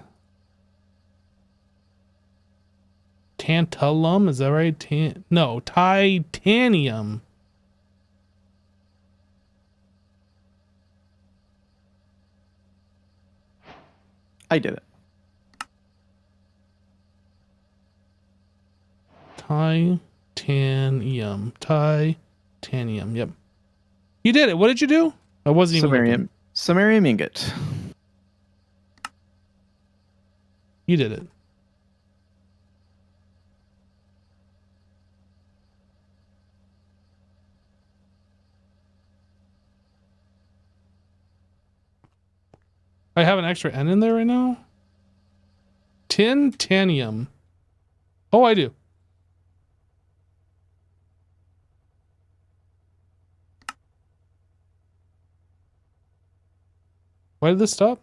Tantalum, is that right? No, titanium. I did it. Titanium. Titanium. Yep. You did it. What did you do? I wasn't even looking. Samarium ingot. You did it. I have an extra N in there right now. Titanium. Oh, I do. Why did this stop?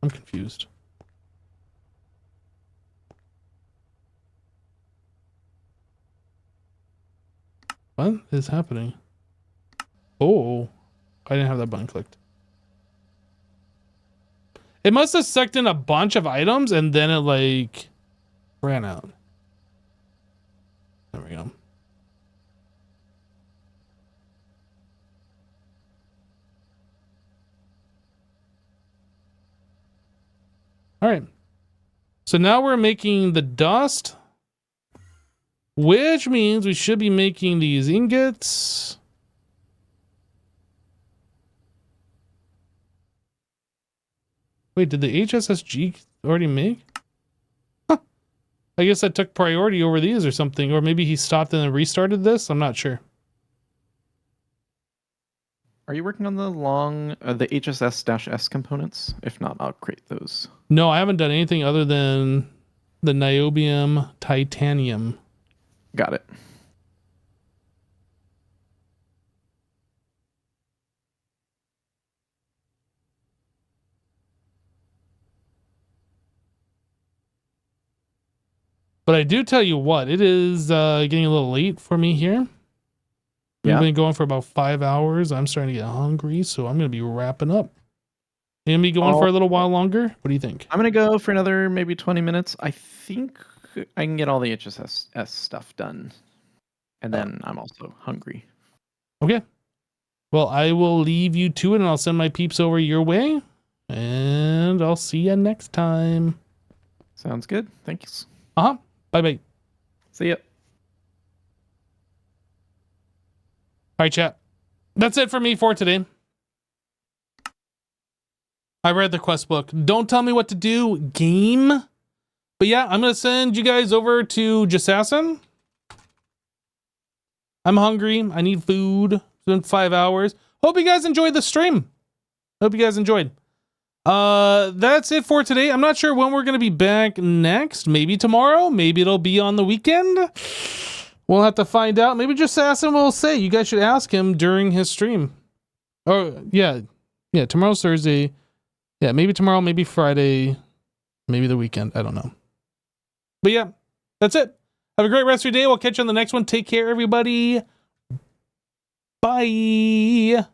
I'm confused. What is happening? Oh, I didn't have that button clicked. It must have sucked in a bunch of items and then it like ran out. There we go. All right. So now we're making the dust, which means we should be making these ingots. Wait, did the HSSG already make? Huh. I guess that took priority over these or something, or maybe he stopped and then restarted this. I'm not sure. Are you working on the the HSS-S components? If not, I'll create those. No, I haven't done anything other than the niobium titanium. Got it. But I do tell you what, it is getting a little late for me here. We've Yeah. been going for about 5 hours. I'm starting to get hungry, so I'm going to be wrapping up. You gonna be going for a little while longer? What do you think? I'm going to go for another maybe 20 minutes. I think I can get all the HSS stuff done. And then I'm also hungry. Okay. Well, I will leave you to it, and I'll send my peeps over your way. And I'll see you next time. Sounds good. Thanks. Bye-bye. See ya. All right, chat. That's it for me for today. I read the quest book. Don't tell me what to do, game. But yeah, I'm going to send you guys over to Jassassin. I'm hungry. I need food. It's been 5 hours. Hope you guys enjoyed the stream. Hope you guys enjoyed. That's it for today. I'm not sure when we're going to be back next. Maybe tomorrow. Maybe it'll be on the weekend. We'll have to find out. Maybe Jassassin will say. You guys should ask him during his stream. Oh, yeah. Yeah, tomorrow's Thursday. Yeah, maybe tomorrow, maybe Friday, maybe the weekend. I don't know. But yeah, that's it. Have a great rest of your day. We'll catch you on the next one. Take care, everybody. Bye.